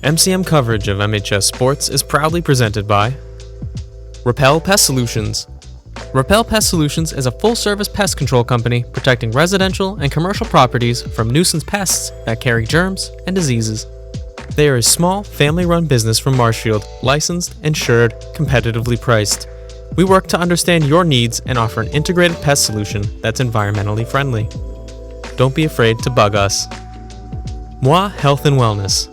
MCM coverage of MHS Sports is proudly presented by Repel Pest Solutions. Repel Pest Solutions is a full-service pest control company protecting residential and commercial properties from nuisance pests that carry germs and diseases. They are a small, family-run business from Marshfield, licensed, insured, competitively priced. We work to understand your needs and offer an integrated pest solution that's environmentally friendly. Don't be afraid to bug us. Moi Health and Wellness.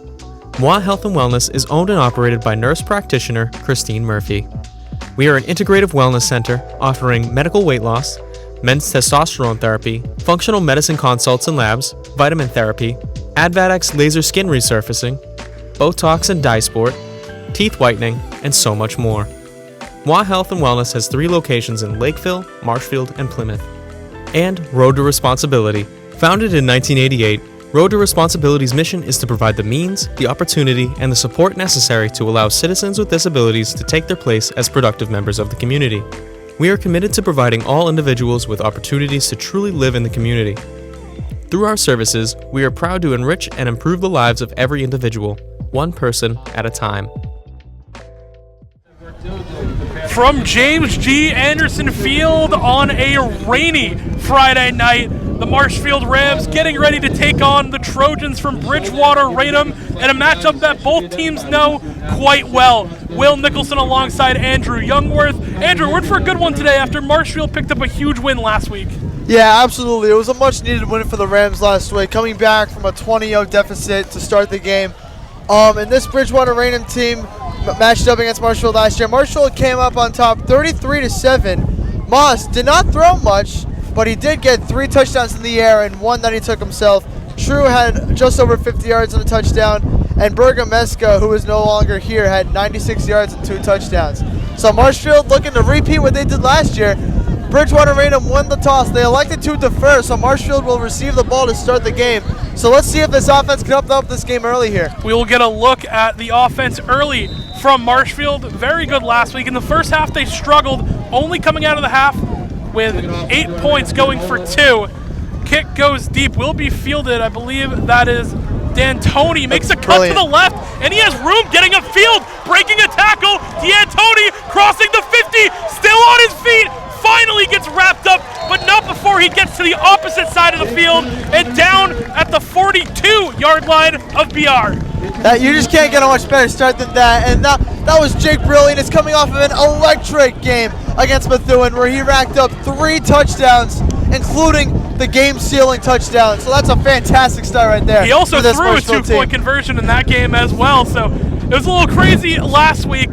Moi Health and Wellness is owned and operated by nurse practitioner Christine Murphy. We are an integrative wellness center offering medical weight loss, men's testosterone therapy, functional medicine consults and labs, vitamin therapy, Advadex laser skin resurfacing, Botox and dye sport, teeth whitening, and so much more. Moi Health and Wellness has 3 locations in Lakeville, Marshfield, and Plymouth. And Road to Responsibility. Founded in 1988, Road to Responsibility's mission is to provide the means, the opportunity, and the support necessary to allow citizens with disabilities to take their place as productive members of the community. We are committed to providing all individuals with opportunities to truly live in the community. Through our services, we are proud to enrich and improve the lives of every individual, one person at a time. From James G. Anderson Field on a rainy Friday night, the Marshfield Rams getting ready to take on the Trojans from Bridgewater Raynham in a matchup that both teams know quite well. Will Nicholson alongside Andrew Youngworth. Andrew, we're in for a good one today after Marshfield picked up a huge win last week. Yeah, absolutely. It was a much-needed win for the Rams last week, coming back from a 20-0 deficit to start the game. And this Bridgewater Raynham team matched up against Marshfield last year. Marshfield came up on top 33-7. Moss did not throw much, but he did get 3 touchdowns in the air and 1 that he took himself. True had just over 50 yards and a touchdown, and Bergameska, who is no longer here, had 96 yards and 2 touchdowns. So Marshfield looking to repeat what they did last year. Bridgewater Raynham won the toss. They elected to defer, so Marshfield will receive the ball to start the game. So let's see if this offense can up this game early here. We will get a look at the offense early from Marshfield. Very good last week. In the first half, they struggled, only coming out of the half with 8 points, going for 2. Kick goes deep, will be fielded. I believe that is D'Antoni. Makes a cut to the left, and he has room getting upfield, breaking a tackle. D'Antoni crossing the 50, still on his feet. Finally gets wrapped up, but not before he gets to the opposite side of the field and down at the 42-yard line of BR. You just can't get a much better start than that. And that was Jake Brilliant. It's coming off of an electric game against Methuen where he racked up 3 touchdowns, including the game-sealing touchdown. So that's a fantastic start right there. He also threw a 2-point conversion in that game as well. So it was a little crazy last week.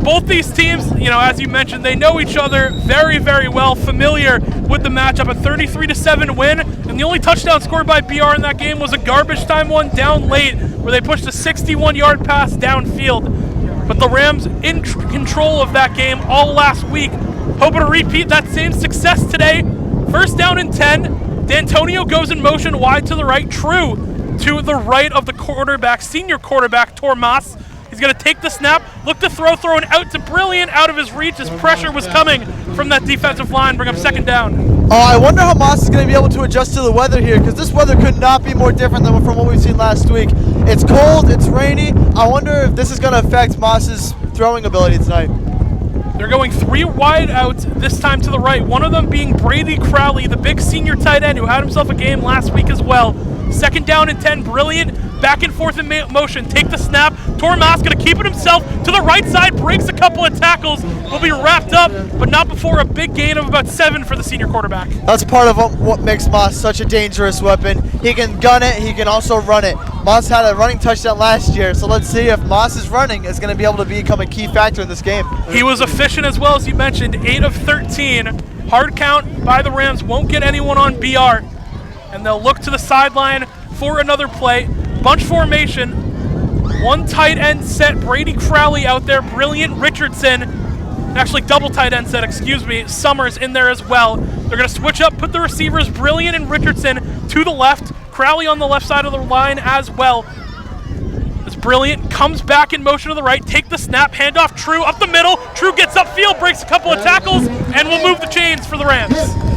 Both these teams, as you mentioned, they know each other very, very well, familiar with the matchup. A 33-7 win, and the only touchdown scored by BR in that game was a garbage time one down late where they pushed a 61-yard pass downfield. But the Rams in control of that game all last week, hoping to repeat that same success today. First down and 10. D'Antonio goes in motion wide to the right, true to the right of the quarterback, senior quarterback, Tormas. He's going to take the snap, look to thrown out to Brilliant, out of his reach as pressure was coming from that defensive line, bring up second down. I wonder how Moss is going to be able to adjust to the weather here, because this weather could not be more different than from what we've seen last week. It's cold, it's rainy. I wonder if this is going to affect Moss's throwing ability tonight. They're going 3 wide outs, this time to the right, one of them being Brady Crowley, the big senior tight end who had himself a game last week as well. Second down and 10, Brilliant, back and forth in motion, take the snap. Tormas going to keep it himself to the right side, breaks a couple of tackles, will be wrapped up, but not before a big gain of about 7 for the senior quarterback. That's part of what makes Moss such a dangerous weapon. He can gun it, he can also run it. Moss had a running touchdown last year, so let's see if Moss's running is going to be able to become a key factor in this game. He was efficient as well, as you mentioned, 8 of 13. Hard count by the Rams, won't get anyone on BR, and they'll look to the sideline for another play. Bunch formation, 1 tight end set, Brady Crowley out there, Brilliant Richardson, actually double tight end set, Summers in there as well. They're going to switch up, put the receivers Brilliant and Richardson to the left, Crowley on the left side of the line as well. As Brilliant comes back in motion to the right, take the snap, handoff True up the middle. True gets upfield, breaks a couple of tackles, and will move the chains for the Rams.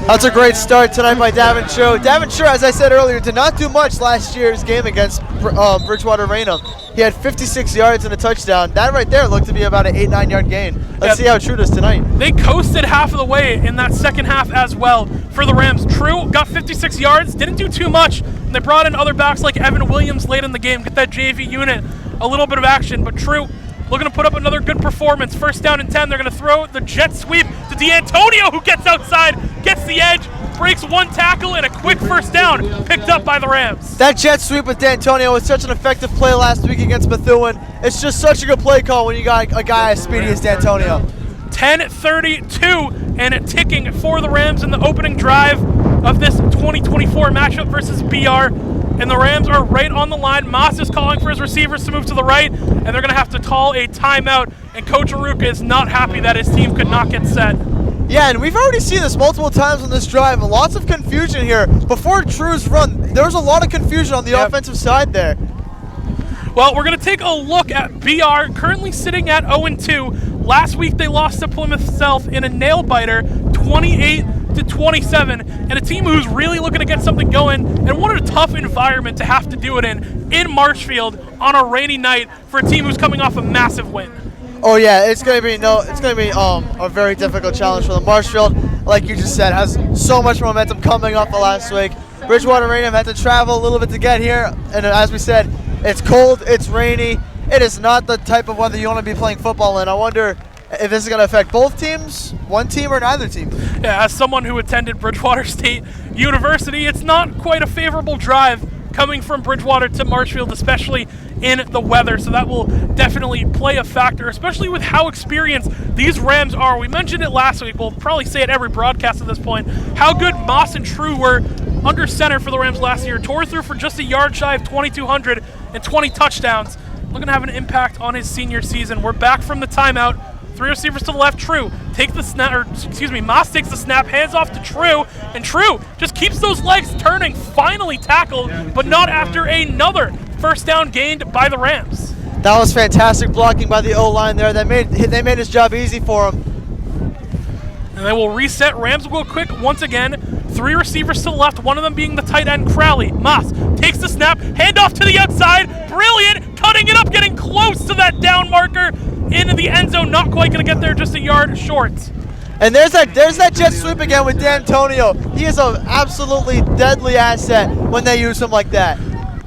That's a great start tonight by Daventry. Daventry, as I said earlier, did not do much last year's game against Bridgewater Raynham. He had 56 yards and a touchdown. That right there looked to be about an 8-9 yard gain. Let's see how True does tonight. They coasted half of the way in that second half as well for the Rams. True got 56 yards, didn't do too much. And they brought in other backs like Evan Williams late in the game, get that JV unit a little bit of action. But True looking to put up another good performance. First down and 10. They're going to throw the jet sweep to D'Antonio, who gets outside, gets the edge, breaks one tackle, and a quick first down picked up by the Rams. That jet sweep with D'Antonio was such an effective play last week against Bethune. It's just such a good play call when you got a guy as speedy as D'Antonio. 10:32 and ticking for the Rams in the opening drive of this 2024 matchup versus BR. And the Rams are right on the line. Moss is calling for his receivers to move to the right, and they're going to have to call a timeout. And Coach Aruka is not happy that his team could not get set. Yeah, and we've already seen this multiple times on this drive. Lots of confusion here. Before True's run, there was a lot of confusion on the offensive side there. Well, we're going to take a look at BR, currently sitting at 0-2. Last week they lost to Plymouth South in a nail-biter, 28-27, and a team who's really looking to get something going, and what a tough environment to have to do it in Marshfield on a rainy night for a team who's coming off a massive win. Oh yeah, it's gonna be a very difficult challenge for them. Marshfield, like you just said, has so much momentum coming off the last week. Bridgewater Raynham had to travel a little bit to get here, and as we said, it's cold, it's rainy. It is not the type of weather you want to be playing football in. I wonder if this is going to affect both teams, one team, or neither team. Yeah, as someone who attended Bridgewater State University, it's not quite a favorable drive coming from Bridgewater to Marshfield, especially in the weather. So that will definitely play a factor, especially with how experienced these Rams are. We mentioned it last week. We'll probably say it every broadcast at this point. How good Moss and True were under center for the Rams last year. Tore through for just a yard shy of 2,200 and 20 touchdowns. Looking to have an impact on his senior season. We're back from the timeout. Three receivers to the left. True take the snap, Moss takes the snap, hands off to True, and True just keeps those legs turning. Finally tackled, but not after another first down gained by the Rams. That was fantastic blocking by the O-line there. They made his job easy for him. And they will reset. Rams will go quick once again. Three receivers to the left, one of them being the tight end, Crowley. Moss takes the snap, handoff to the outside. Brilliant, cutting it up, getting close to that down marker into the end zone. Not quite going to get there, just a yard short. And there's that jet sweep again with D'Antonio. He is an absolutely deadly asset when they use him like that.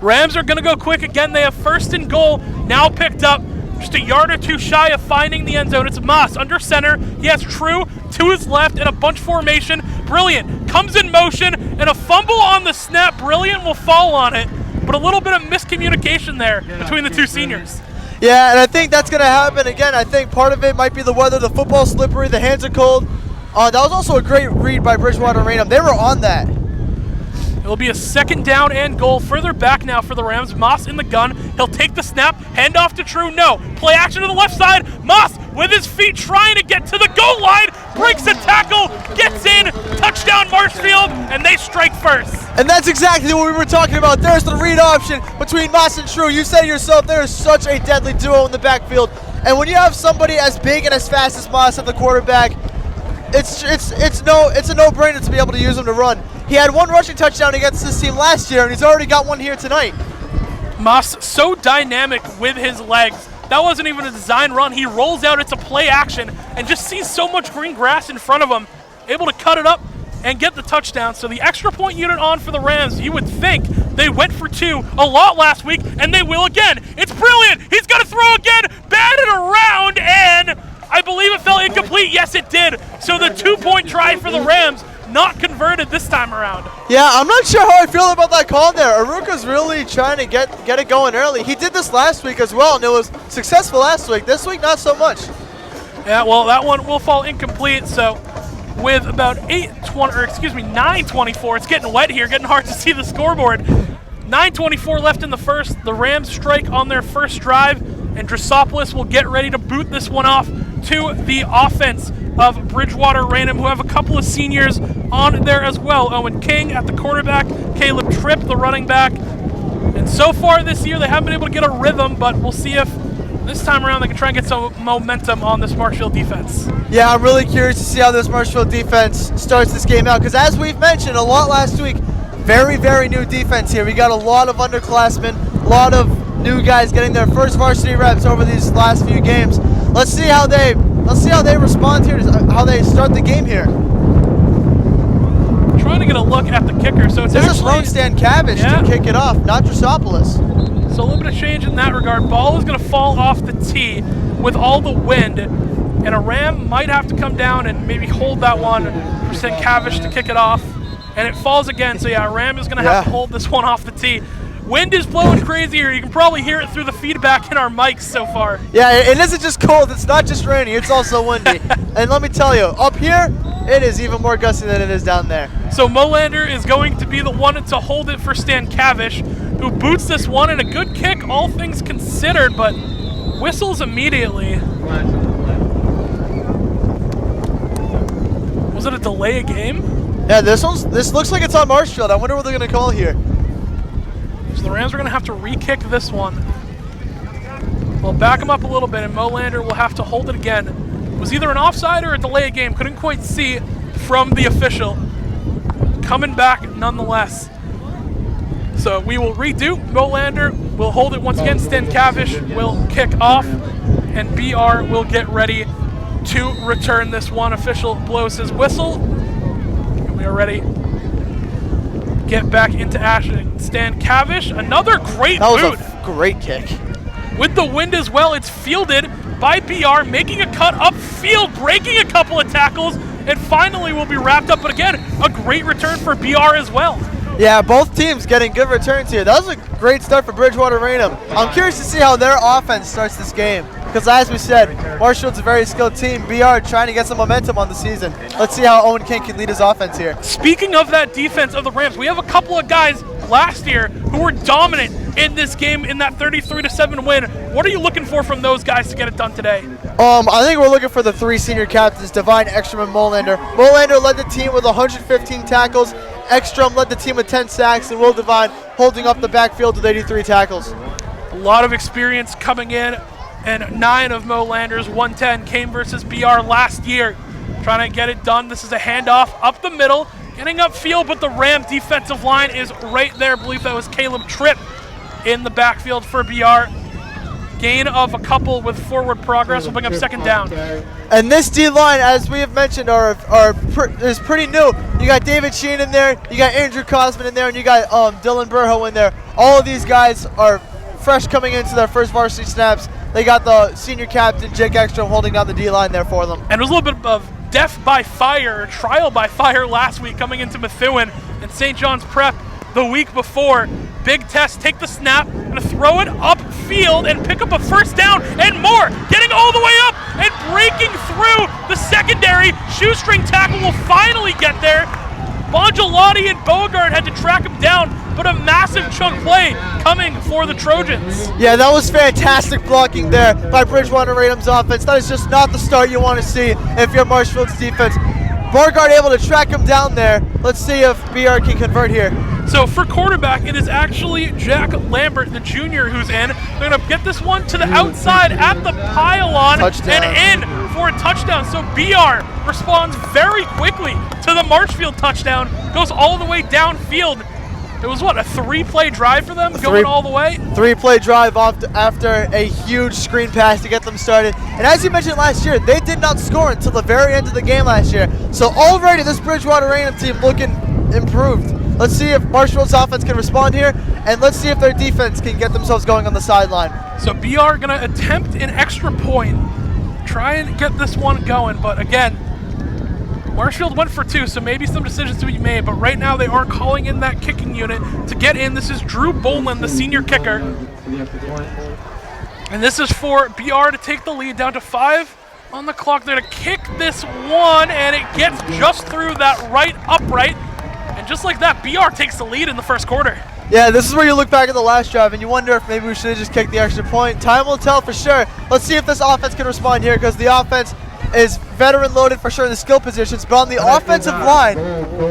Rams are going to go quick again. They have first and goal now picked up. Just a yard or two shy of finding the end zone. It's Moss under center. He has True to his left in a bunch formation. Brilliant comes in motion and a fumble on the snap. Brilliant will fall on it, but a little bit of miscommunication there between the two seniors. Yeah, and I think that's going to happen again. I think part of it might be the weather. The football's slippery. The hands are cold. That was also a great read by Bridgewater Raynham. They were on that. It will be a second down and goal. Further back now for the Rams. Moss in the gun. He'll take the snap. Hand off to True. No. Play action to the left side. Moss with his feet trying to get to the goal line. Breaks a tackle. Gets in. Touchdown Marshfield. And they strike first. And that's exactly what we were talking about. There's the read option between Moss and True. You said yourself, there is such a deadly duo in the backfield. And when you have somebody as big and as fast as Moss at the quarterback, it's a no-brainer to be able to use him to run. He had one rushing touchdown against this team last year, and he's already got one here tonight. Moss so dynamic with his legs. That wasn't even a design run. He rolls out, it's a play action, and just sees so much green grass in front of him, able to cut it up and get the touchdown. So the extra point unit on for the Rams, you would think they went for two a lot last week, and they will again. It's brilliant. He's going to throw again, batted around, and I believe it fell incomplete. Yes, it did. So the 2-point try for the Rams, not converted this time around. Yeah, I'm not sure how I feel about that call there. Aruka's really trying to get it going early. He did this last week as well, and it was successful last week. This week, not so much. Yeah, well, that one will fall incomplete. So with about 9:24, it's getting wet here, getting hard to see the scoreboard. 9:24 left in the first. The Rams strike on their first drive, and Drosopoulos will get ready to boot this one off to the offense of Bridgewater Raynham, who have a couple of seniors on there as well. Owen King at the quarterback, Caleb Tripp, the running back, and And so far this year, they haven't been able to get a rhythm, but we'll see if this time around they can try and get some momentum on this Marshfield defense. Yeah, I'm really curious to see how this Marshfield defense starts this game out, because as we've mentioned a lot last week, very, very new defense here. We got a lot of underclassmen, a lot of new guys getting their first varsity reps over these last few games. Let's see how they respond here, how they start the game here. Trying to get a look at the kicker. So it's this actually is lone Stan Cabbage to kick it off, not Drosopoulos. So a little bit of change in that regard. Ball is going to fall off the tee with all the wind, and a Ram might have to come down and maybe hold that one for Stan Cabbage to kick it off. And it falls again, so yeah, Ram is going to have to hold this one off the tee. Wind is blowing crazy here. You can probably hear it through the feedback in our mics so far. Yeah, it isn't just cold. It's not just rainy. It's also windy. And let me tell you, up here, it is even more gusty than it is down there. So Molander is going to be the one to hold it for Stan Cavish, who boots this one, and a good kick, all things considered, but whistles immediately. Was it a delay of game? Yeah, this looks like it's on Marshfield. I wonder what they're going to call here. So the Rams are going to have to re-kick this one. We'll back him up a little bit, and Molander will have to hold it again. It was either an offside or a delay of game. Couldn't quite see from the official. Coming back nonetheless. So we will redo. Molander will hold it once again. Stan Cavish will kick off, and BR will get ready to return this one. Official blows his whistle, and we are ready. Get back into action. Stan Cavish, another great boot. That was a great kick. With the wind as well, it's fielded by BR, making a cut upfield, breaking a couple of tackles, and finally will be wrapped up. But again, a great return for BR as well. Yeah, both teams getting good returns here. That was a great start for Bridgewater Raynham. I'm curious to see how their offense starts this game, because as we said, Marshfield's a very skilled team. BR trying to get some momentum on the season. Let's see how Owen King can lead his offense here. Speaking of that defense of the Rams, we have a couple of guys last year who were dominant in this game in that 33-7 win. What are you looking for from those guys to get it done today? I think we're looking for the three senior captains, Devine, Ekstrom, and Molander. Molander led the team with 115 tackles. Ekstrom led the team with 10 sacks, and Will Devine holding up the backfield with 83 tackles. A lot of experience coming in, and 9 of Molander's 110 came versus BR last year. Trying to get it done. This is a handoff up the middle, getting upfield, but the Ram defensive line is right there. I believe that was Caleb Tripp in the backfield for BR. Gain of a couple with forward progress will bring up second down. And this D-line, as we have mentioned, is pretty new. You got David Sheen in there, you got Andrew Cosman in there, and you got Dylan Burho in there. All of these guys are fresh coming into their first varsity snaps. They got the senior captain, Jake Ekstrom, holding down the D-line there for them. And it was a little bit of death by fire, trial by fire last week coming into Methuen and St. John's Prep the week before. Big test, take the snap, gonna throw it upfield and pick up a first down and more. Getting all the way up and breaking through the secondary. Shoestring tackle will finally get there. Bongelotti and Beauregard had to track him down, but a massive chunk play coming for the Trojans. Yeah, that was fantastic blocking there by Bridgewater Raynham's offense. That is just not the start you want to see if you're Marshfield's defense. Beauregard able to track him down there. Let's see if BR can convert here. So for quarterback, it is actually Jack Lambert, the junior, who's in. They're going to get this one to the outside at the pylon and in for a touchdown. So BR responds very quickly to the Marshfield touchdown, goes all the way downfield. It was, what, a 3-play drive for them going all the way? 3-play drive after a huge screen pass to get them started. And as you mentioned last year, they did not score until the very end of the game last year. So already this Bridgewater Raynham team looking improved. Let's see if Marshfield's offense can respond here, and let's see if their defense can get themselves going on the sideline. So BR going to attempt an extra point, try and get this one going, but again, Marshfield went for 2, so maybe some decisions to be made, but right now they are calling in that kicking unit to get in. This is Drew Boland, the senior kicker. And this is for BR to take the lead down to 5 on the clock. They're going to kick this one, and it gets just through that right upright. And just like that, BR takes the lead in the first quarter. Yeah, this is where you look back at the last drive and you wonder if maybe we should have just kicked the extra point. Time will tell for sure. Let's see if this offense can respond here, because the offense is veteran loaded for sure in the skill positions, but on the offensive line,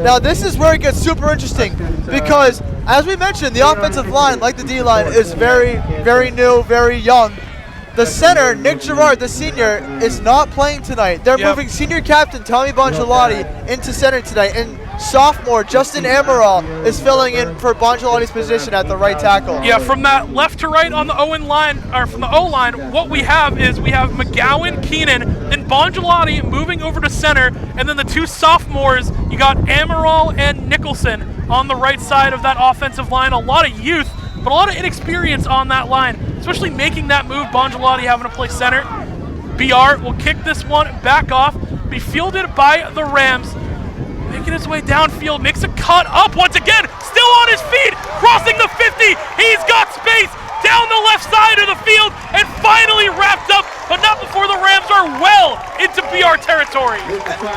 now this is where it gets super interesting, because as we mentioned, the offensive line, like the D-line, is very, very new, very young. The center, Nick Gerard, the senior, is not playing tonight. They're moving senior captain Tommy Bongiolotti into center tonight, and sophomore Justin Amaral is filling in for Bongiolotti's position at the right tackle. Yeah, from that left to right on the Owen line, or from the O line, what we have is we have McGowan, Keenan, then Bongiolotti moving over to center, and then the two sophomores, you got Amaral and Nicholson on the right side of that offensive line. A lot of youth, but a lot of inexperience on that line, especially making that move, Bongiolotti having to play center. BR will kick this one back off, be fielded by the Rams. Making his way downfield, makes a cut up once again, still on his feet, crossing the 50. He's got space down the left side of the field and finally wrapped up, but not before the Rams are well into BR territory.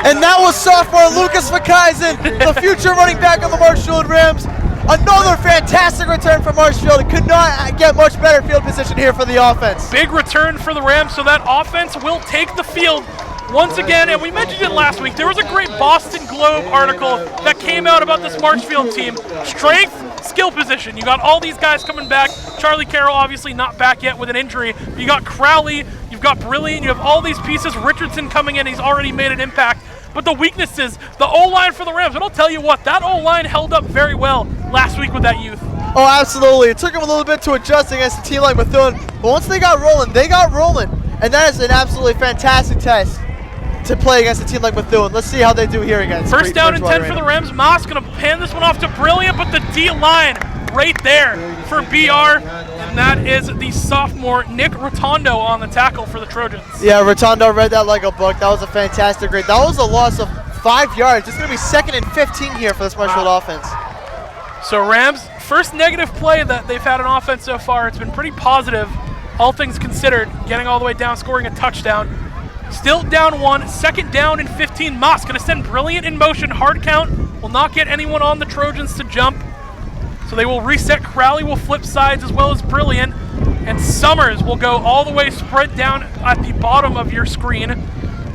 And that was sophomore Lucas Fakaizen, the future running back of the Marshfield Rams. Another fantastic return from Marshfield. Could not get much better field position here for the offense. Big return for the Rams, so that offense will take the field once again, and we mentioned it last week. There was a great Boston Globe article that came out about this Marshfield team. Strength, skill position. You got all these guys coming back. Charlie Carroll obviously not back yet with an injury. You got Crowley, you've got Brilliant, you have all these pieces. Richardson coming in, he's already made an impact. But the weaknesses, the O-line for the Rams, and I'll tell you what, that O-line held up very well last week with that youth. Oh, absolutely. It took them a little bit to adjust against a team like Bethune, but once they got rolling. And that is an absolutely fantastic test to play against a team like Bethune. Let's see how they do here against First down and 10 for the Rams. Moss going to pan this one off to Brilliant, but the D-line right there for BR, and that is the sophomore Nick Rotondo on the tackle for the Trojans. Yeah, Rotondo read that like a book. That was a fantastic grade. That was a loss of 5 yards. It's going to be 2nd and 15 here for this Marshfield offense. So Rams, first negative play that they've had on offense so far. It's been pretty positive, all things considered, getting all the way down, scoring a touchdown. Still down 1, 2nd down and 15. Moss going to send Brilliant in motion, hard count, will not get anyone on the Trojans to jump. So they will reset. Crowley will flip sides as well as Brilliant. And Summers will go all the way spread down at the bottom of your screen.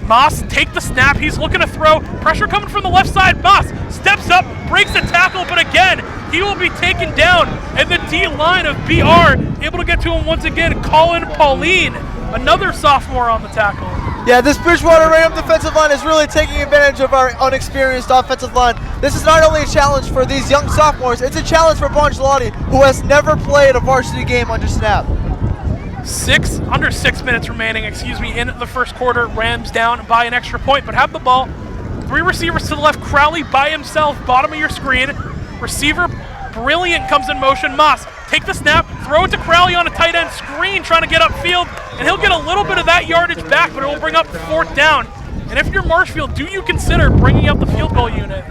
Moss take the snap. He's looking to throw. Pressure coming from the left side. Moss steps up, breaks the tackle, but again, he will be taken down. And the D-line of BR able to get to him once again. Colin Pauline, another sophomore on the tackle. Yeah, this Bridgewater Raynham defensive line is really taking advantage of our unexperienced offensive line. This is not only a challenge for these young sophomores, it's a challenge for Bongiolotti, who has never played a varsity game under snap. Under 6 minutes remaining, in the first quarter. Rams down by an extra point, but have the ball. 3 receivers to the left. Crowley by himself, bottom of your screen. Receiver Brilliant comes in motion. Moss, take the snap, throw it to Crowley on a tight end screen, trying to get upfield, and he'll get a little bit of that yardage back, but it will bring up 4th down. And if you're Marshfield, do you consider bringing up the field goal unit?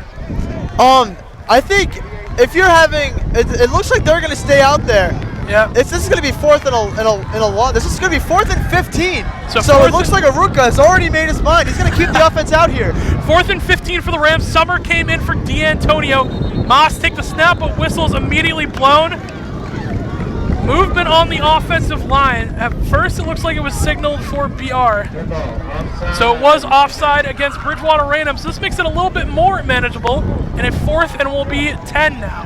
I think if you're having, it looks like they're going to stay out there. Yeah. This is going to be 4th and a lot. This is going to be 4th and 15. So it looks like Aruka has already made his mind. He's going to keep the offense out here. 4th and 15 for the Rams. Summer came in for D'Antonio. Moss take the snap, but whistle's immediately blown. Movement on the offensive line. At first, it looks like it was signaled for BR. So it was offside against Bridgewater Raynham. So this makes it a little bit more manageable. And at 4th and will be 10 now.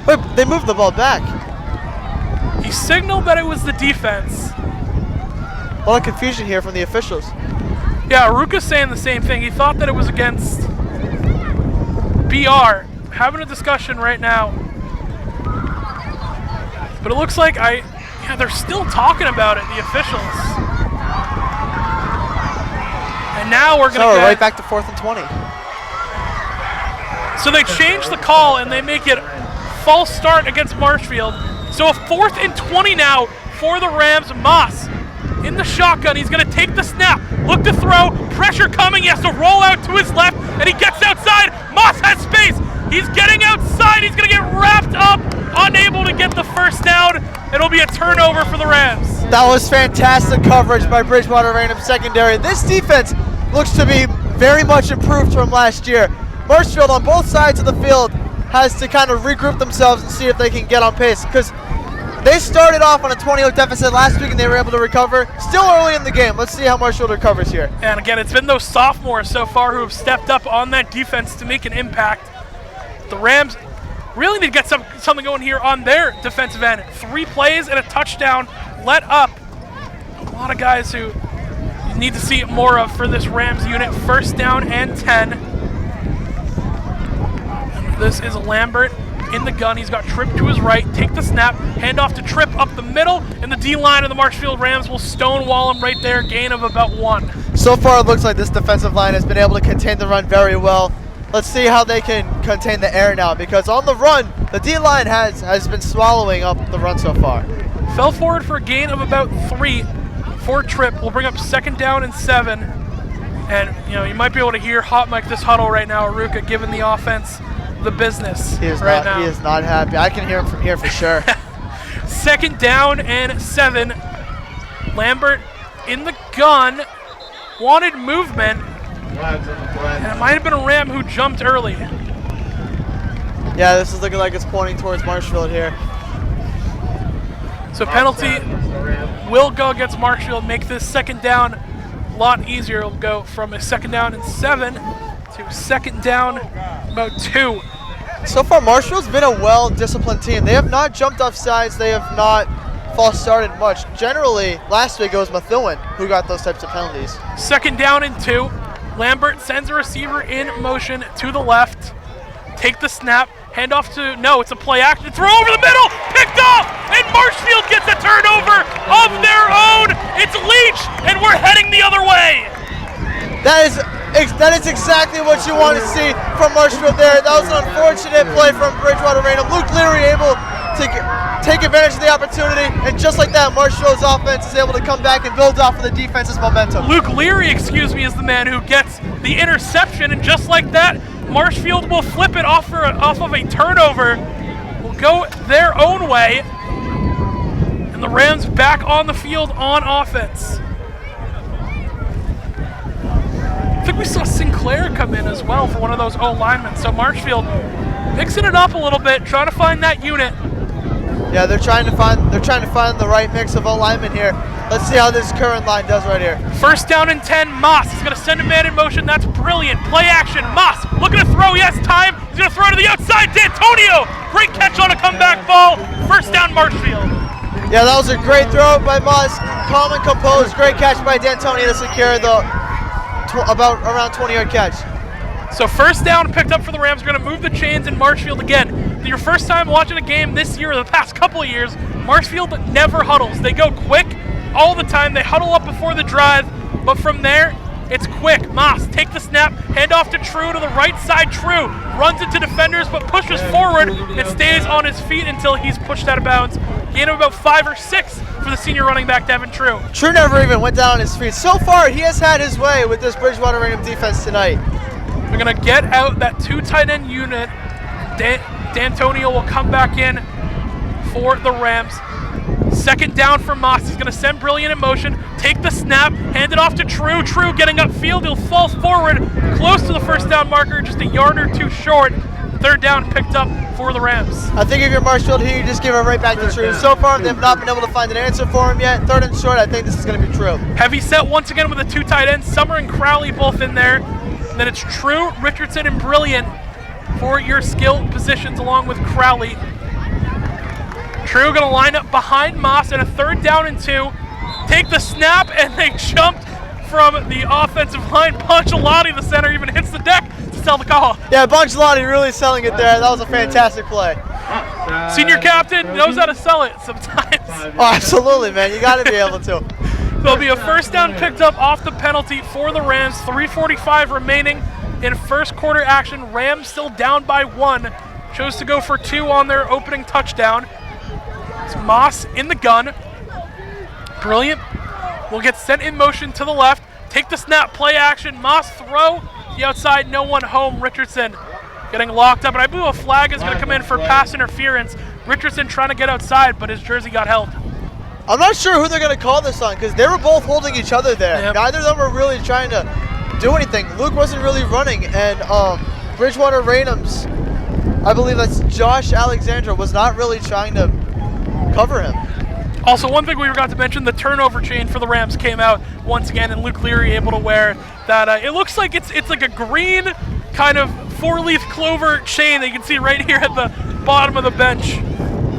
Wait, they moved the ball back. He signaled that it was the defense. A lot of confusion here from the officials. Yeah, Aruka's saying the same thing. He thought that it was against BR. Having a discussion right now. But it looks like they're still talking about it, the officials. And now we're going to right back to 4th and 20. So they change the call and they make it false start against Marshfield. So a 4th and 20 now for the Rams. Moss in the shotgun. He's going to take the snap, look to throw, pressure coming. He has to roll out to his left, and he gets outside. Moss has space. He's getting outside. He's going to get wrapped up, unable to get the first down. It'll be a turnover for the Rams. That was fantastic coverage by Bridgewater Raynham secondary. This defense looks to be very much improved from last year. Marshfield on both sides of the field has to kind of regroup themselves and see if they can get on pace, because they started off on a 20-0 deficit last week and they were able to recover. Still early in the game. Let's see how Marshfield recovers here. And again, it's been those sophomores so far who have stepped up on that defense to make an impact. The Rams really need to get something going here on their defensive end. 3 plays and a touchdown let up. A lot of guys who you need to see more of for this Rams unit. First down and 10. And this is Lambert in the gun. He's got Tripp to his right. Take the snap. Hand off to Tripp up the middle. And the D-line of the Marshfield Rams will stonewall him right there. Gain of about 1. So far, it looks like this defensive line has been able to contain the run very well. Let's see how they can contain the air now, because on the run, the D-line has been swallowing up the run so far. Fell forward for a gain of about 3 for Tripp. We'll bring up second down and 7. And, you might be able to hear Hot Mike this huddle right now, Aruka giving the offense the business He is not happy. I can hear him from here for sure. Second down and 7. Lambert in the gun. Wanted movement. And it might have been a Ram who jumped early. Yeah, this is looking like it's pointing towards Marshfield here. So penalty will go against Marshfield, make this second down a lot easier. It'll go from a second down and 7 to second down about 2. So far, Marshfield's been a well-disciplined team. They have not jumped off sides. They have not false started much. Generally, last week it was Methuen who got those types of penalties. Second down and 2. Lambert sends a receiver in motion to the left. Take the snap. Hand off to, no, it's a play action. Throw over the middle. Picked off. And Marshfield gets a turnover of their own. It's Leach, and we're heading the other way. That is exactly what you want to see from Marshfield there. That was an unfortunate play from Bridgewater Raynham. Luke Leary able to take advantage of the opportunity, and just like that, Marshfield's offense is able to come back and build off of the defense's momentum. Luke Leary, is the man who gets the interception, and just like that, Marshfield will flip it off of a turnover. Will go their own way, and the Rams back on the field on offense. I think we saw Sinclair come in as well for one of those O-linemen. So Marshfield mixing it up a little bit, trying to find that unit. Yeah, they're trying to find the right mix of O-linemen here. Let's see how this current line does right here. First down and 10, Moss is going to send a man in motion. That's brilliant. Play action. Moss looking to throw. He has time. He's going to throw to the outside. D'Antonio. Great catch on a comeback ball. First down, Marshfield. Yeah, that was a great throw by Moss. Calm and composed. Great catch by D'Antonio to secure the around 20-yard catch. So first down picked up for the Rams. We're going to move the chains in Marshfield again. Your first time watching a game this year or the past couple of years, Marshfield never huddles. They go quick all the time. They huddle up before the drive, but from there, it's quick. Moss, take the snap, hand off to True to the right side. True runs into defenders, but pushes forward and stays on his feet until he's pushed out of bounds. Gain of about 5 or 6 for the senior running back, Devin True. True never even went down on his feet. So far, he has had his way with this Bridgewater Raynham defense tonight. We're going to get out that 2 tight end unit. D'Antonio will come back in for the Rams. Second down for Moss. He's going to send Brilliant in motion. Take the snap. Hand it off to True. True getting upfield. He'll fall forward close to the first down marker. Just a yard or 2 short. Third down picked up for the Rams. I think if you're Marshfield here, you just give it right back to True. So far, they've not been able to find an answer for him yet. Third and short, I think this is going to be True. Heavy set once again with the 2 tight ends. Summer and Crowley both in there. And then it's True, Richardson, and Brilliant for your skill positions along with Crowley. True going to line up behind Moss and a third down and 2. Take the snap, and they jumped from the offensive line. Ponchalotti, the center, even hits the deck to sell the call. Yeah, Ponchalotti really selling it there. That was a fantastic play. Senior captain knows how to sell it sometimes. Oh, absolutely, man. You got to be able to. There'll be a first down picked up off the penalty for the Rams. 3:45 remaining in first quarter action. Rams still down by 1. Chose to go for 2 on their opening touchdown. It's Moss in the gun. Brilliant. Will get sent in motion to the left. Take the snap, play action. Moss throw. The outside, no one home. Richardson getting locked up. And I believe a flag is going to come in for pass interference. Richardson trying to get outside, but his jersey got held. I'm not sure who they're going to call this on because they were both holding each other there. Yep. Neither of them were really trying to do anything. Luke wasn't really running, and Bridgewater Raynham's, I believe that's Josh Alexandra, was not really trying to cover him. Also, one thing we forgot to mention, the turnover chain for the Rams came out once again, and Luke Leary able to wear that. It looks like it's like a green kind of 4-leaf clover chain that you can see right here at bottom of the bench.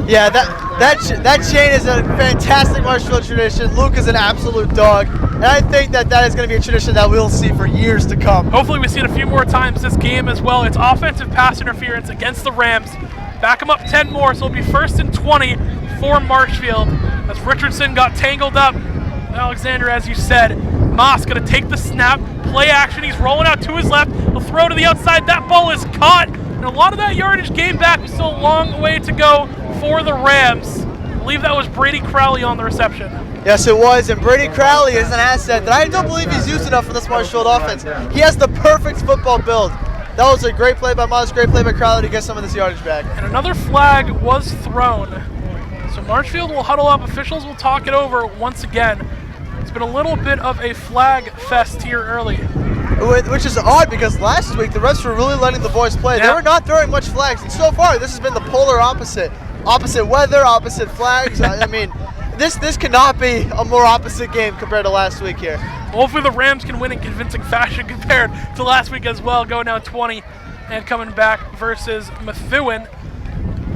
Yeah, that chain is a fantastic Marshfield tradition. Luke is an absolute dog, and I think that is going to be a tradition that we'll see for years to come. Hopefully we see it a few more times this game as well. It's offensive pass interference against the Rams. Back them up 10 more, so it'll be 1st and 20 for Marshfield. As Richardson got tangled up, Alexander, as you said, Moss going to take the snap, play action. He's rolling out to his left. He'll throw to the outside. That ball is caught. And a lot of that yardage gained back. There's still a long way to go for the Rams. I believe that was Brady Crowley on the reception. Yes, it was. And Brady Crowley is an asset that I don't believe he's used enough for this Marshfield offense. He has the perfect football build. That was a great play by Moss, great play by Crowley to get some of this yardage back. And another flag was thrown. So Marshfield will huddle up. Officials will talk it over once again. It's been a little bit of a flag fest here early. Which is odd because last week the refs were really letting the boys play. Yeah. They were not throwing much flags. And so far, this has been the polar opposite. Opposite weather, opposite flags. I mean, this cannot be a more opposite game compared to last week here. Hopefully the Rams can win in convincing fashion compared to last week as well, going down 20 and coming back versus Methuen.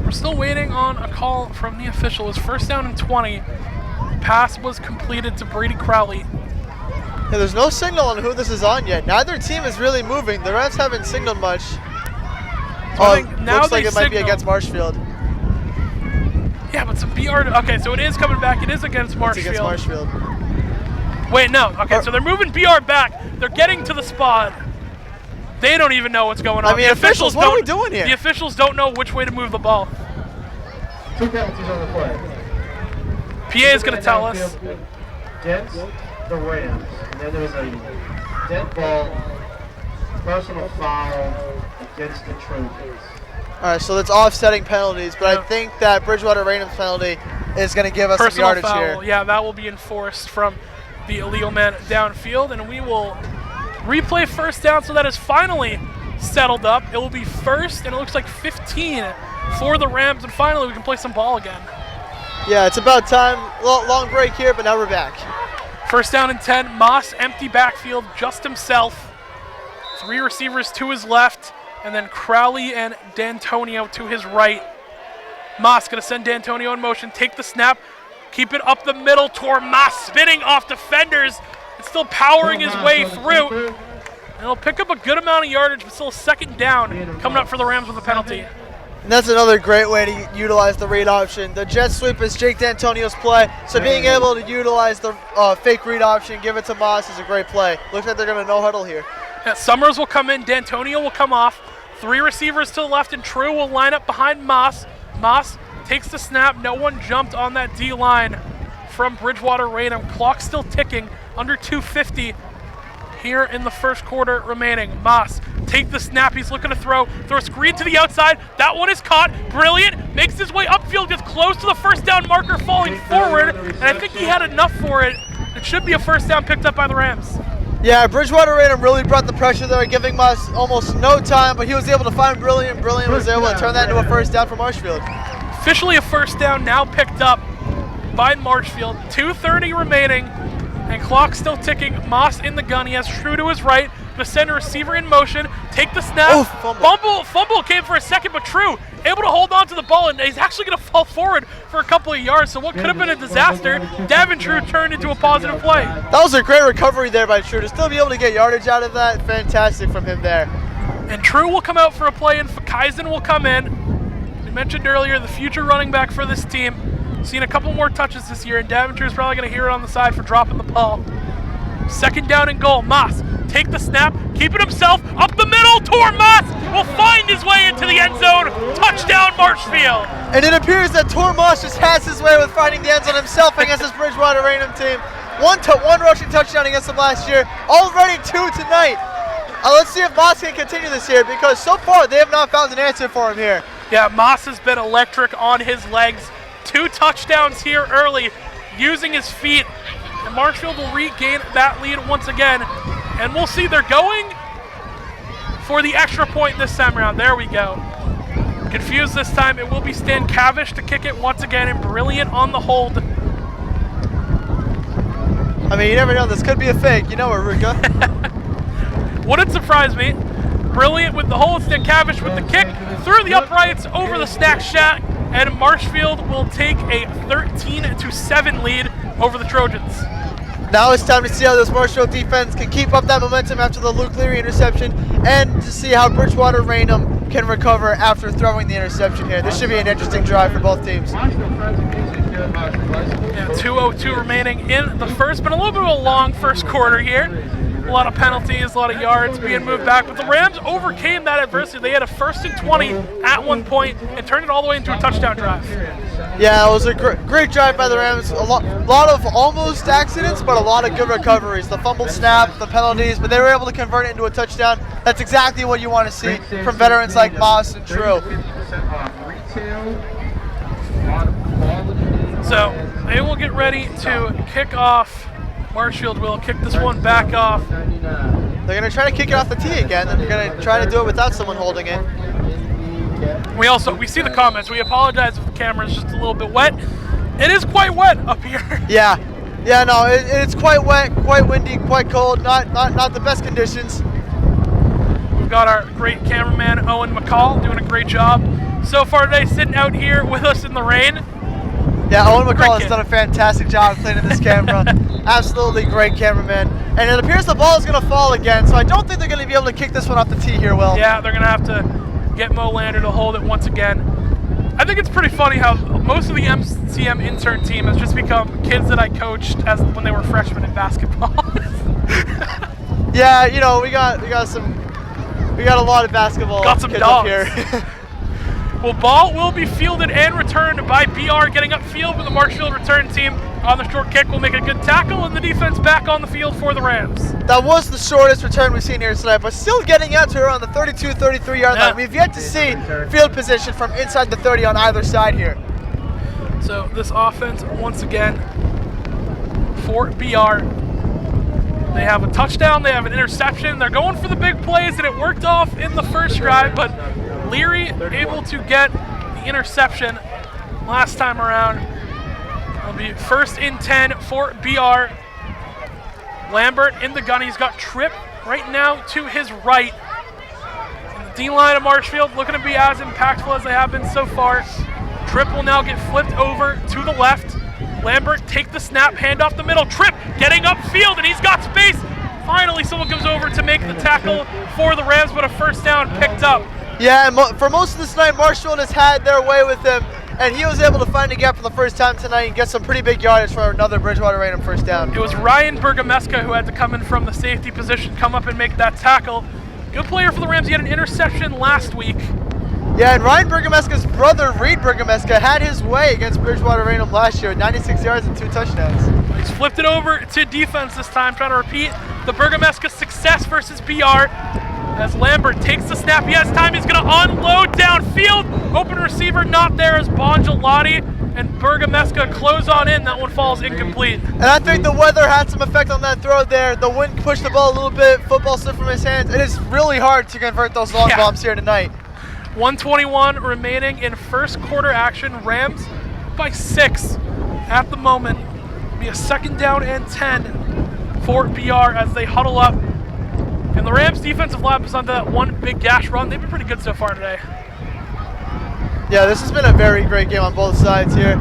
We're still waiting on a call from the official. It was 1st down and 20. Pass was completed to Brady Crowley. Yeah, there's no signal on who this is on yet. Neither team is really moving. The refs haven't signaled much. So I think now looks like it might be signal. against Marshfield. Yeah, but some BR. Okay, so it is coming back. It is against Marshfield. It's against Marshfield. Wait, no. Okay, so they're moving BR back. They're getting to the spot. They don't even know what's going on. I mean, the officials, what are we doing here? The officials don't know which way to move the ball. 2 penalties on the play. PA is going to tell us. Against the Rams. And then there was a dead ball, personal foul against the Trojans. All right, so that's offsetting penalties, but Yeah. I think that Bridgewater Raynham's penalty is going to give us some Personal yardage foul. here. Yeah, that will be enforced from the illegal man downfield, and we will replay 1st down, so that is finally settled up. It will be 1st, and it looks like 15 for the Rams, and finally we can play some ball again. Yeah, it's about time. Long break here, but now we're back. 1st down and 10. Moss, empty backfield, just himself. 3 receivers to his left, and then Crowley and D'Antonio to his right. Moss going to send D'Antonio in motion, take the snap, keep it up the middle toward Moss, spinning off defenders, and still powering his way through. And he'll pick up a good amount of yardage, but still a 2nd down coming up for the Rams with a penalty. And that's another great way to utilize the read option. The jet sweep is Jake D'Antonio's play, so being able to utilize the fake read option, give it to Moss is a great play. Looks like they're going to no huddle here. Yeah, Summers will come in, D'Antonio will come off. 3 receivers to the left, and True will line up behind Moss. Moss takes the snap. No one jumped on that D-line from Bridgewater Raynham. Clock still ticking, under 2:50 here in the 1st quarter remaining. Moss, take the snap. He's looking to throw a screen to the outside. That one is caught. Brilliant. Makes his way upfield, gets close to the 1st down marker, falling forward. And I think he had enough for it. It should be a 1st down picked up by the Rams. Yeah, Bridgewater Raynham really brought the pressure there, giving Moss almost no time, but he was able to find Brilliant. Brilliant was able to turn that into a 1st down for Marshfield. Officially a 1st down now picked up by Marshfield. 2:30 remaining, and clock still ticking. Moss in the gun. He has True to his right. Gonna send a receiver in motion. Take the snap. Oh, Fumble came for a second, but True able to hold on to the ball, and he's actually gonna fall forward for a couple of yards. So what could have been a disaster, Davin True turned into a positive play. That was a great recovery there by True. To still be able to get yardage out of that, fantastic from him there. And True will come out for a play, and Kaizen will come in. We mentioned earlier the future running back for this team. Seen a couple more touches this year, and Daventure's probably going to hear it on the side for dropping the ball. 2nd down and goal. Moss, take the snap, keep it himself, up the middle, toward Moss, will find his way into the end zone. Touchdown, Marshfield. And it appears that Tor Moss just has his way with finding the end zone himself against this Bridgewater Raynham team. One rushing touchdown against them last year, already 2 tonight. Let's see if Moss can continue this here, because so far they have not found an answer for him here. Yeah, Moss has been electric on his legs. 2 touchdowns here early, using his feet. And Marshfield will regain that lead once again. And we'll see, they're going for the extra point this time around. There we go. Confused this time. It will be Stan Cavish to kick it once again, and Brilliant on the hold. I mean, you never know. This could be a fake. You know it, Ruka. Wouldn't surprise me. brilliant with the hole. Stankiewicz with the kick through the uprights over the snack shack, and Marshfield will take a 13-7 lead over the Trojans. Now it's time to see how this Marshfield defense can keep up that momentum after the Luke Leary interception, and to see how Bridgewater Raynham can recover after throwing the interception here. This should be an interesting drive for both teams. Yeah, 2:02 remaining in the first, but a little bit of a long first quarter here. A lot of penalties, a lot of yards being moved back, but the Rams overcame that adversity. They had a 1st and 20 at one point and turned it all the way into a touchdown drive. Yeah, it was a great drive by the Rams. A lot of almost accidents, but a lot of good recoveries. The fumbled snap, the penalties, but they were able to convert it into a touchdown. That's exactly what you want to see from veterans like Moss and True. So they will get ready to kick off. Marshfield will kick this one back off. They're going to try to kick it off the tee again, and they're going to try to do it without someone holding it. We see the comments. We apologize if the camera is just a little bit wet. It is quite wet up here. Yeah, no, it's quite wet, quite windy, quite cold. Not the best conditions. We've got our great cameraman Owen McCall doing a great job so far today, sitting out here with us in the rain. Yeah, Owen McCall has done a fantastic job cleaning this camera. Absolutely great cameraman. And it appears the ball is going to fall again, so I don't think they're going to be able to kick this one off the tee here, Will. Yeah, they're going to have to get Mo Lander to hold it once again. I think it's pretty funny how most of the MCM intern team has just become kids that I coached as when they were freshmen in basketball. Yeah, you know, we got a lot of basketball got some kids dogs up here. Well, ball will be fielded and returned by BR, getting upfield with the Marshfield return team on the short kick. Will make a good tackle, and the defense back on the field for the Rams. That was the shortest return we've seen here tonight, but still getting out to around the 32, 33-yard line. We've yet to see field position from inside the 30 on either side here. So this offense, once again, for BR. They have a touchdown, they have an interception. They're going for the big plays, and it worked off in the first drive, but Leary able to get the interception last time around. It'll be 1st and 10 for BR. Lambert in the gun. He's got Tripp right now to his right. And the D-line of Marshfield looking to be as impactful as they have been so far. Tripp will now get flipped over to the left. Lambert take the snap, hand off the middle. Tripp getting upfield, and he's got space. Finally, someone comes over to make the tackle for the Rams, but a first down picked up. Yeah, and for most of this night, Marshfield has had their way with him, and he was able to find a gap for the first time tonight and get some pretty big yardage for another Bridgewater Raynham first down. It was Ryan Bergameska who had to come in from the safety position, come up and make that tackle. Good player for the Rams. He had an interception last week. Yeah, and Ryan Bergameska's brother, Reed Bergameska, had his way against Bridgewater Raynham last year, 96 yards and 2 touchdowns. He's flipped it over to defense this time, trying to repeat the Bergameska success versus BR. As Lambert takes the snap, he has time, he's going to unload downfield. Open receiver not there as Bongelati and Bergameska close on in. That one falls incomplete. And I think the weather had some effect on that throw there. The wind pushed the ball a little bit, football slipped from his hands. It is really hard to convert those long bombs here tonight. 1:21 remaining in first quarter action. Rams by 6 at the moment. It'll be a 2nd down and 10 for BR as they huddle up. And the Rams defensive line was onto that one big gash run. They've been pretty good so far today. Yeah, this has been a very great game on both sides here.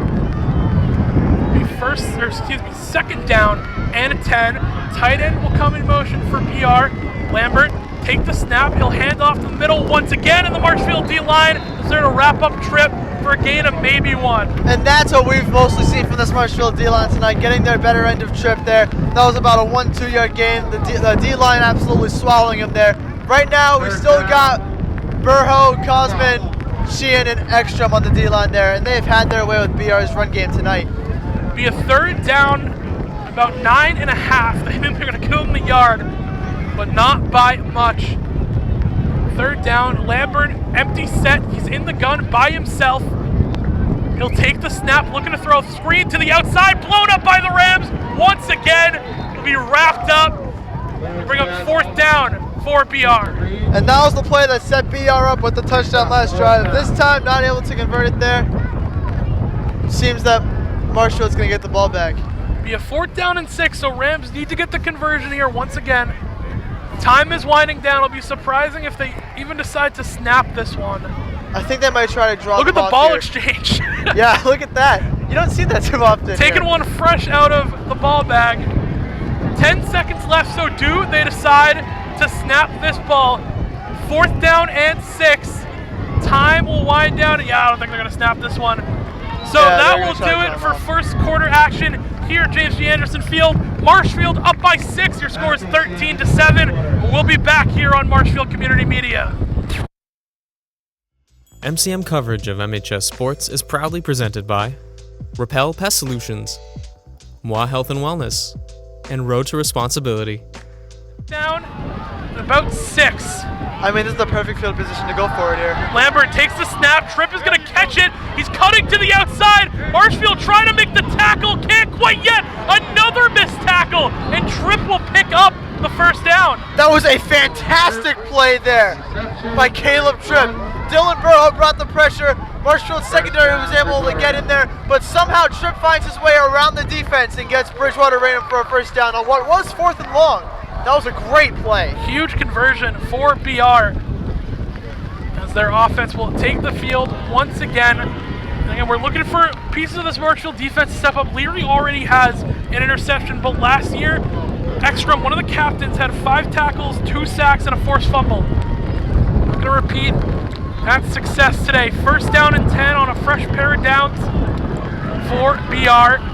Second down and 10. Tight end will come in motion for BR. Lambert take the snap. He'll hand off the middle once again, and the Marshfield D-line is there to wrap up Tripp for a gain of maybe 1. And that's what we've mostly seen from this Marshfield D-line tonight, getting their better end of Tripp there. That was about a 1-2 yard gain. The D-line absolutely swallowing him there. Right now, we've still got Burho, Cosman, Sheehan, and Ekstrom on the D-line there, and they've had their way with BR's run game tonight. Be a 3rd down, about 9.5. They think they're going to give him the yard, but not by much. 3rd down, Lambert, empty set. He's in the gun by himself. He'll take the snap, looking to throw a screen to the outside, blown up by the Rams. Once again, he'll be wrapped up. Bring up 4th down for BR. And that was the play that set BR up with the touchdown last drive. This time, not able to convert it there. Seems that Marshfield's going to get the ball back. Be a 4th down and 6, so Rams need to get the conversion here once again. Time is winding down. It'll be surprising if they even decide to snap this one. I think they might try to draw. Look at the ball exchange. Yeah, look at that. You don't see that too often. Taking one fresh out of the ball bag. 10 seconds left, so do they decide to snap this ball? 4th down and 6. Time will wind down. Yeah, I don't think they're going to snap this one. So Yeah, that will do it for first quarter action here at James G. Anderson Field. Marshfield up by 6. Your score is 13-7. We'll be back here on Marshfield Community Media. MCM coverage of MHS Sports is proudly presented by Repel Pest Solutions, Moi Health and Wellness, and Road to Responsibility. Down about 6. I mean, this is the perfect field position to go for it here. Lambert takes the snap. Tripp is going to catch it. He's cutting to the outside. Marshfield trying to make the tackle. Can't quite yet. Another missed tackle. And Tripp will pick up the first down. That was a fantastic play there by Caleb Tripp. Dylan Burrow brought the pressure. Marshfield's secondary was able to get in there, but somehow Tripp finds his way around the defense and gets Bridgewater Raynham for a first down on what was 4th and long. That was a great play. Huge conversion for BR as their offense will take the field once again. And again, we're looking for pieces of this Marshfield defense to step up. Leary already has an interception, but last year, Ekstrom, one of the captains, had 5 tackles, 2 sacks, and a forced fumble. I'm going to repeat that success today. 1st down and 10 on a fresh pair of downs for BR.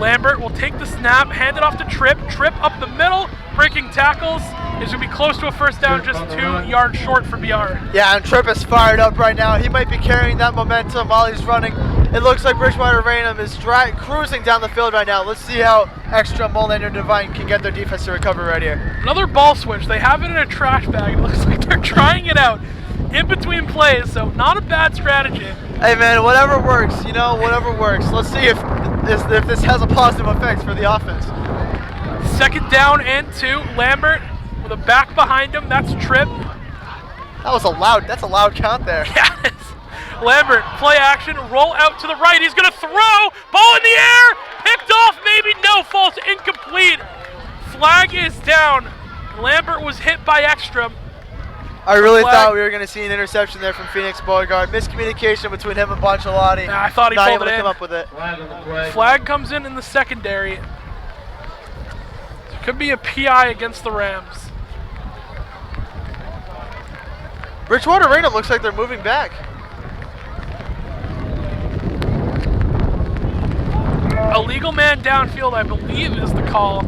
Lambert will take the snap, hand it off to Tripp. Tripp up the middle, breaking tackles. Is going to be close to a first down, just 2 yards short for BR. Yeah, and Tripp is fired up right now. He might be carrying that momentum while he's running. It looks like Bridgewater Raynham is cruising down the field right now. Let's see how Extra, Mullen, and Devine can get their defense to recover right here. Another ball switch. They have it in a trash bag. It looks like they're trying it out in between plays, so not a bad strategy. Hey man, whatever works, whatever works. Let's see if this has a positive effect for the offense. 2nd down and 2. Lambert with a back behind him. That's Tripp. That's a loud count there. Yes. Lambert, play action, roll out to the right. He's going to throw. Ball in the air. Picked off, maybe. No, falls incomplete. Flag is down. Lambert was hit by Ekstrom. I really thought we were going to see an interception there from Phoenix Beauregard. Miscommunication between him and Bonchellotti. Yeah, I thought he not pulled able it to in. come up with it. Flag comes in the secondary. It could be a PI against the Rams. Bridgewater Raynham looks like they're moving back. A legal man downfield, I believe, is the call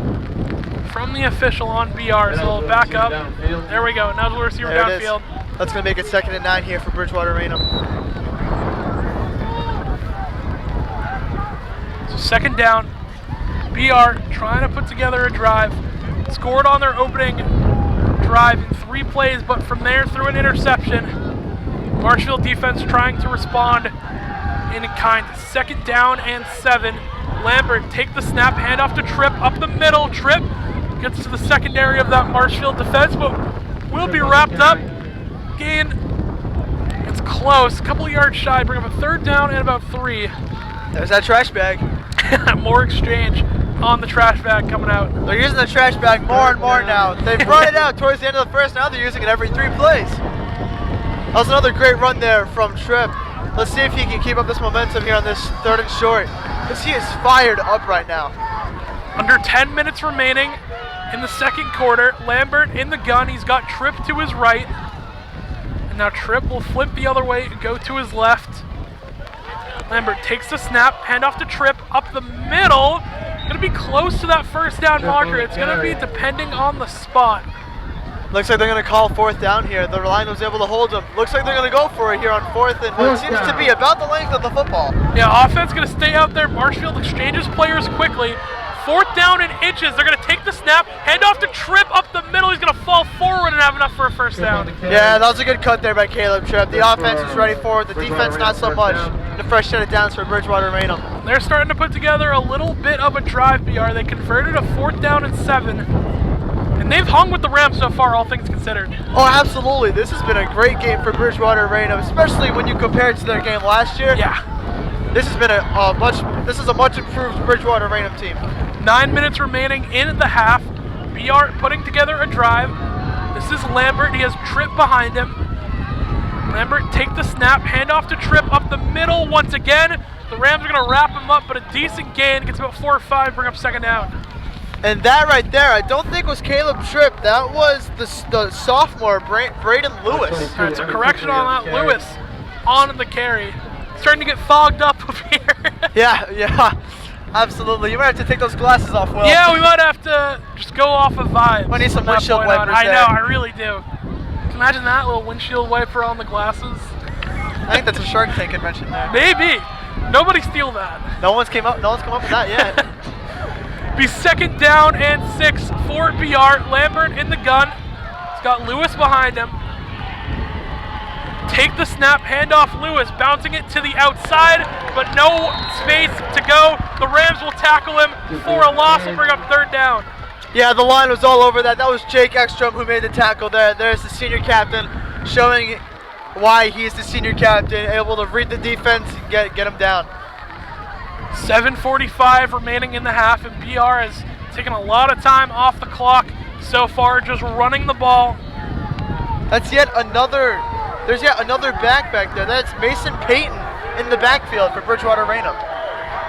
from the official on BR. So we'll back up. There we go. Now the receiver downfield. That's going to make it 2nd and 9 here for Bridgewater Raynham. So 2nd down. BR trying to put together a drive. Scored on their opening drive in 3 plays, but from there through an interception. Marshfield defense trying to respond in kind. 2nd down and 7. Lambert take the snap, hand off to Tripp up the middle. Tripp gets to the secondary of that Marshfield defense, but will be wrapped up. Gain, it's close, a couple yards shy, bring up a 3rd down and about 3. There's that trash bag. More exchange on the trash bag coming out. They're using the trash bag more and more now. They brought it out towards the end of the first. Now they're using it every 3 plays. That was another great run there from Tripp. Let's see if he can keep up this momentum here on this 3rd and short, because he is fired up right now. Under 10 minutes remaining in the 2nd quarter. Lambert in the gun. He's got Tripp to his right. And now Tripp will flip the other way and go to his left. Lambert takes the snap, hand off to Tripp up the middle. Going to be close to that first down marker. It's going to be depending on the spot. Looks like they're going to call 4th down here. The line was able to hold them. Looks like they're going to go for it here on 4th and what seems to be about the length of the football. Yeah, offense going to stay out there. Marshfield exchanges players quickly. 4th down and inches. They're going to take the snap, hand off to Tripp up the middle. He's going to fall forward and have enough for a first down. Yeah, that was a good cut there by Caleb Tripp. The offense is ready for it. The defense not so much. The fresh set of downs for Bridgewater Raynham. They're starting to put together a little bit of a drive, BR. They converted a 4th down and 7. And they've hung with the Rams so far, all things considered. Oh, absolutely. This has been a great game for Bridgewater Raynham, especially when you compare it to their game last year. Yeah. This has been a much improved Bridgewater Raynham team. 9 minutes remaining in the half. BR putting together a drive. This is Lambert. He has Tripp behind him. Lambert take the snap, hand off to Tripp up the middle once again. The Rams are going to wrap him up, but a decent gain. Gets about 4 or 5, bring up second down. And that right there, I don't think was Caleb Tripp. That was the sophomore, Braden Lewis. All right, so correction on that. Lewis on the carry. Starting to get fogged up over here. Yeah, absolutely. You might have to take those glasses off, Will. Yeah, we might have to just go off of vibes. I need some from that windshield point on. wipers I there. know, I really do. Imagine that little windshield wiper on the glasses. I think that's a Shark Tank invention there. Maybe. Nobody steal that. No one's come up with that yet. Be second down and 6 for BR. Lambert in the gun. He's got Lewis behind him. Take the snap, hand off Lewis, bouncing it to the outside, but no space to go. The Rams will tackle him for a loss and bring up third down. Yeah, the line was all over that. That was Jake Ekstrom who made the tackle there. There's the senior captain showing why he's the senior captain, able to read the defense and get him down. 7:45 remaining in the half, and BR has taken a lot of time off the clock so far, just running the ball. There's yet another back there. That's Mason Payton in the backfield for Bridgewater Raynham.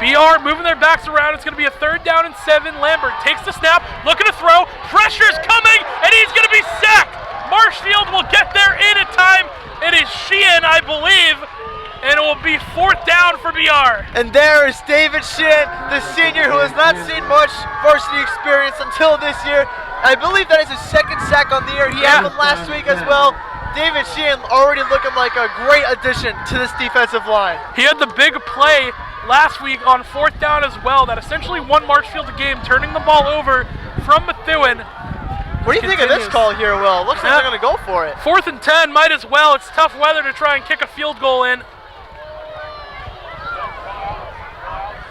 BR moving their backs around. It's going to be a third down and 7. Lambert takes the snap, looking to throw. Pressure's coming, and he's going to be sacked. Marshfield will get there in time. It is Sheehan, I believe, and it will be fourth down for BR. And there is David Sheehan, the senior who has not seen much varsity experience until this year. I believe that is his second sack on the year. He had one last week as well. David Sheehan already looking like a great addition to this defensive line. He had the big play last week on fourth down as well that essentially won Marshfield the game, turning the ball over from Methuen. What do you think of this call here, Will? Looks like they're going to go for it. 4th and 10, might as well. It's tough weather to try and kick a field goal in.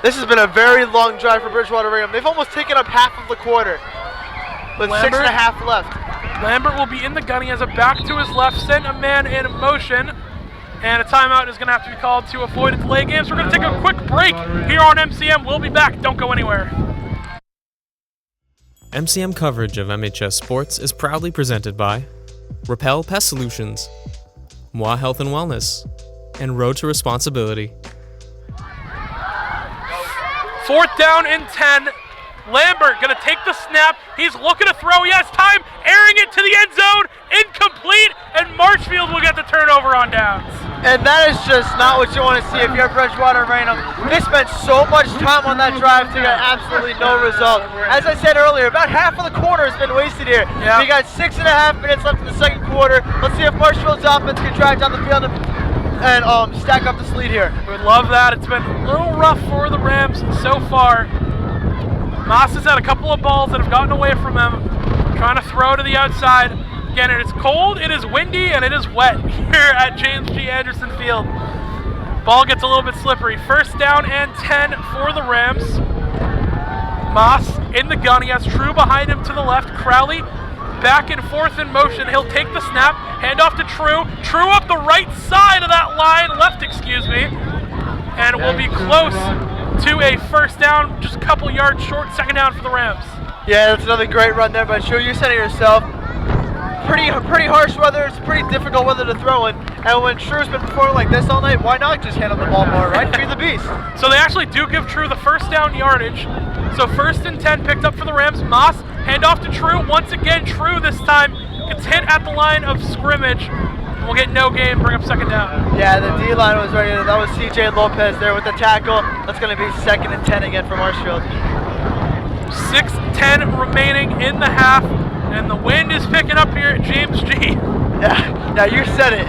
This has been a very long drive for Bridgewater Raynham. They've almost taken up half of the quarter with Lambert, 6.5 left. Lambert will be in the gun. He has a back to his left, sent a man in motion, and a timeout is going to have to be called to avoid a delay game. So we're going to take a quick break here on MCM. We'll be back. Don't go anywhere. MCM coverage of MHS Sports is proudly presented by Repel Pest Solutions, Moi Health and Wellness, and Road to Responsibility. 4th down and 10. Lambert going to take the snap. He's looking to throw. He has time. Airing it to the end zone. Incomplete. And Marshfield will get the turnover on downs. And that is just not what you want to see if you're Bridgewater Raynham. They spent so much time on that drive to get absolutely no result. As I said earlier, about half of the quarter has been wasted here. Yep. We got 6.5 minutes left in the second quarter. Let's see if Marshfield's offense can drive down the field and stack up this lead here. We'd love that. It's been a little rough for the Rams so far. Moss has had a couple of balls that have gotten away from him, trying to throw to the outside. Again, it is cold, it is windy, and it is wet here at James G. Anderson Field. Ball gets a little bit slippery. 1st down and 10 for the Rams. Moss in the gun. He has True behind him to the left. Crowley back and forth in motion. He'll take the snap, hand off to True. True up the right side of that line, and will be close to a 1st down, just a couple yards short. 2nd down for the Rams. Yeah, that's another great run there by True. You said it yourself. Pretty harsh weather. It's pretty difficult weather to throw in. And when True's been performing like this all night, why not just handle the ball more, right? Feed the beast. So they actually do give True the 1st down yardage. So 1st and 10 picked up for the Rams. Moss, hand off to True. Once again, True this time gets hit at the line of scrimmage. We'll get no gain, bring up 2nd down. Yeah, the D-line was ready. That was CJ Lopez there with the tackle. That's going to be 2nd and 10 again for Marshfield. 6:10 remaining in the half. And the wind is picking up here at James G. Yeah, you said it.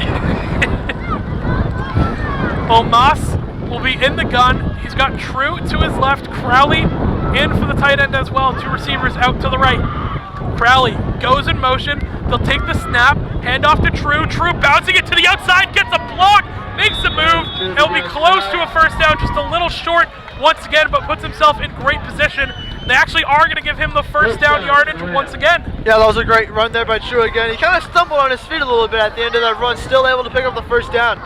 Well, Moss will be in the gun. He's got True to his left. Crowley in for the tight end as well. 2 receivers out to the right. Crowley goes in motion. They'll take the snap, hand off to True. True bouncing it to the outside, gets a block, makes a move. He'll be close to a 1st down, just a little short once again, but puts himself in great position. They actually are going to give him the 1st down yardage once again. Yeah, that was a great run there by True again. He kind of stumbled on his feet a little bit at the end of that run, still able to pick up the 1st down.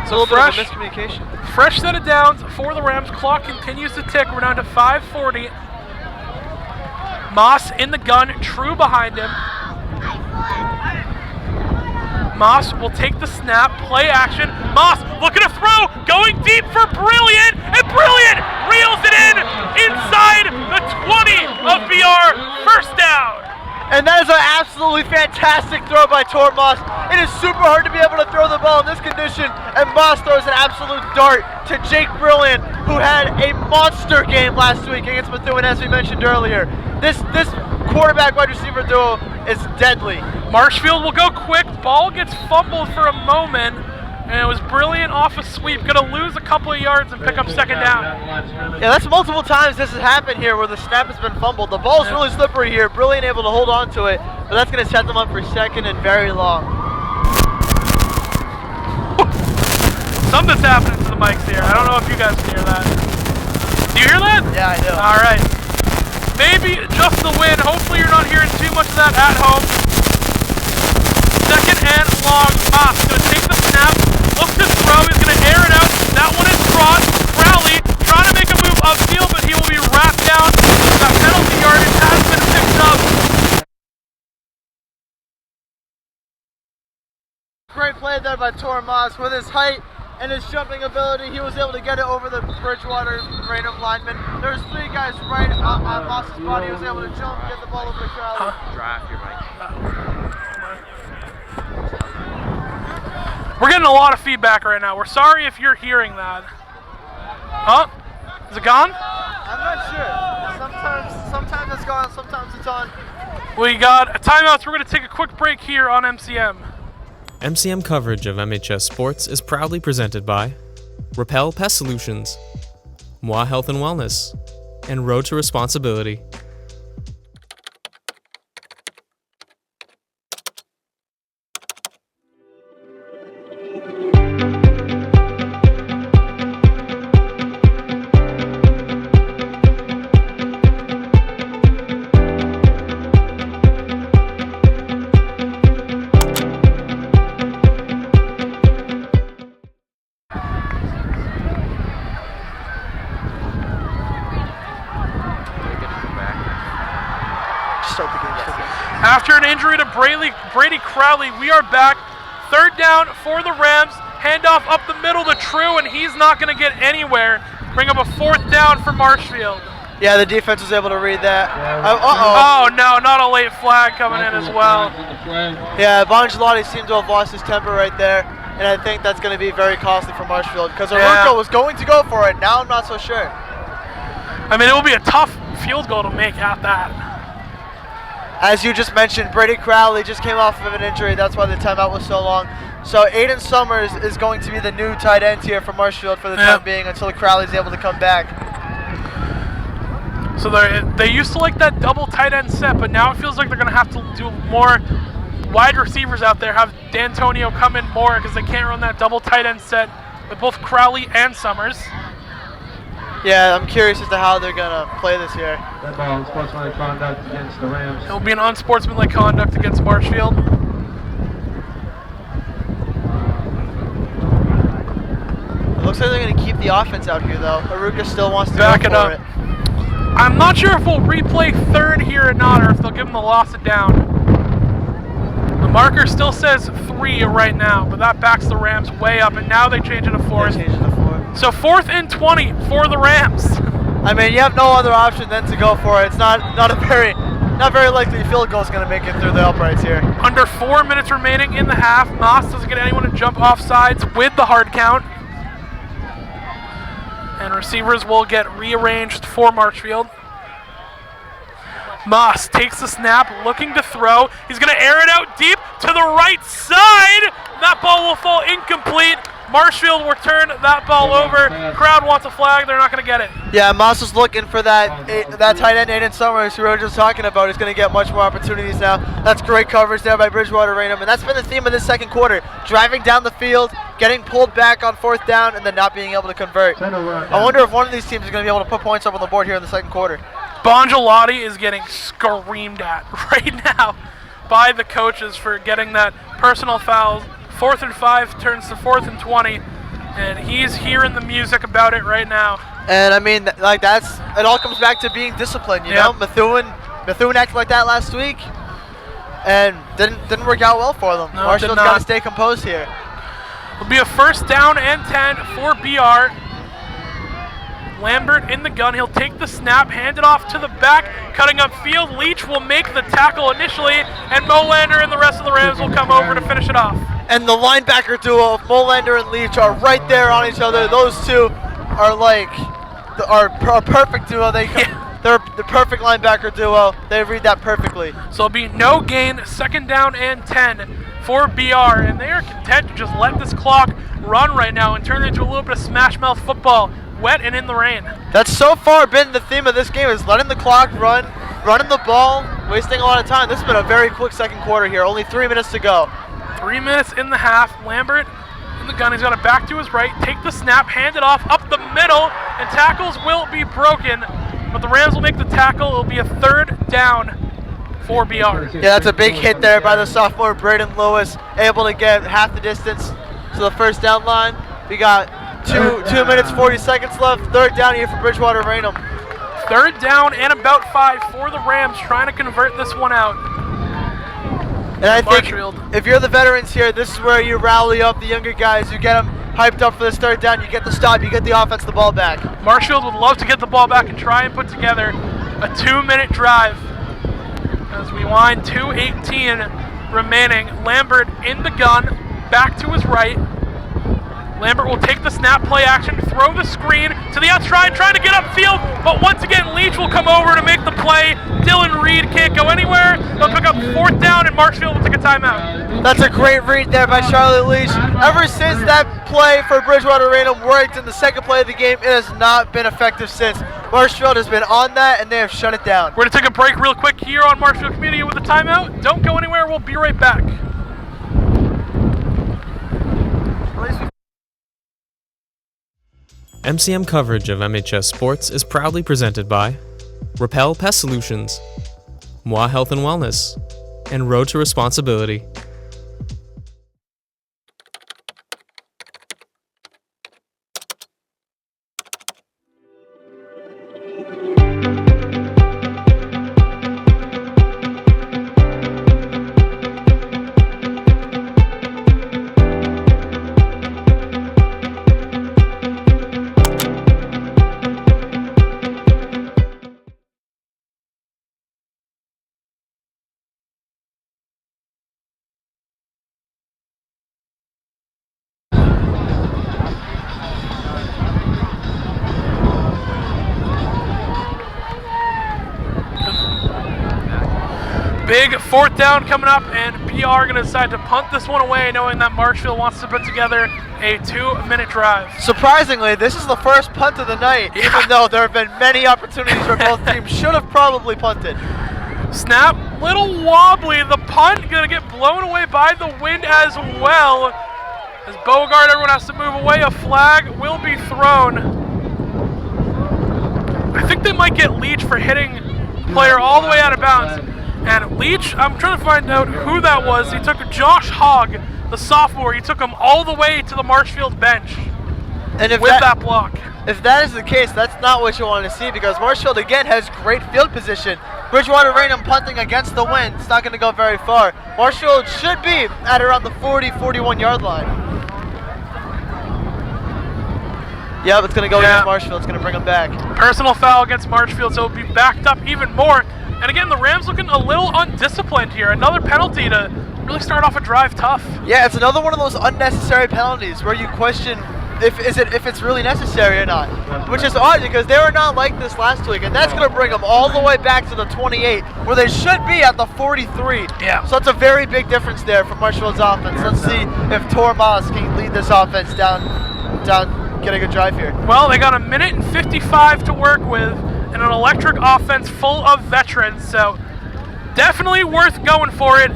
It's a little bit of a miscommunication. Fresh set of downs for the Rams. Clock continues to tick. We're down to 5:40. Moss in the gun, True behind him. Moss will take the snap, play action. Moss looking to throw, going deep for Brilliant, and Brilliant reels it in inside the 20 of BR. First down. And that is an absolutely fantastic throw by Tor Moss. It is super hard to be able to throw the ball in this condition, and Moss throws an absolute dart to Jake Brilliant, who had a monster game last week against Methuen, as we mentioned earlier. This quarterback wide receiver duo is deadly. Marshfield will go quick. Ball gets fumbled for a moment, and it was Brilliant off a sweep. Going to lose a couple of yards and pick up second down. Yeah, that's multiple times this has happened here where the snap has been fumbled. The ball's really slippery here. Brilliant able to hold on to it, but that's going to set them up for second and very long. Something's happening to the mics here. I don't know if you guys can hear that. Do you hear that? Yeah, I do. All right. Maybe just the wind. Hopefully you're not hearing too much of that at home. Second and long. Moss going to take the snap, look to throw. He's going to air it out. That one is brought. Crowley trying to make a move upfield, but he will be wrapped down. That penalty yardage has been picked up. Great play there by Tor Moss. With his height and his jumping ability, he was able to get it over the Bridgewater Raynham lineman. There's three guys right on Moss's body. He was able to jump and get the ball over the crowd. Draft your mic. We're getting a lot of feedback right now. We're sorry if you're hearing that. Huh? Is it gone? I'm not sure. Sometimes it's gone, sometimes it's on. We got a timeout, so we're going to take a quick break here on MCM. MCM coverage of MHS Sports is proudly presented by Repel Pest Solutions, Moi Health and Wellness, and Road to Responsibility. After an injury to Brady Crowley, we are back. Third down for the Rams. Handoff up the middle to True, and he's not going to get anywhere. Bring up a fourth down for Marshfield. Yeah, the defense was able to read that. Oh, no, not a late flag coming in as well. Yeah, Bongelotti seemed to have lost his temper right there, and I think that's going to be very costly for Marshfield because Aruka was going to go for it. Now I'm not so sure. I mean, it will be a tough field goal to make at that. As you just mentioned, Brady Crowley just came off of an injury. That's why the timeout was so long. So Aiden Summers is going to be the new tight end here for Marshfield for the time being until Crowley's able to come back. So they used to like that double tight end set, but now it feels like they're going to have to do more wide receivers out there, have D'Antonio come in more because they can't run that double tight end set with both Crowley and Summers. Yeah, I'm curious as to how they're going to play this here. That ball, unsportsmanlike conduct against the Rams. It will be an unsportsmanlike conduct against Marshfield. It looks like they're going to keep the offense out here, though. Aruka still wants to back go it for up. I'm not sure if we'll replay third here or not, or if they'll give them the loss it down. The marker still says 3 right now, but that backs the Rams way up, and now they change it to 4th. So 4th and 20 for the Rams. I mean, you have no other option than to go for it. It's not a very likely field goal is going to make it through the uprights here. Under 4 minutes remaining in the half. Moss doesn't get anyone to jump off sides with the hard count. And receivers will get rearranged for Marshfield. Moss takes the snap, looking to throw. He's going to air it out deep to the right side. That ball will fall incomplete. Marshfield will turn that ball over. Crowd wants a flag. They're not going to get it. Yeah, Moss is looking for that tight end, Aiden Summers, who we were just talking about. Is going to get much more opportunities now. That's great coverage there by Bridgewater Raynham, and that's been the theme of this second quarter. Driving down the field, getting pulled back on 4th down, and then not being able to convert. I wonder if one of these teams is going to be able to put points up on the board here in the second quarter. Bongelotti is getting screamed at right now by the coaches for getting that personal foul. 4th and 5 turns to 4th and 20, and he's hearing the music about it right now. And I mean, like it all comes back to being disciplined, you know? Methuen Bethune acted like that last week, and didn't work out well for them. No, Marshall's got to stay composed here. It'll be a first down and 10 for BR. Lambert in the gun. He'll take the snap, hand it off to the back, cutting up field. Leach will make the tackle initially, and Molander and the rest of the Rams will come over to finish it off. And the linebacker duo of Molander and Leach are right there on each other. Those two are like a perfect duo. They're the perfect linebacker duo. They read that perfectly. So it'll be no gain, second down and 10 for BR, and they are content to just let this clock run right now and turn it into a little bit of smash mouth football, wet and in the rain. That's so far been the theme of this game, is letting the clock run, running the ball, wasting a lot of time. This has been a very quick second quarter here, only 3 minutes to go. 3 minutes in the half. Lambert in the gun. He's got it back to his right. Take the snap, hand it off up the middle, and tackles will be broken. But the Rams will make the tackle. It'll be a third down for BR. Yeah, that's a big hit there by the sophomore Braden Lewis, able to get half the distance to the first down line. We got 2 minutes, 40 seconds left. Third down here for Bridgewater Raynham. Third down and about 5 for the Rams, trying to convert this one out. And I think if you're the veterans here, this is where you rally up the younger guys. You get them hyped up for this third down. You get the stop. You get the offense the ball back. Marshfield would love to get the ball back and try and put together a 2-minute drive. As we wind 2:18 remaining. Lambert in the gun, back to his right. Lambert will take the snap, play action, throw the screen to the outside, trying to get upfield, but once again, Leach will come over to make the play. Dylan Reed can't go anywhere. They'll pick up fourth down, and Marshfield will take a timeout. That's a great read there by Charlotte Leach. Ever since that play for Bridgewater Raynham worked in the second play of the game, it has not been effective since. Marshfield has been on that, and they have shut it down. We're going to take a break real quick here on Marshfield Community with a timeout. Don't go anywhere. We'll be right back. MCM coverage of MHS Sports is proudly presented by Repel Pest Solutions, Moi Health and Wellness, and Road to Responsibility. Big fourth down coming up, and PR going to decide to punt this one away, knowing that Marshfield wants to put together a 2-minute drive. Surprisingly, this is the first punt of the night, even though there have been many opportunities where both teams should have probably punted. Snap, little wobbly. The punt going to get blown away by the wind as well. As Bogart, everyone has to move away. A flag will be thrown. I think they might get Leach for hitting the player all the way out of bounds. And Leach, I'm trying to find out who that was. He took Josh Hogg, the sophomore. He took him all the way to the Marshfield bench and with that block. If that is the case, that's not what you want to see, because Marshfield, again, has great field position. Bridgewater Raynham punting against the wind. It's not going to go very far. Marshfield should be at around the 40, 41-yard line. Yeah, it's going to go against Marshfield. It's going to bring him back. Personal foul against Marshfield, so it'll be backed up even more. And again, the Rams looking a little undisciplined here. Another penalty to really start off a drive tough. Yeah, it's another one of those unnecessary penalties where you question if it's really necessary or not. Which is odd, because they were not like this last week, and that's going to bring them all the way back to the 28, where they should be at the 43. Yeah. So it's a very big difference there for Marshfield's offense. Let's see if Tor Moss can lead this offense down, get a good drive here. Well, they got 1 minute and 55 to work with, and an electric offense full of veterans, so definitely worth going for it.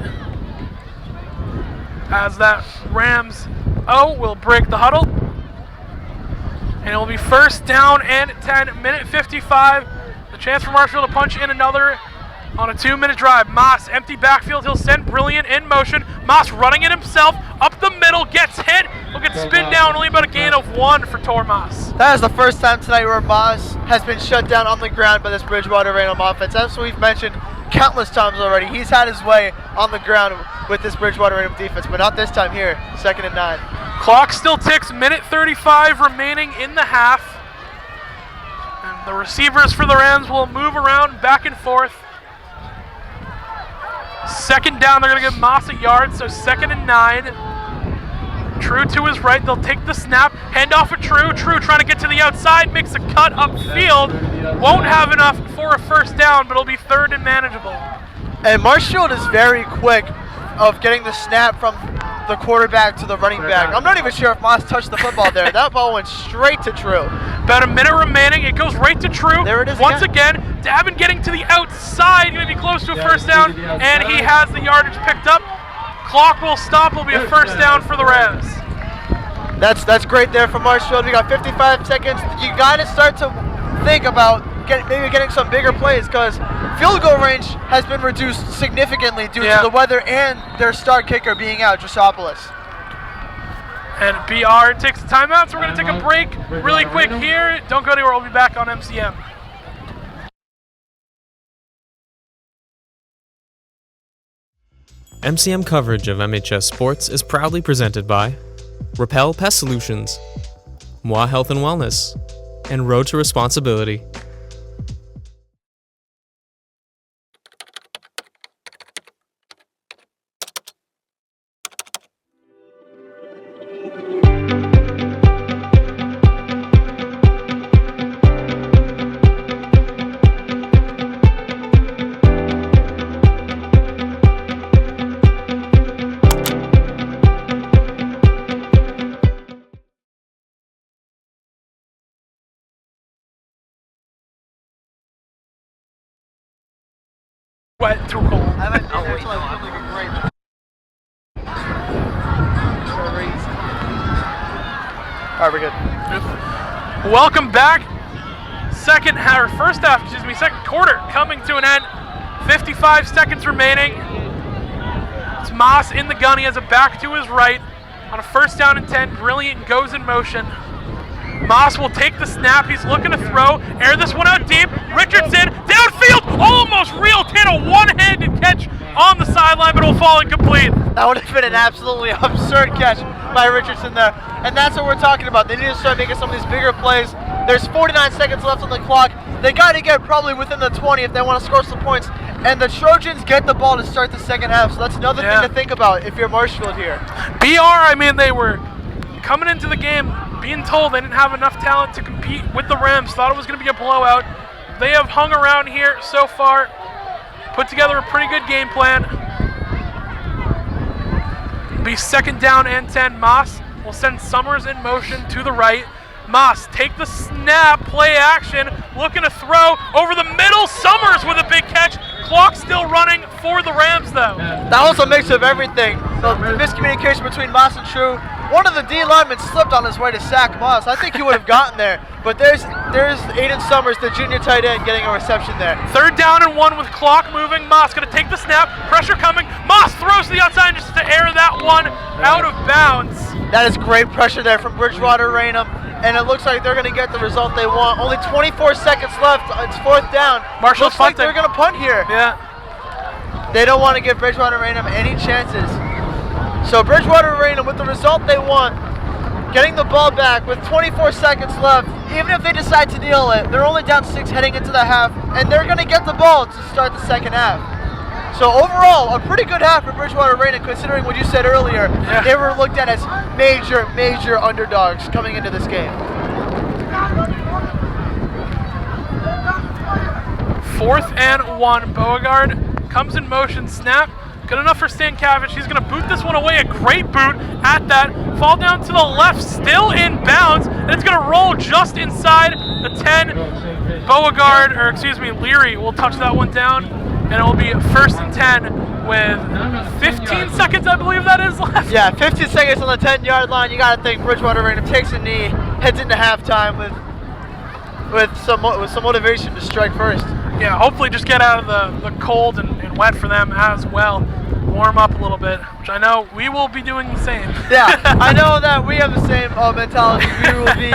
As that Rams will break the huddle. And it will be first down and 10, minute 55. The chance for Marshfield to punch in another on a 2-minute drive. Moss, empty backfield, he'll send Brilliant in motion. Moss running it himself, up the middle, gets hit. He'll get spin down, only about a gain of 1 for Tor Moss. That is the first time tonight where Moss has been shut down on the ground by this Bridgewater Raynham offense. As we've mentioned, countless times already. He's had his way on the ground with this Bridgewater Raynham defense, but not this time here. 2nd and 9. Clock still ticks, minute 35 remaining in the half. And the receivers for the Rams will move around back and forth. 2nd down, they're going to give Moss a yard, so 2nd and 9. True to his right, they'll take the snap, hand off of True. True trying to get to the outside, makes a cut upfield. Won't have enough for a 1st down, but it'll be 3rd and manageable. And Marshfield is very quick of getting the snap from the quarterback to the running back. I'm not even sure if Moss touched the football there. That ball went straight to True. About a minute remaining. It goes right to True. There it is once again. Davin getting to the outside, going to be close to a 1st down, and he has the yardage picked up. Clock will stop. Will be a 1st down for the Rams. That's great there from Marshfield. We got 55 seconds. You got to start to think about maybe getting some bigger plays, because field goal range has been reduced significantly due to the weather and their star kicker being out, Drosopoulos. And BR takes a timeout, so we're going to take a break really quick here. Don't go anywhere. We'll be back on MCM. MCM coverage of MHS Sports is proudly presented by Repel Pest Solutions, Moi Health and Wellness, and Road to Responsibility. Wet, too cold. Alright, we're good. Welcome back. First half, second quarter coming to an end. 55 seconds remaining. It's Moss in the gun. He has a back to his right on a 1st down and 10. Brilliant goes in motion. Moss will take the snap. He's looking to throw. Air this one out deep. Richardson downfield. Almost reeled in a one-handed catch on the sideline, but it'll fall incomplete. That would have been an absolutely absurd catch by Richardson there. And that's what we're talking about. They need to start making some of these bigger plays. There's 49 seconds left on the clock. They got to get probably within the 20 if they want to score some points. And the Trojans get the ball to start the 2nd half. So that's another thing to think about if you're Marshfield here. They were coming into the game being told they didn't have enough talent to compete with the Rams. Thought it was going to be a blowout. They have hung around here so far. Put together a pretty good game plan. Be 2nd down and 10. Moss will send Summers in motion to the right. Moss take the snap, play action, looking to throw over the middle. Summers with a big catch. Clock still running for the Rams though. That was a mix of everything. The miscommunication between Moss and True. One of the D linemen slipped on his way to sack Moss. I think he would have gotten there, but there's Aiden Summers, the junior tight end, getting a reception there. 3rd down and 1 with clock moving. Moss going to take the snap. Pressure coming. Moss throws to the outside just to air that one out of bounds. That is great pressure there from Bridgewater Raynham, and it looks like they're going to get the result they want. Only 24 seconds left. It's 4th down. Marshall's looks like they're going to punt here. Yeah. They don't want to give Bridgewater Raynham any chances. So Bridgewater Raynham, with the result they want, getting the ball back with 24 seconds left. Even if they decide to kneel it, they're only down 6 heading into the half, and they're going to get the ball to start the 2nd half. So overall, a pretty good half for Bridgewater Raynham, considering what you said earlier. Yeah. They were looked at as major underdogs coming into this game. 4th and 1. Beauregard comes in motion, snap. Good enough for Stankiewicz. He's going to boot this one away. A great boot at that. Fall down to the left, still in bounds, and it's going to roll just inside the 10. Leary will touch that one down, and it will be 1st and 10 with 15 seconds, I believe that is, left. Yeah, 15 seconds on the 10-yard line. You got to think Bridgewater Raynham takes a knee, heads into halftime with some motivation to strike first. Yeah, hopefully just get out of the cold and wet for them as well. Warm up a little bit, which I know we will be doing the same. Yeah, I know that we have the same mentality. We will be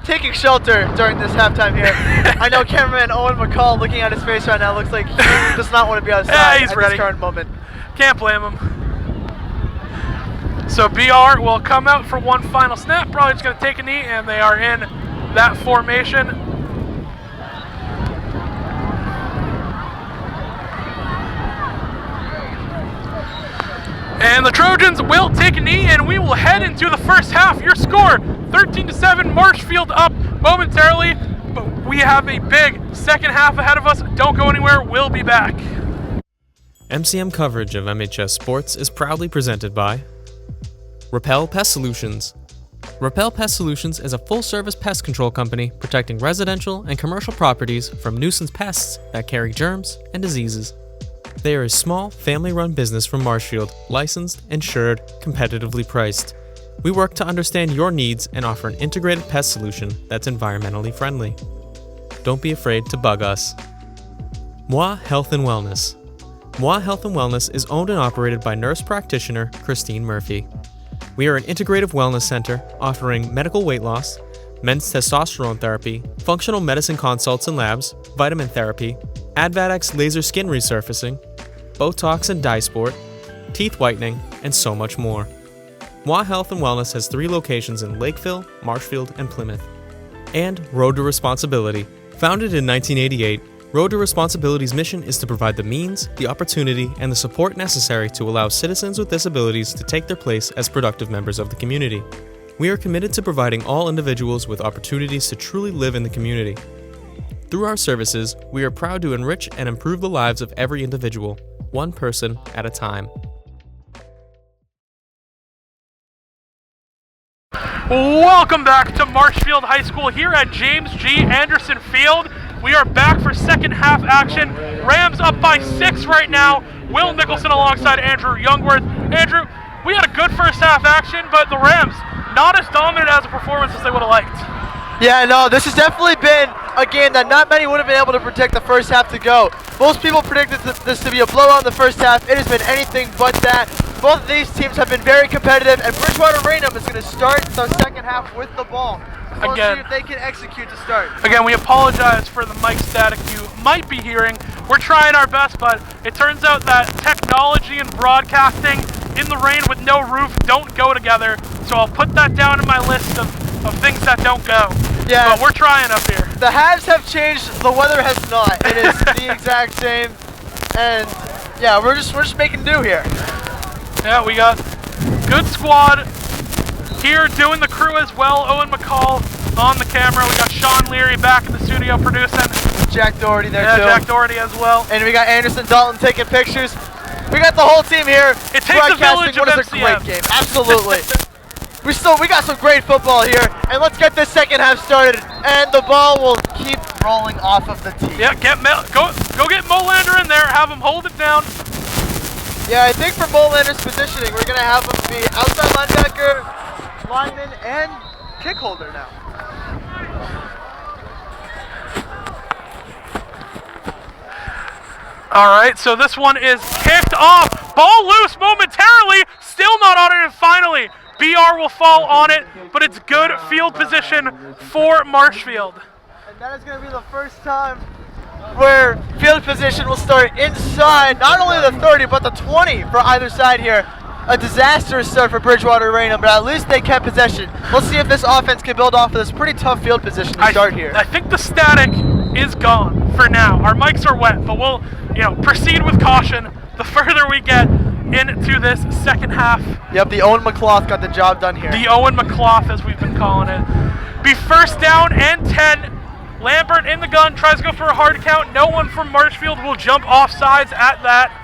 taking shelter during this halftime here. I know cameraman Owen McCall, looking at his face right now, looks like he does not want to be outside he's at ready. this current moment. Can't blame him. So BR will come out for one final snap, probably just going to take a knee, and they are in that formation. And the Trojans will take a knee, and we will head into the first half. Your score, 13-7, Marshfield up momentarily, but we have a big second half ahead of us. Don't go anywhere, we'll be back. MCM coverage of MHS Sports is proudly presented by Repel Pest Solutions. Repel Pest Solutions is a full-service pest control company protecting residential and commercial properties from nuisance pests that carry germs and diseases. They are a small, family-run business from Marshfield, licensed, insured, competitively priced. We work to understand your needs and offer an integrated pest solution that's environmentally friendly. Don't be afraid to bug us. Moi Health and Wellness. Moi Health and Wellness is owned and operated by nurse practitioner Christine Murphy. We are an integrative wellness center offering medical weight loss, men's testosterone therapy, functional medicine consults and labs, vitamin therapy, Advadex laser skin resurfacing, Botox and dye sport, teeth whitening, and so much more. Moi Health and Wellness has 3 locations in Lakeville, Marshfield, and Plymouth. And Road to Responsibility. Founded in 1988, Road to Responsibility's mission is to provide the means, the opportunity, and the support necessary to allow citizens with disabilities to take their place as productive members of the community. We are committed to providing all individuals with opportunities to truly live in the community. Through our services, we are proud to enrich and improve the lives of every individual, one person at a time. Welcome back to Marshfield High School here at James G. Anderson Field. We are back for second half action. Rams up by 6 right now. Will Nicholson alongside Andrew Youngworth. Andrew, we had a good first half action, but the Rams not as dominant as a performance as they would have liked. Yeah, no, this has definitely been a game that not many would have been able to predict the first half to go. Most people predicted this to be a blowout in the first half. It has been anything but that. Both of these teams have been very competitive, and Bridgewater Raynham is going to start the second half with the ball. So we'll see if they can execute to start. Again, we apologize for the mic static you might be hearing. We're trying our best, but it turns out that technology and broadcasting in the rain with no roof don't go together. So I'll put that down in my list of things that don't go. Yeah, but we're trying up here. The halves have changed, the weather has not. It is the exact same, and yeah, we're just making do here. Yeah, we got good squad here doing the crew as well. Owen McCall on the camera. We got Sean Leary back in the studio producing. Jack Doherty there too. Yeah, Jack Doherty as well. And we got Anderson Dalton taking pictures. We got the whole team here. It takes a village of MCM. What is a great game. Absolutely. we got some great football here, and let's get this second half started. And the ball will keep rolling off of the tee. Yeah, go get Molander in there. Have him hold it down. Yeah, I think for Molander's positioning, we're gonna have him be outside linebacker, lineman, and kick holder now. All right, so this one is kicked off. Ball loose momentarily, still not on it, and finally, BR will fall on it, but it's good field position for Marshfield. And that is going to be the first time where field position will start inside not only the 30, but the 20 for either side here. A disastrous start for Bridgewater Raynham, but at least they kept possession. Let's see if this offense can build off of this pretty tough field position to start here. I think the static is gone for now. Our mics are wet, but we'll proceed with caution the further we get into this second half. Yep, the Owen McCloth got the job done here. The Owen McCloth, as we've been calling it. Be first down and 10. Lambert in the gun, tries to go for a hard count. No one from Marshfield will jump off sides at that.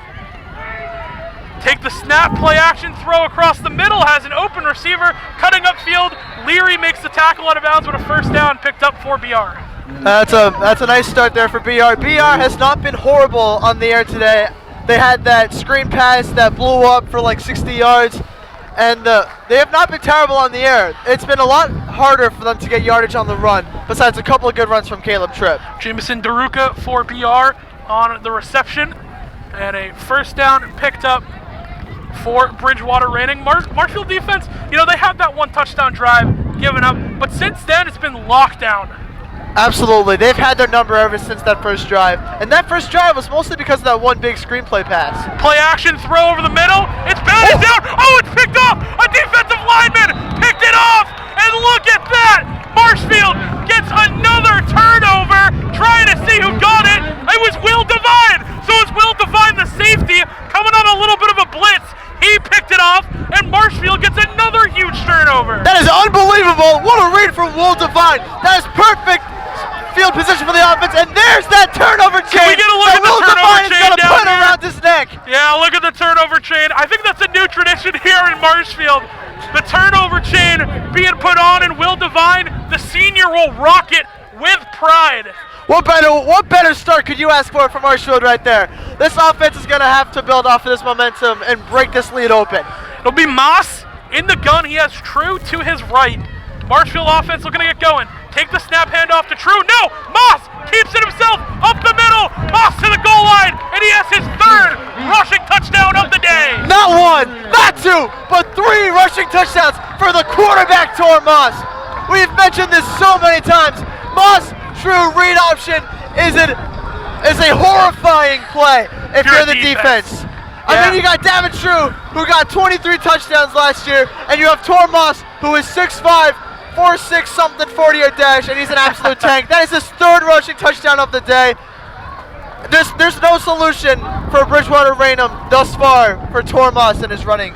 Take the snap, play action, throw across the middle, has an open receiver, cutting upfield. Leary makes the tackle out of bounds with a first down, picked up for BR. That's a nice start there for BR. BR has not been horrible on the air today. They had that screen pass that blew up for like 60 yards, and they have not been terrible on the air. It's been a lot harder for them to get yardage on the run, besides a couple of good runs from Caleb Tripp. Jameson Daruka for BR on the reception, and a first down picked up for Bridgewater Raynham. Marshfield defense, they had that one touchdown drive given up, but since then it's been lockdown. Absolutely. They've had their number ever since that first drive. And that first drive was mostly because of that one big screenplay pass. Play action, throw over the middle. It's batted down. Oh, it's picked off. A defensive lineman picked it off. And look at that. Marshfield gets another turnover, trying to see who got it. It was Will Devine. So it's Will Devine, the safety, coming on a little bit of a blitz. He picked it off, and Marshfield gets another huge turnover. That is unbelievable. What a read from Will Devine. That is perfect field position for the offense, and there's that turnover chain. Can we get a look at the turnover chain down put there? around his neck. Yeah, look at the turnover chain. I think that's a new tradition here in Marshfield. The turnover chain being put on, and Will Devine, the senior, will rock it with pride. What better start could you ask for from Marshfield right there? This offense is going to have to build off of this momentum and break this lead open. It'll be Moss in the gun. He has True to his right. Marshfield offense looking to get going. Take the snap, hand off to True. No! Moss keeps it himself up the middle. Moss to the goal line, and he has his third rushing touchdown of the day. Not one, not two, but 3 rushing touchdowns for the quarterback, Tor Moss. We've mentioned this so many times. Moss True read option is a horrifying play if you're the defense. I mean, you got Davin True, who got 23 touchdowns last year, and you have Tor Moss, who is 6'5", 4'6" something 40-yard dash, and he's an absolute tank. That is his 3rd rushing touchdown of the day. There's no solution for Bridgewater Raynham thus far for Tor Moss and his running.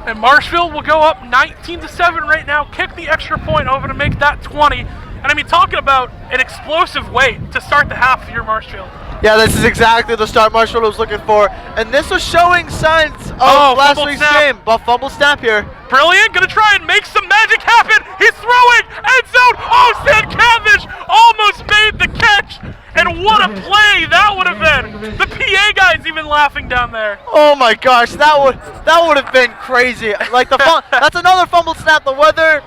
And Marshfield will go up 19-7 right now, kick the extra point over to make that 20. And I mean, talking about an explosive way to start the half here, Marshfield. Yeah, this is exactly the start Marshfield was looking for. And this was showing signs of last week's game. But fumble snap here. Brilliant, gonna try and make some magic happen. He's throwing, end zone. Oh, Stan Cavendish almost made the catch. And what a play that would have been. The PA guy's even laughing down there. Oh my gosh, that would have been crazy. Like that's another fumble snap. The weather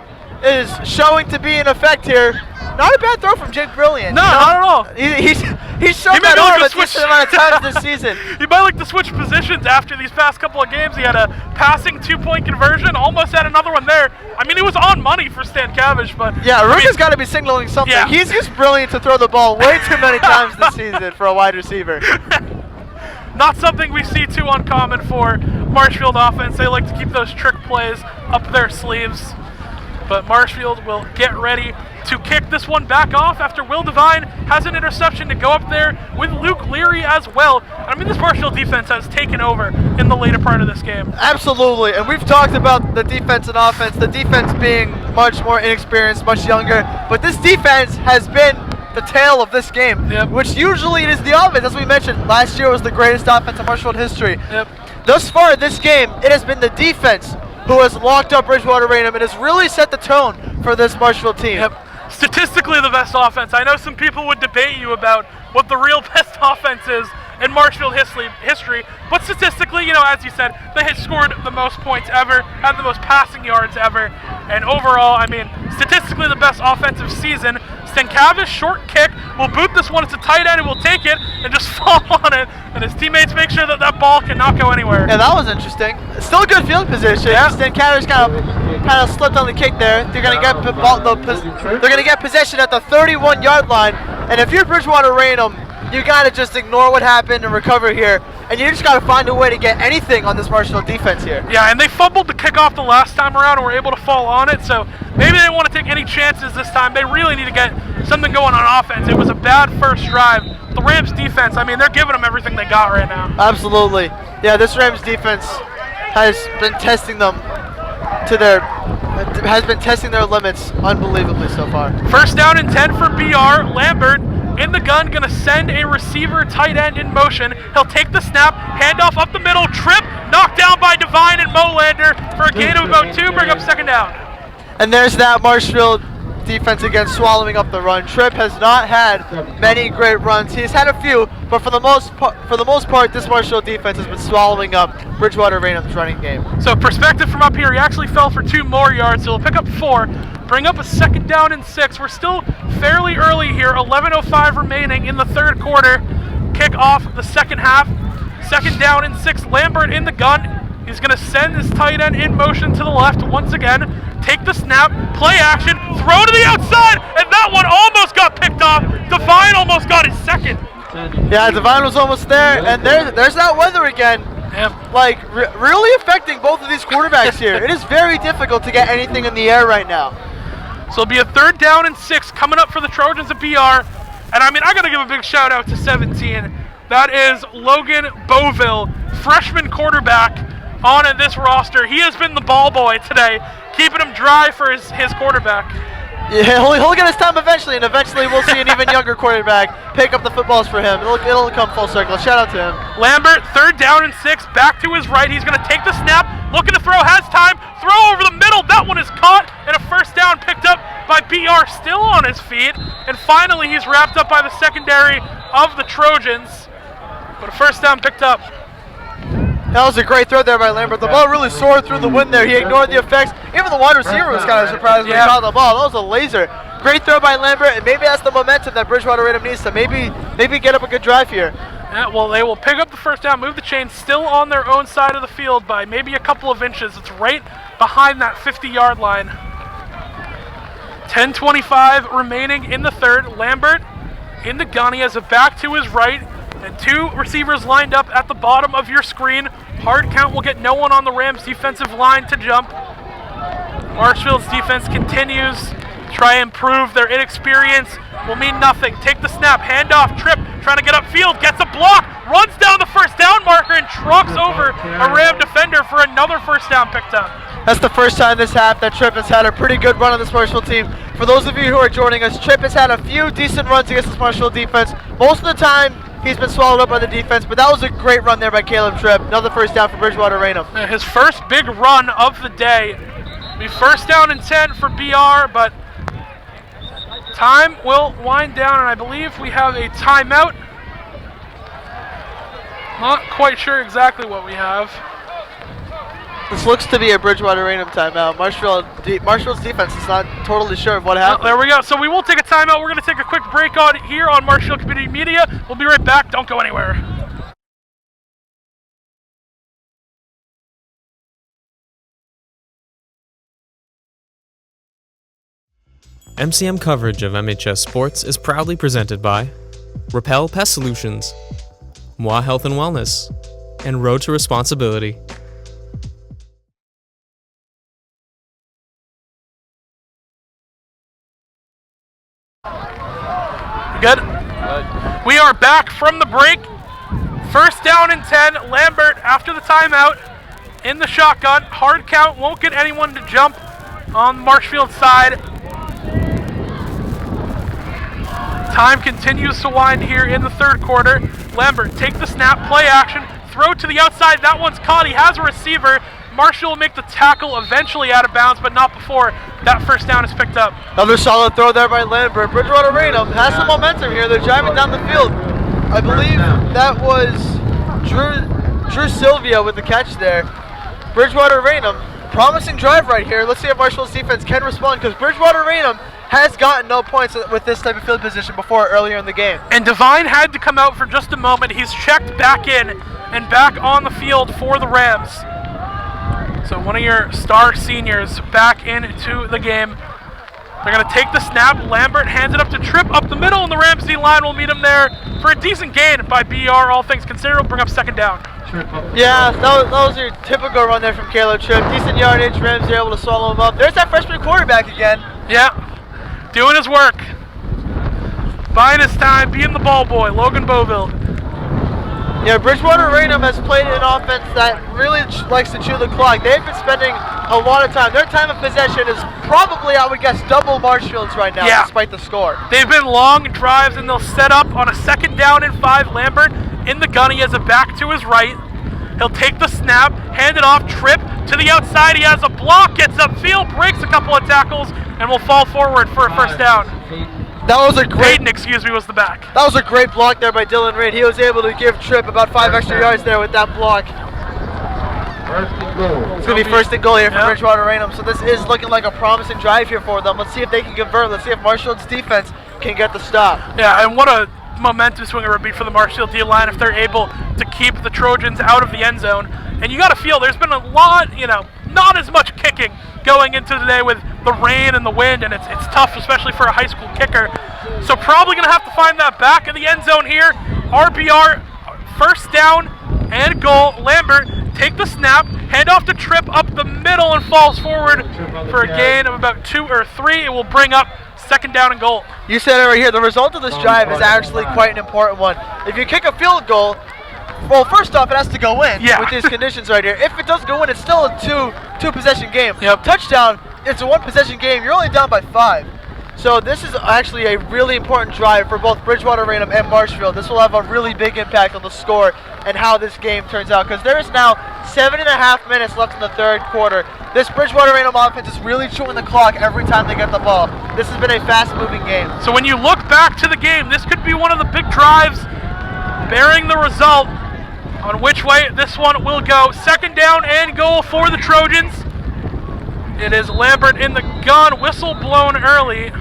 is showing to be in effect here. Not a bad throw from Jake Brilliant. No, not at all. He's shown that arm a decent amount of times this season. He might like to switch positions after these past couple of games. He had a passing 2-point conversion, almost had another one there. I mean, he was on money for Stan Cavendish, but yeah, Ruka's got to be signaling something. Yeah. He's just brilliant to throw the ball way too many times this season for a wide receiver. Not something we see too uncommon for Marshfield offense. They like to keep those trick plays up their sleeves. But Marshfield will get ready to kick this one back off after Will Devine has an interception to go up there with Luke Leary as well. I mean, this Marshfield defense has taken over in the later part of this game. Absolutely, and we've talked about the defense and offense, the defense being much more inexperienced, much younger, but this defense has been the tail of this game, which usually it is the offense. As we mentioned, last year was the greatest offense in Marshfield history. Thus far in this game, it has been the defense who has locked up Bridgewater Raynham and has really set the tone for this Marshfield team. Statistically the best offense. I know some people would debate you about what the real best offense is in Marshfield history, but statistically, as you said, they had scored the most points ever, had the most passing yards ever, and overall, I mean, statistically the best offensive season. Stankavish, short kick, will boot this one. It's a tight end and will take it and just fall on it, and his teammates make sure that that ball cannot go anywhere. Yeah, that was interesting. Still a good field position. Stankavish kind of slipped on the kick there. They're gonna get possession at the 31-yard line, and if you're Bridgewater Raynham, you gotta just ignore what happened and recover here, and you just gotta find a way to get anything on this Marshfield defense here. Yeah, and they fumbled the kickoff the last time around and were able to fall on it, so maybe they didn't want to take any chances this time. They really need to get something going on offense. It was a bad first drive. The Rams defense, I mean, they're giving them everything they got right now. Absolutely. Yeah, this Rams defense has been testing them to their limits unbelievably so far. First down and 10 for BR. Lambert in the gun, gonna send a receiver tight end in motion. He'll take the snap, handoff up the middle, trip, knocked down by Devine and Molander for a gain of about 2, bring up second down. And there's that Marshfield defense again swallowing up the run. Tripp has not had many great runs. He's had a few, but for the most part, this Marshfield defense has been swallowing up Bridgewater Raynham's running game. So perspective from up here, he actually fell for 2 more yards, so he'll pick up 4. Bring up a second down and 6. We're still fairly early here, 11:05 remaining in the third quarter. Kick off the second half. Second down and 6. Lambert in the gun. He's going to send his tight end in motion to the left once again. Take the snap, play action, throw to the outside, and that one almost got picked off. Devine almost got his second. Yeah, Devine was almost there, and there's that weather again. Yeah. Like, really affecting both of these quarterbacks here. It is very difficult to get anything in the air right now. So it'll be a 3rd down and 6 coming up for the Trojans at BR. And I mean, I got to give a big shout out to 17. That is Logan Beauville, freshman quarterback on this roster. He has been the ball boy today, keeping him dry for his quarterback. Yeah, he'll get his time eventually, and eventually we'll see an even younger quarterback pick up the footballs for him. It'll come full circle. Shout out to him. Lambert, 3rd down and 6, back to his right. He's going to take the snap, looking to throw, has time, throw over the middle. That one is caught, and a 1st down picked up by BR, still on his feet. And finally, he's wrapped up by the secondary of the Trojans. But a 1st down picked up. That was a great throw there by Lambert. The ball really soared through the wind there. He ignored the effects. Even the wide receiver was kind of surprised when he caught the ball. That was a laser. Great throw by Lambert, and maybe that's the momentum that Bridgewater Raynham needs to maybe get up a good drive here. Yeah, well, they will pick up the 1st down, move the chains, still on their own side of the field by maybe a couple of inches. It's right behind that 50-yard line. 10:25 remaining in the 3rd. Lambert in the gun. He has a back to his right, and 2 receivers lined up at the bottom of your screen. Hard count will get no one on the Rams defensive line to jump. Marshfield's defense continues to try and improve. Their inexperience will mean nothing. Take the snap, handoff, trip, trying to get upfield, gets a block, runs down the 1st down marker and trucks over a Ram defender for another 1st down picked up. That's the first time this half that Tripp has had a pretty good run on this Marshall team. For those of you who are joining us, Tripp has had a few decent runs against this Marshall defense. Most of the time, he's been swallowed up by the defense, but that was a great run there by Caleb Tripp. Another 1st down for Bridgewater Raynham. His first big run of the day. Be 1st down and 10 for BR, but time will wind down, and I believe we have a timeout. Not quite sure exactly what we have. This looks to be a Bridgewater Raynham timeout. Marshall's defense is not totally sure of what happened. There we go. So we will take a timeout. We're going to take a quick break on here on Marshall Community Media. We'll be right back. Don't go anywhere. MCM coverage of MHS Sports is proudly presented by Repel Pest Solutions, Moi Health and Wellness, and Road to Responsibility. Good? We are back from the break. 1st down and 10. Lambert after the timeout in the shotgun. Hard count, won't get anyone to jump on Marshfield's side. Time continues to wind here in the 3rd quarter. Lambert, take the snap, play action, throw to the outside. That one's caught. He has a receiver. Marshall will make the tackle eventually out of bounds, but not before that 1st down is picked up. Another solid throw there by Lambert. Bridgewater Raynham has some momentum here. They're driving down the field. I believe that was Drew Sylvia with the catch there. Bridgewater Raynham, promising drive right here. Let's see if Marshall's defense can respond, because Bridgewater Raynham has gotten no points with this type of field position before earlier in the game. And Devine had to come out for just a moment. He's checked back in and back on the field for the Rams. So one of your star seniors back into the game. They're going to take the snap. Lambert hands it up to Tripp up the middle, and the Rams D line will meet him there for a decent gain by BR. All things considered, will bring up 2nd down. Yeah, that was your typical run there from Caleb Tripp. Decent yardage. Rams are able to swallow him up. There's that freshman quarterback again. Yeah, doing his work. Buying his time, being the ball boy, Logan Beauville. Yeah, Bridgewater Raynham has played an offense that really likes to chew the clock. They've been spending a lot of time. Their time of possession is probably, I would guess, double Marshfield's right now, despite the score. They've been long drives, and they'll set up on a 2nd down and 5. Lambert in the gun. He has a back to his right. He'll take the snap, hand it off, Tripp to the outside. He has a block, gets upfield, breaks a couple of tackles, and will fall forward for a 1st down. That was a great. Payton, was the back. That was a great block there by Dylan Reed. He was able to give Tripp about 5 extra yards there with that block. It's going to be 1st and goal here for Bridgewater Raynham. So this is looking like a promising drive here for them. Let's see if they can convert. Let's see if Marshall's defense can get the stop. Yeah, and what a momentum swinger would be for the Marshall D line if they're able to keep the Trojans out of the end zone. And you got to feel there's been a lot, not as much kicking going into today with the rain and the wind, and it's tough, especially for a high school kicker. So probably going to have to find that back in the end zone here. RBR, first down and goal. Lambert, take the snap, hand off to Tripp up the middle and falls forward for a gain of about 2 or 3. It will bring up second down and goal. You said it right here. The result of this drive is actually quite an important one. If you kick a field goal, well, first off, it has to go in with these conditions right here. If it does go in, it's still a two-possession game. Touchdown, it's a one-possession game. You're only down by 5. So this is actually a really important drive for both Bridgewater Raynham and Marshfield. This will have a really big impact on the score and how this game turns out, because there is now 7.5 minutes left in the third quarter. This Bridgewater Raynham offense is really chewing the clock every time they get the ball. This has been a fast-moving game. So when you look back to the game, this could be one of the big drives bearing the result on which way this one will go. Second down and goal for the Trojans. It is Lambert in the gun, whistle blown early.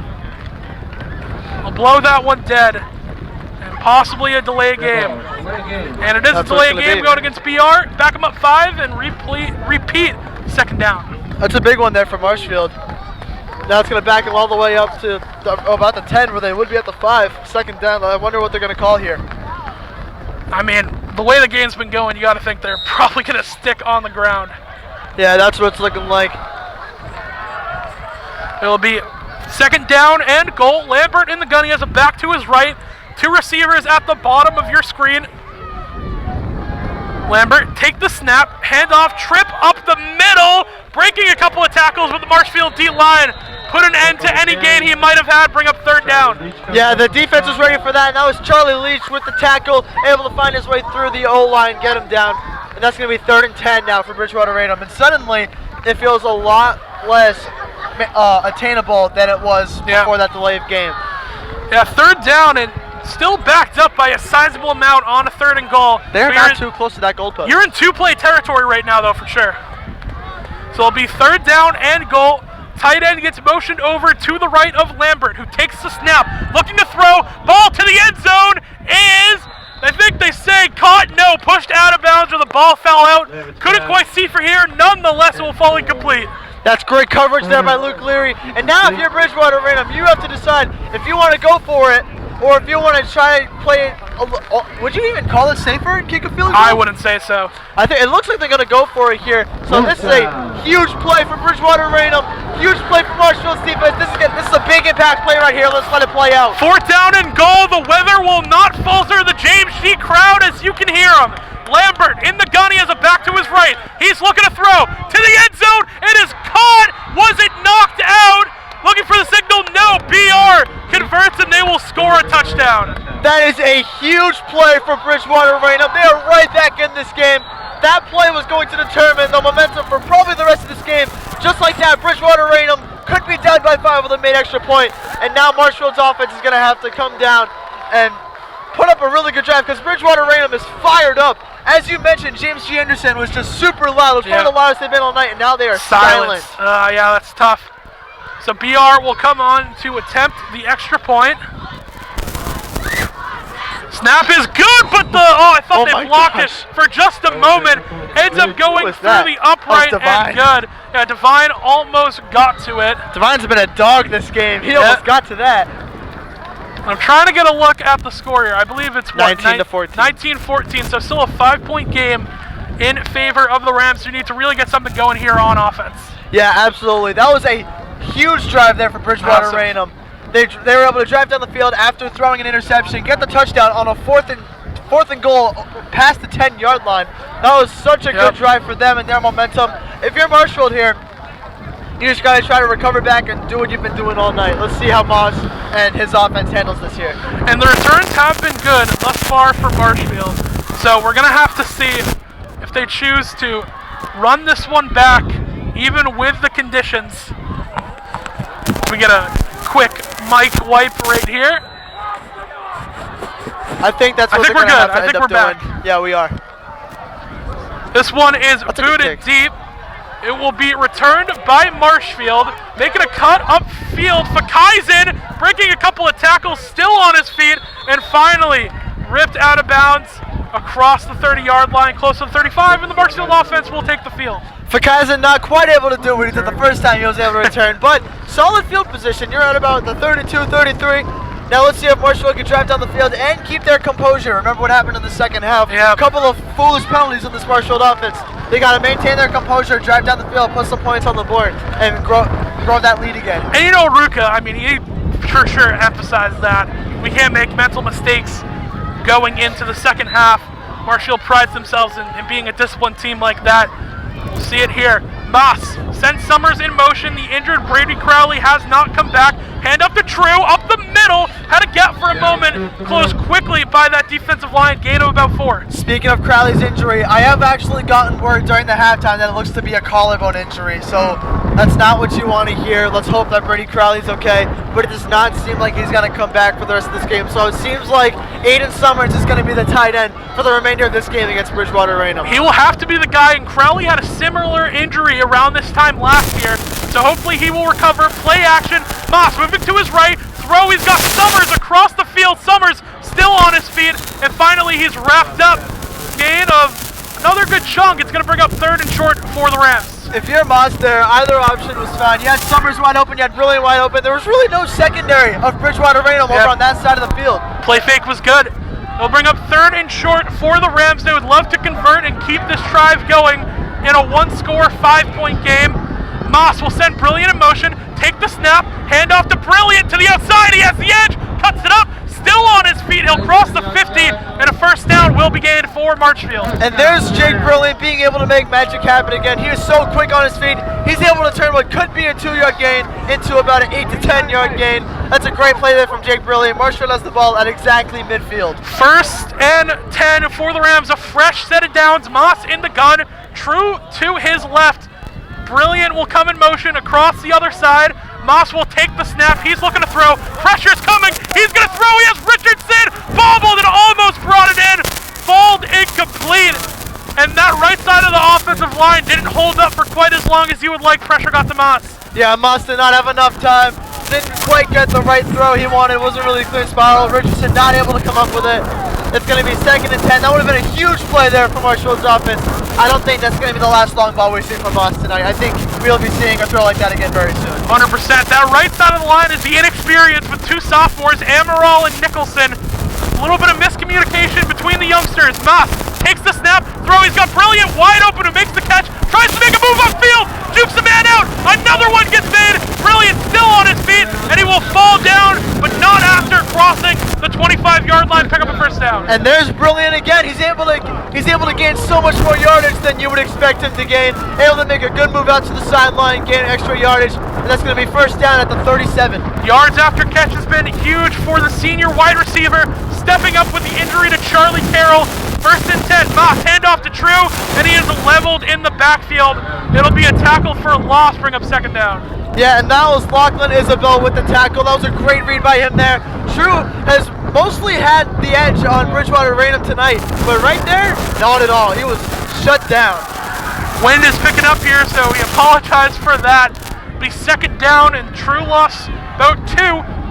We'll blow that one dead, and possibly a delay game. And it is a delay game going against BR. Back them up 5 and repeat second down. That's a big one there for Marshfield. Now it's going to back them all the way up to about the 10, where they would be at the 5. Second down. I wonder what they're going to call here. I mean, the way the game's been going, you got to think they're probably going to stick on the ground. Yeah, that's what it's looking like. It'll be second down and goal. Lambert in the gun. He has a back to his right. 2 receivers at the bottom of your screen. Lambert, take the snap, hand off, Tripp up the middle, breaking a couple of tackles with the Marshfield D-line. Put an end to any gain he might have had, bring up third down. Yeah, the defense was ready for that, and that was Charlie Leach with the tackle, able to find his way through the O-line, get him down. And that's going to be 3rd and 10 now for Bridgewater Raynham. And suddenly, it feels a lot less attainable than it was before that delay of game. Yeah, third down and still backed up by a sizable amount on a 3rd and goal. They're not too close to that goalpost. You're in 2-play territory right now, though, for sure. So it'll be third down and goal. Tight end gets motioned over to the right of Lambert, who takes the snap, looking to throw. Ball to the end zone is, I think they say, caught. No, pushed out of bounds, or the ball fell out. Couldn't quite see for here. Nonetheless, it will fall incomplete. That's great coverage there by Luke Leary. And now if you're Bridgewater Raynham, you have to decide if you want to go for it or if you want to try and play it. Would you even call it safer and kick a field goal? I wouldn't say so. I think it looks like they're going to go for it here. So this is a huge play for Bridgewater Raynham. Huge play for Marshfield's defense. This is a big impact play right here. Let's let it play out. 4th down and goal. The weather will not falter the James G crowd, as you can hear them. Lambert in the gun. He has a back to his right. He's looking to throw to the end zone. It is caught. Was it knocked out? Looking for the signal. No. BR converts and they will score a touchdown. That is a huge play for Bridgewater Raynham. They are right back in this game. That play was going to determine the momentum for probably the rest of this game. Just like that, Bridgewater Raynham could be down by 5 with a made extra point. And now Marshfield's offense is going to have to come down and put up a really good drive, because Bridgewater Raynham is fired up. As you mentioned, James G. Anderson was just super loud. It was one of the loudest they've been all night, and now they are silent. Yeah, that's tough. So BR will come on to attempt the extra point. Snap is good, but I thought they blocked it for just a moment. Ends up going through the upright and good. Yeah, Divine almost got to it. Divine's been a dog this game. He almost got to that. I'm trying to get a look at the score here. I believe it's 19-14. 19-14, so still a 5-point game in favor of the Rams. You need to really get something going here on offense. Yeah, absolutely. That was a huge drive there for Bridgewater Raynham. They were able to drive down the field after throwing an interception, get the touchdown on a fourth and goal past the 10-yard line. That was such a good drive for them and their momentum. If you're Marshfield here, you just got to try to recover back and do what you've been doing all night. Let's see how Moss and his offense handles this here. And the returns have been good thus far for Marshfield. So we're going to have to see if they choose to run this one back, even with the conditions. We get a quick mic wipe right here. I think that's what they're going to have to end up doing. Yeah, we are. This one is booted deep. It will be returned by Marshfield, making a cut upfield. Fakaizen breaking a couple of tackles, still on his feet, and finally ripped out of bounds across the 30-yard line, close to the 35, and the Marshfield offense will take the field. Fakaizen not quite able to do what he did the first time he was able to return, but solid field position. You're at about the 32, 33. Now let's see if Marshfield can drive down the field and keep their composure. Remember what happened in the second half? Yeah. A couple of foolish penalties in this Marshfield offense. They got to maintain their composure, drive down the field, put some points on the board, and grow that lead again. And you know, Ruka, I mean, he for sure emphasized that. We can't make mental mistakes going into the second half. Marshfield prides themselves in being a disciplined team like that. We'll see it here. Moss sends Summers in motion. The injured Brady Crowley has not come back. Hand up to True, up the middle. Had a gap for a moment. Closed quickly by that defensive line. Gain of about 4. Speaking of Crowley's injury, I have actually gotten word during the halftime that it looks to be a collarbone injury. So that's not what you want to hear. Let's hope that Brady Crowley's okay. But it does not seem like he's going to come back for the rest of this game. So it seems like Aiden Summers is going to be the tight end for the remainder of this game against Bridgewater Raynham. He will have to be the guy, and Crowley had a similar injury around this time last year. So hopefully he will recover. Play action. Moss moving to his right. Throw. He's got Summers across the field. Summers still on his feet. And finally he's wrapped up. Gain of another good chunk. It's going to bring up 3rd and short for the Rams. If you're Moss there, either option was fine. You had Summers wide open. You had Brilliant wide open. There was really no secondary of Bridgewater Raynham over on that side of the field. Play fake was good. They'll bring up 3rd and short for the Rams. They would love to convert and keep this drive going in a 1-score, 5-point game. Moss will send Brilliant in motion, take the snap, hand off to Brilliant to the outside. He has the edge, cuts it up, still on his feet. He'll cross the 50, and a first down will be gained for Marshfield. And there's Jake Brilliant being able to make magic happen again. He is so quick on his feet. He's able to turn what could be a 2-yard gain into about an 8 to 10-yard gain. That's a great play there from Jake Brilliant. Marshfield has the ball at exactly midfield. 1st and 10 for the Rams. A fresh set of downs. Moss in the gun. True to his left. Brilliant will come in motion across the other side. Moss will take the snap. He's looking to throw. Pressure's coming. He's going to throw. He has Richardson. Bobbled and almost brought it in. Balled incomplete. And that right side of the offensive line didn't hold up for quite as long as you would like. Pressure got to Moss. Yeah, Moss did not have enough time. Didn't quite get the right throw he wanted. Wasn't really a clean spiral. Richardson not able to come up with it. It's going to be 2nd and 10. That would have been a huge play there for Marshfield's offense. I don't think that's going to be the last long ball we see from Moss tonight. I think we'll be seeing a throw like that again very soon. 100%. That right side of the line is the inexperience with 2 sophomores, Amaral and Nicholson. A little bit of miscommunication between the youngsters. Moss takes the snap, throw. He's got Brilliant wide open who makes the catch. Tries to make a move upfield. Jukes a man out. Another one gets made. Brilliant still on his feet, and he will fall down, but not after crossing the 25-yard line. Pick up a first down. And there's Brilliant again. He's able to gain so much more yardage than you would expect him to gain. Able to make a good move out to the sideline, gain extra yardage, and that's going to be first down at the 37. Yards after catch has been huge for the senior wide receiver, stepping up with the injury to Charlie Carroll. 1st and 10. Moss handoff to True, and he is leveled in the backfield. It'll be a tackle for a loss, bring up 2nd down. Yeah, and that was Lachlan Isabel with the tackle. That was a great read by him there. True has mostly had the edge on Bridgewater Raynham tonight, but right there, not at all. He was shut down. Wind is picking up here, so we apologize for that. Be 2nd down, and True lost about 2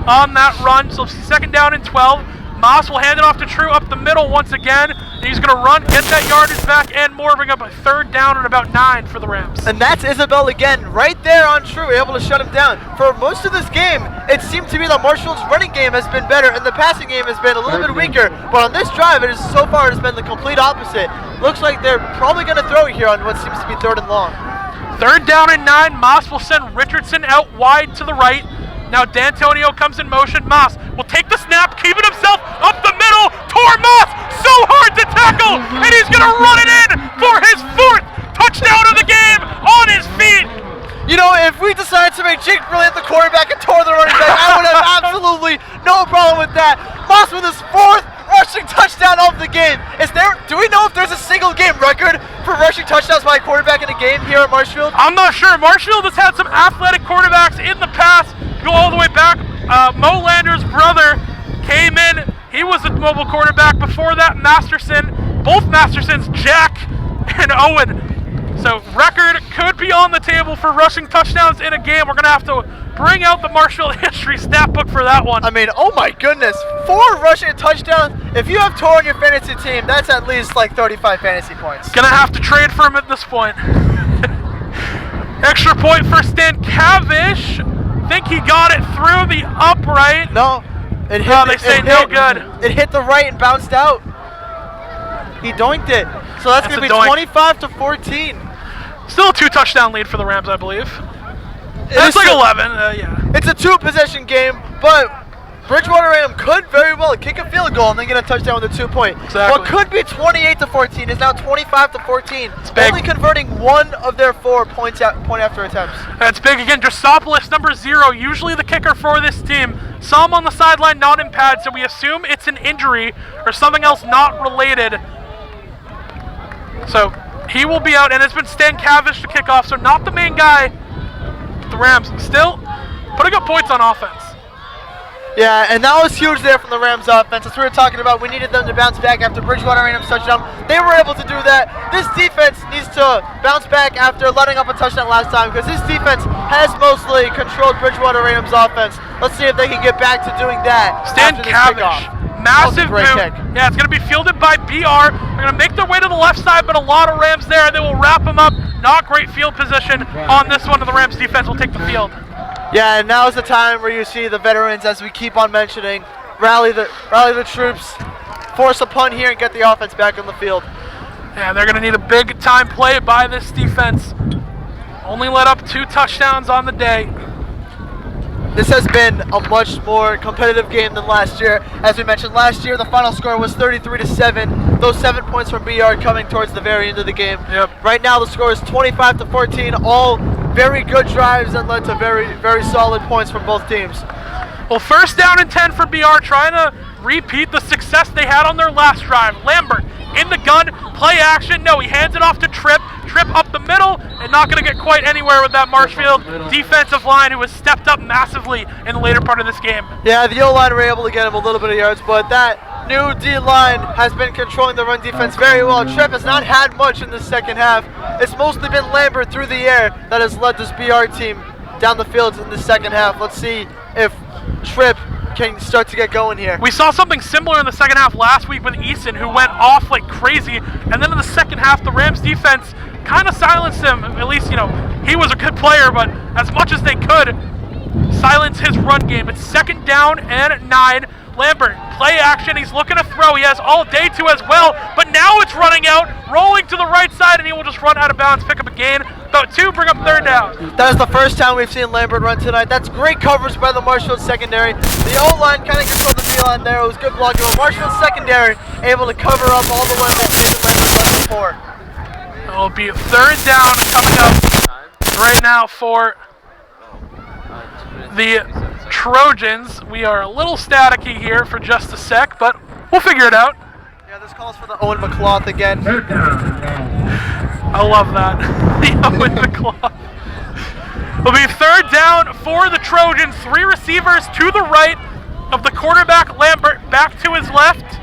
on that run, so 2nd down and 12. Moss will hand it off to True up the middle once again. And he's going to run, get that yardage back and more, bring up a 3rd down and about 9 for the Rams. And that's Isabel again, right there on True, able to shut him down. For most of this game, it seemed to be that Marshfield's running game has been better and the passing game has been a little bit weaker. But on this drive, so far it has been the complete opposite. Looks like they're probably going to throw it here on what seems to be 3rd and long. 3rd down and 9. Moss will send Richardson out wide to the right. Now D'Antonio comes in motion. Moss will take the snap, keep it himself, up the middle, toward Moss, so hard to tackle, and he's going to run it in for his 4th touchdown of the game on his feet. You know, if we decided to make Jake Brilliant the quarterback and Tor the running back, I would have absolutely no problem with that. Moss with his 4th rushing touchdown of the game. Do we know if there's a single game record for rushing touchdowns by a quarterback in a game here at Marshfield? I'm not sure. Marshfield has had some athletic quarterbacks in the past. Go all the way back. Mo Lander's brother came in. He was a mobile quarterback. Before that, Masterson. Both Mastersons, Jack and Owen. So record could be on the table for rushing touchdowns in a game. We're going to have to bring out the Marshfield history stat book for that one. I mean, oh my goodness, 4 rushing touchdowns. If you have Tor on your fantasy team, that's at least like 35 fantasy points. Gonna have to trade for him at this point. Extra point for Stankiewicz. Think he got it through the upright. No, it hit. Oh, they say no good. It hit the right and bounced out. He doinked it. So that's going to be doink. 25-14. Still a 2-touchdown lead for the Rams, I believe. That's like 11, yeah. It's a 2-possession game, but Bridgewater Raynham could very well kick a field goal and then get a touchdown with a 2-point. Exactly. What could be 28-14 is now 25-14. It's big. Only converting 1 of their 4 point after attempts. That's big again. Drosopoulos, number 0, usually the kicker for this team. Saw him on the sideline, not in pad, so we assume it's an injury or something else not related. So he will be out, and it's been Stankiewicz to kick off, so not the main guy. The Rams still putting up points on offense. Yeah, and that was huge there from the Rams offense. As we were talking about, we needed them to bounce back after Bridgewater Raynham's touchdown. They were able to do that. This defense needs to bounce back after letting up a touchdown last time, because this defense has mostly controlled Bridgewater Raynham's offense. Let's see if they can get back to doing that. Stankiewicz, massive move. Kick. Yeah, it's going to be fielded by BR. They're going to make their way to the left side, but a lot of Rams there. They will wrap him up. Not great field position on this one, and the Rams defense will take the field. Yeah, and now is the time where you see the veterans, as we keep on mentioning, rally the troops, force a punt here, and get the offense back on the field. Yeah, they're going to need a big-time play by this defense. Only let up 2 touchdowns on the day. This has been a much more competitive game than last year. As we mentioned, last year the final score was 33-7. Those 7 points from BR coming towards the very end of the game. Yep. Right now the score is 25-14. All very good drives that led to very, very solid points from both teams. Well, 1st down and 10 for BR, trying to repeat the success they had on their last drive. Lambert in the gun, play action. No, he hands it off to Tripp. Tripp up the middle, and not going to get quite anywhere with that Marshfield defensive line, who has stepped up massively in the later part of this game. Yeah, the O-line were able to get him a little bit of yards, but that new D-line has been controlling the run defense very well. Tripp has not had much in the second half. It's mostly been Lambert through the air that has led this BR team down the field in the second half. Let's see if Tripp can start to get going here. We saw something similar in the second half last week with Eason, who went off like crazy, and then in the second half the Rams defense kind of silenced him. At least, you know, he was a good player, but as much as they could, silence his run game. It's 2nd down and 9. Lambert, play action, he's looking to throw. He has all day to as well, but now it's running out, rolling to the right side, and he will just run out of bounds, pick up a gain. About 2, bring up 3rd down. That is the first time we've seen Lambert run tonight. That's great coverage by the Marshfield secondary. The O-line kind of controlled the D-line there. It was good blocking. But Marshfield secondary able to cover up all the ones that Nathan Lambert left before. It will be 3rd down coming up right now for the Trojans. We are a little staticky here for just a sec, but we'll figure it out. Yeah, this calls for the Owen McCall again. I love that. The Owen McCall. It'll be 3rd down for the Trojans. 3 receivers to the right of the quarterback, Lambert, back to his left.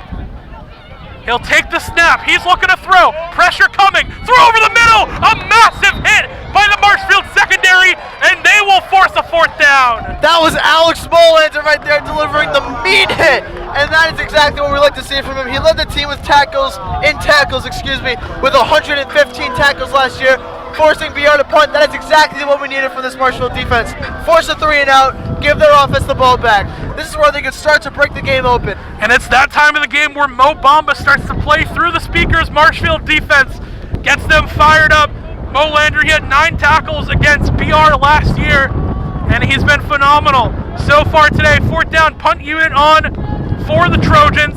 He'll take the snap. He's looking to throw. Pressure coming. Throw over the middle. A massive hit by the Marshfield secondary, and they will force a 4th down. That was Alex Smolander right there delivering the mean hit, and that is exactly what we like to see from him. He led the team with tackles, with 115 tackles last year, forcing BR to punt. That is exactly what we needed from this Marshfield defense. Force a 3 and out, give their offense the ball back. This is where they can start to break the game open. And it's that time of the game where Mo Bamba starts to play through the speakers. Marshfield defense gets them fired up. Mo Landry, he had 9 tackles against BR last year, and he's been phenomenal so far today. 4th down, punt unit on for the Trojans.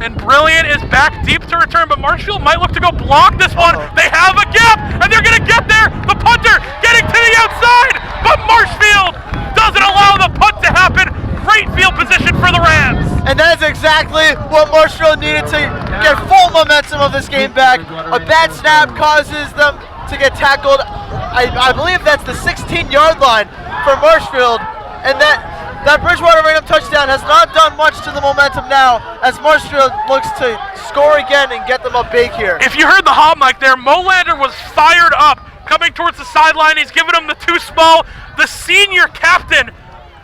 And Brilliant is back deep to return, but Marshfield might look to go block this one. They have a gap, and they're going to get there. The punter getting to the outside, but Marshfield doesn't allow the punt to happen. Great field position for the Rams. And that is exactly what Marshfield needed to get full momentum of this game back. A bad snap causes them to get tackled. I believe that's the 16-yard line for Marshfield, and that Bridgewater Raynham touchdown has not done much to the momentum now, as Marshfield looks to score again and get them up big here. If you heard the hot mic there, Molander was fired up coming towards the sideline. He's giving him the too small. The senior captain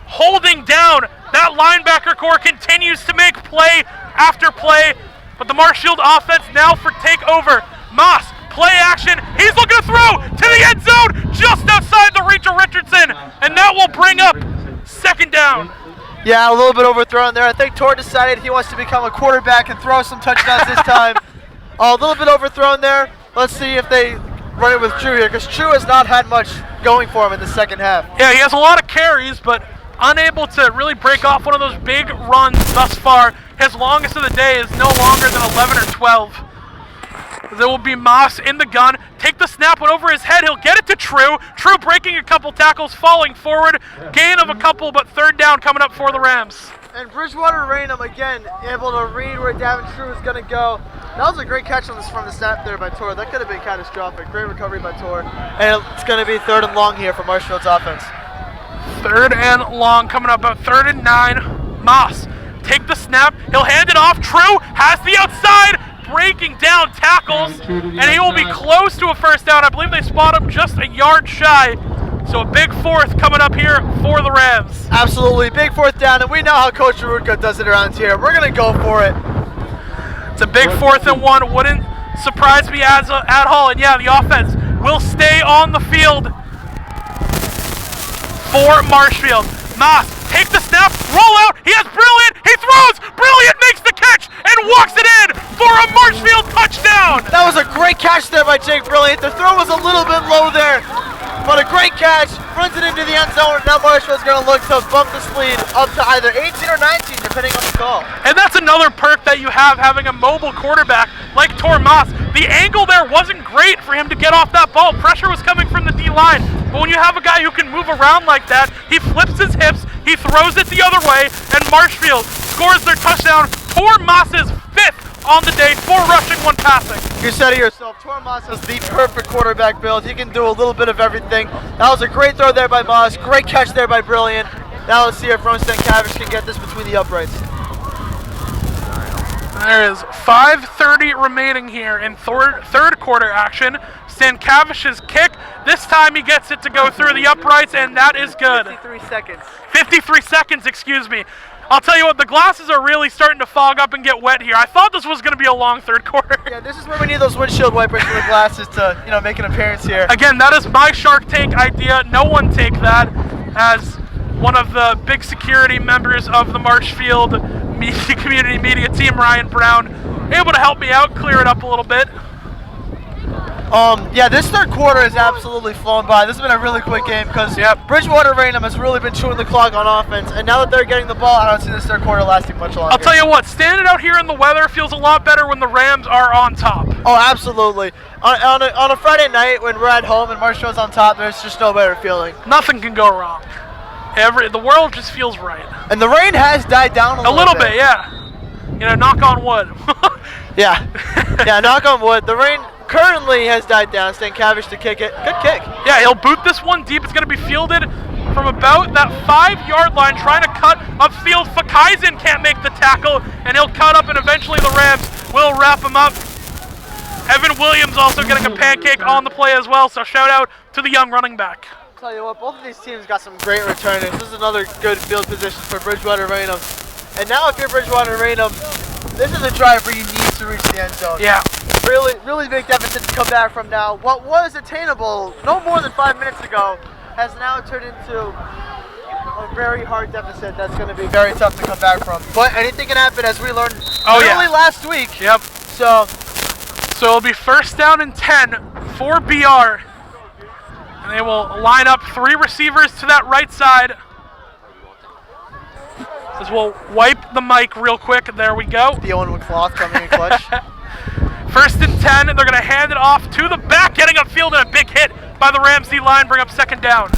holding down that linebacker core continues to make play after play. But the Marshfield offense now for takeover. Moss, play action. He's looking to throw to the end zone just outside the reach of Richardson. And that will bring up second down. Yeah, a little bit overthrown there. I think Tor decided he wants to become a quarterback and throw some touchdowns this time. A little bit overthrown there. Let's see if they run it with True here, because True has not had much going for him in the second half. Yeah, he has a lot of carries, but unable to really break off one of those big runs thus far. His longest of the day is no longer than 11 or 12. There will be Moss in the gun. Take the snap, went over his head. He'll get it to True. True breaking a couple tackles, falling forward. Gain of a couple, but third down coming up for the Rams. And Bridgewater Raynham, again, able to read where Davin True is going to go. That was a great catch from the snap there by Tor. That could have been catastrophic. Great recovery by Tor. And it's going to be third and long here for Marshfield's offense. Third and long coming up, about 3rd and 9. Moss, take the snap. He'll hand it off. True has the outside, breaking down tackles, and he will be close to a first down. I believe they spot him just a yard shy. So a big fourth coming up here for the Rams. Absolutely, big fourth down, and we know how Coach Rudka does it around here. We're going to go for it. It's a big 4th and 1. Wouldn't surprise me at all. And yeah, the offense will stay on the field for Marshfield. Moss, take the snap, roll out. He has Brilliant. He throws. Brilliant makes the catch and walks it in for a Marshfield touchdown. That was a great catch there by Jake Brilliant. The throw was a little bit low there, but a great catch. Runs it into the end zone. Now Marshfield's going to look to bump this lead up to either 18 or 19, depending on the call. And that's another perk that you have having a mobile quarterback like Tor Moss. The angle there wasn't great for him to get off that ball. Pressure was coming from the D-line. But when you have a guy who can move around like that, he flips his hips, he throws it the other way, and Marshfield scores their touchdown. Tor Moss's 5th on the day, 4 rushing, 1 passing. You said it yourself, Tor Moss has the perfect quarterback build. He can do a little bit of everything. That was a great throw there by Moss, great catch there by Brilliant. Now let's see if Stankiewicz can get this between the uprights. There is 5:30 remaining here in third quarter action. Stankiewicz's kick. This time he gets it to go through the uprights, and that is good. 53 seconds. 53 seconds, excuse me. I'll tell you what, the glasses are really starting to fog up and get wet here. I thought this was going to be a long third quarter. Yeah, this is where we need those windshield wipers for the glasses to, make an appearance here. Again, that is my Shark Tank idea. No one take that, as one of the big security members of the Marshfield community media team, Ryan Brown, able to help me out, clear it up a little bit. Yeah, this third quarter has absolutely flown by. This has been a really quick game because Bridgewater Raynham has really been chewing the clock on offense, and now that they're getting the ball, I don't see this third quarter lasting much longer. I'll tell you what, standing out here in the weather feels a lot better when the Rams are on top. Oh, absolutely. On a Friday night when we're at home and Marshfield's on top, there's just no better feeling. Nothing can go wrong. The world just feels right. And the rain has died down a little bit. Yeah. Knock on wood. Yeah, knock on wood. The rain currently has died down. Stankiewicz to kick it. Good kick. Yeah, he'll boot this one deep. It's going to be fielded from about that 5-yard line, trying to cut upfield. Fakaizen can't make the tackle, and he'll cut up, and eventually the Rams will wrap him up. Evan Williams also getting a pancake on the play as well, so shout out to the young running back. Tell you what, both of these teams got some great returners. This is another good field position for Bridgewater Raynham. And now if you're Bridgewater Raynham, this is a drive where you need to reach the end zone. Yeah. Really, really big deficit to come back from now. What was attainable no more than 5 minutes ago has now turned into a very hard deficit that's going to be very tough to come back from. But anything can happen, as we learned early last week. Yep. So it'll be 1st down and 10 for BR. And they will line up 3 receivers to that right side. As we'll wipe the mic real quick. There we go. The Owen with cloth coming in clutch. 1st and 10. They're going to hand it off to the back, getting upfield, and a big hit by the Rams D line. Bring up 2nd down.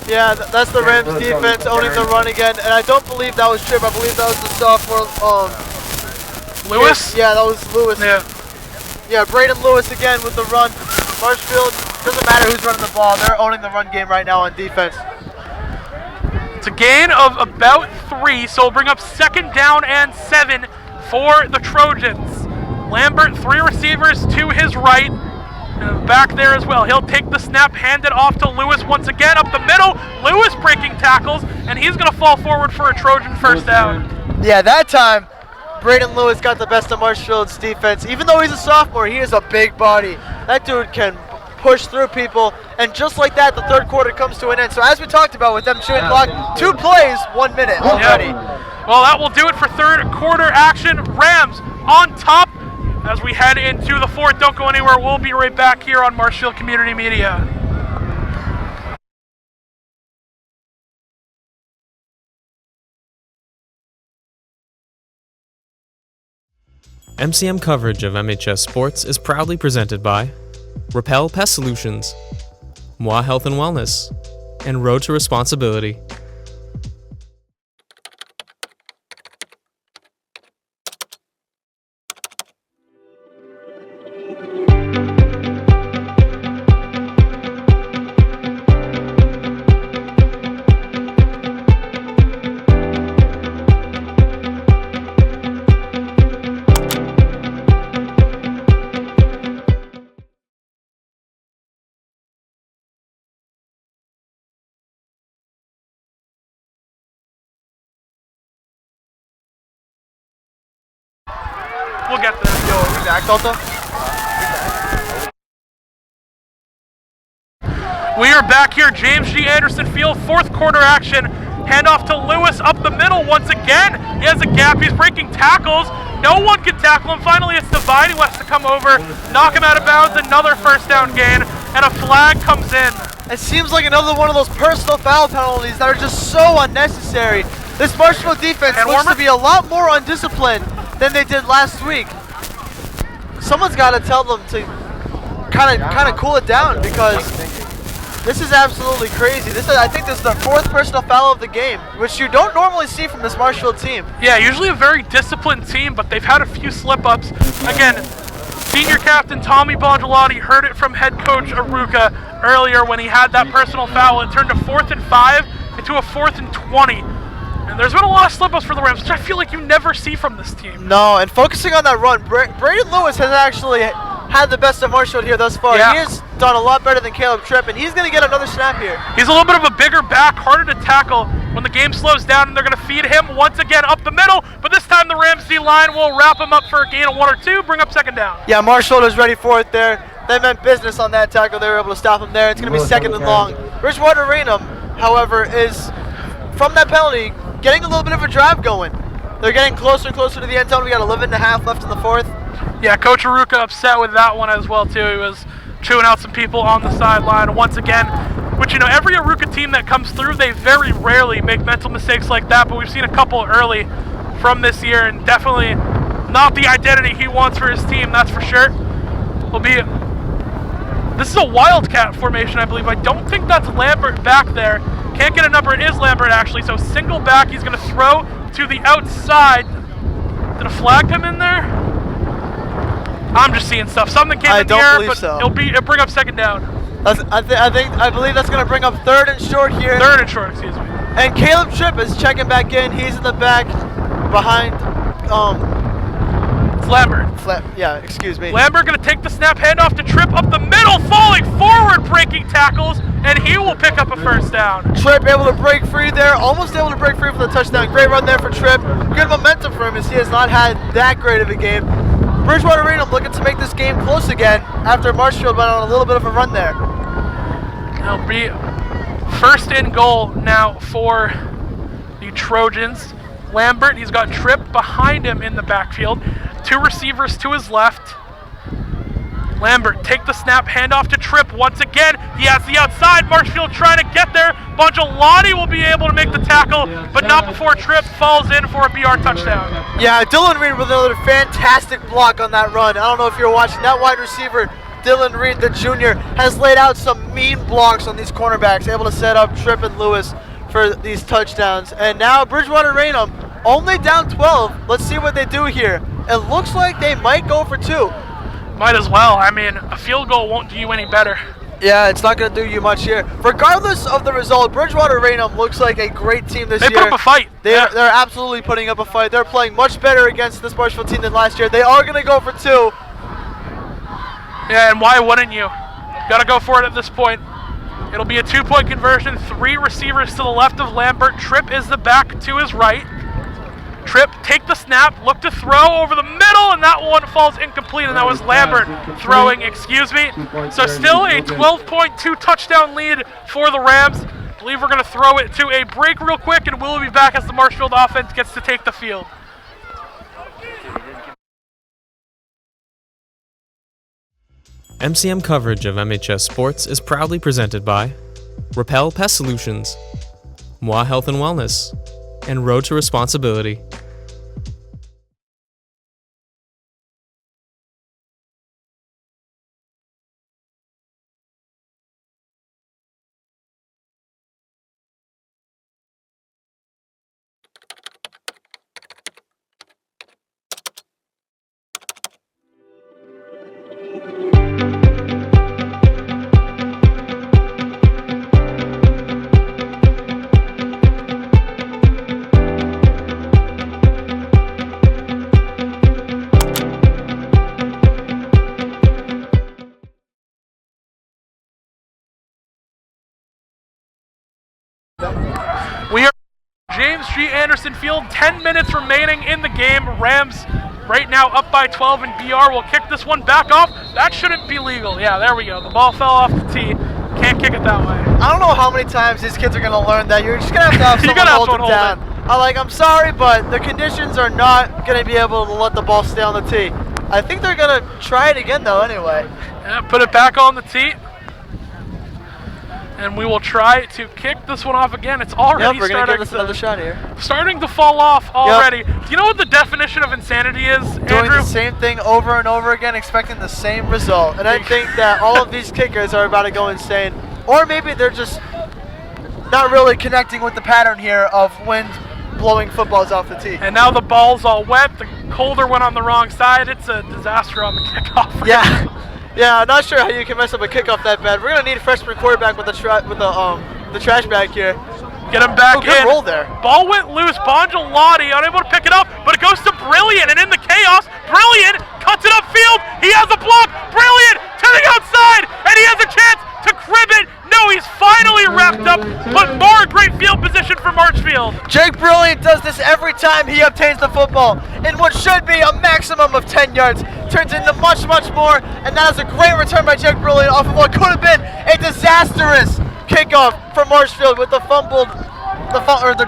Yeah, that's the Rams defense owning the run again. And I don't believe that was Tripp. I believe that was the sophomore. Lewis? Yeah, that was Lewis. Yeah, Braden Lewis again with the run. Marshfield, doesn't matter who's running the ball. They're owning the run game right now on defense. It's a gain of about 3, so we'll bring up 2nd down and 7 for the Trojans. Lambert, 3 receivers to his right. Back there as well. He'll take the snap, hand it off to Lewis once again up the middle. Lewis breaking tackles, and he's going to fall forward for a Trojan first down. Yeah, that time, Braden Lewis got the best of Marshfield's defense. Even though he's a sophomore, he is a big body. That dude can push through people, and just like that, the third quarter comes to an end. So as we talked about with them shooting clock, 2 plays, 1 minute already. Yep. Well, that will do it for third quarter action. Rams on top as we head into the fourth. Don't go anywhere. We'll be right back here on Marshfield Community Media. MCM coverage of MHS Sports is proudly presented by Repel Pest Solutions, Moi Health and Wellness, and Road to Responsibility. We'll get there. Yo, are we back, Delta? We are back here, James G. Anderson Field, fourth quarter action. Handoff to Lewis up the middle once again. He has a gap, he's breaking tackles. No one can tackle him. Finally, it's Divide who has to come over, knock him out of bounds, another first down gain, and a flag comes in. It seems like another one of those personal foul penalties that are just so unnecessary. This Marshall defense looks to be a lot more undisciplined than they did last week. Someone's got to tell them to kind of cool it down, because this is absolutely crazy. I think this is the fourth personal foul of the game, which you don't normally see from this Marshfield team. Yeah, usually a very disciplined team, but they've had a few slip-ups. Again, senior captain Tommy Bongelotti heard it from head coach Aruka earlier when he had that personal foul. It turned a 4th and 5 into a 4th and 20. And there's been a lot of slip-ups for the Rams, which I feel like you never see from this team. No, and focusing on that run, Braden Lewis has actually had the best of Marshfield here thus far. Yeah. He has done a lot better than Caleb Tripp, and he's going to get another snap here. He's a little bit of a bigger back, harder to tackle when the game slows down, and they're going to feed him once again up the middle, but this time the Rams D-line will wrap him up for a gain of 1 or 2, bring up second down. Yeah, Marshfield is ready for it there. They meant business on that tackle. They were able to stop him there. It's going to be second and long. Bridgewater Raynham, however, is, from that penalty, getting a little bit of a drive going. They're getting closer and closer to the end zone. We got 11 and a half left in the fourth. Yeah, Coach Aruka upset with that one as well, too. He was chewing out some people on the sideline once again, which, you know, every Aruka team that comes through, they very rarely make mental mistakes like that, but we've seen a couple early from this year, and definitely not the identity he wants for his team, that's for sure. This is a Wildcat formation, I believe. I don't think that's Lambert back there. Can't get a number. It is Lambert, actually. So single back. He's going to throw to the outside. Did a flag come in there? I'm just seeing stuff. Something came in the air, but so. It'll bring up second down. I believe that's going to bring up third and short here. Third and short, excuse me. And Caleb Tripp is checking back in. He's in the back behind. It's Lambert. Excuse me. Lambert going to take the snap, hand off to Tripp up the middle, falling forward, breaking tackles, and he will pick up a first down. Tripp able to break free there, almost able to break free for the touchdown. Great run there for Tripp. Good momentum for him, as he has not had that great of a game. Bridgewater Raynham looking to make this game close again after Marshfield went on a little bit of a run there. It'll be first and goal now for the Trojans. Lambert, he's got Tripp behind him in the backfield. 2 receivers to his left. Lambert, take the snap, hand off to Tripp once again. He has the outside. Marshfield trying to get there. Bongelotti will be able to make the tackle, but not before Tripp falls in for a BR touchdown. Yeah, Dylan Reed with another fantastic block on that run. I don't know if you're watching. That wide receiver, Dylan Reed, the junior, has laid out some mean blocks on these cornerbacks, able to set up Tripp and Lewis for these touchdowns. And now Bridgewater Raynham only down 12. Let's see what they do here. It looks like they might go for 2. Might as well. I mean, a field goal won't do you any better. Yeah, it's not going to do you much here. Regardless of the result, Bridgewater Raynham looks like a great team this year. They put up a fight. They're absolutely putting up a fight. They're playing much better against this Marshfield team than last year. They are going to go for 2. Yeah, and why wouldn't you? Got to go for it at this point. It'll be a 2-point conversion. 3 receivers to the left of Lambert. Tripp is the back to his right. Tripp, take the snap, look to throw over the middle, and that one falls incomplete, and that was Lambert throwing, excuse me. So still a 12.2 touchdown lead for the Rams. I believe we're going to throw it to a break real quick, and we'll be back as the Marshfield offense gets to take the field. MCM coverage of MHS Sports is proudly presented by Repel Pest Solutions, Moi Health and Wellness, and Road to Responsibility. We are James G. Anderson Field, 10 minutes remaining in the game. Rams right now up by 12, and BR will kick this one back off. That shouldn't be legal. Yeah, there we go. The ball fell off the tee. Can't kick it that way. I don't know how many times these kids are going to learn that. You're just going to have someone hold them down. I'm sorry, but the conditions are not going to be able to let the ball stay on the tee. I think they're going to try it again, though, anyway. Yeah, put it back on the tee. And we will try to kick this one off again. It's already we're going to give this another shot here. Starting to fall off already. Yep. Do you know what the definition of insanity is, Andrew? Doing the same thing over and over again, expecting the same result. And I think that all of these kickers are about to go insane. Or maybe they're just not really connecting with the pattern here of wind blowing footballs off the tee. And now the ball's all wet. The holder went on the wrong side. It's a disaster on the kickoff. Yeah. Yeah, I'm not sure how you can mess up a kickoff that bad. We're gonna need a freshman quarterback with the trash bag here. Get him back in. Good roll there. Ball went loose. Bongelati unable to pick it up, but it goes to Brilliant, and in the chaos, Brilliant cuts it upfield. He has a block. Brilliant to the outside, and he has a chance to crib it. No, he's finally wrapped up, but more great field position for Marshfield. Jake Brilliant does this every time he obtains the football. In what should be a maximum of 10 yards, turns into much, much more, and that is a great return by Jake Brilliant off of what could have been a disastrous kickoff for Marshfield with the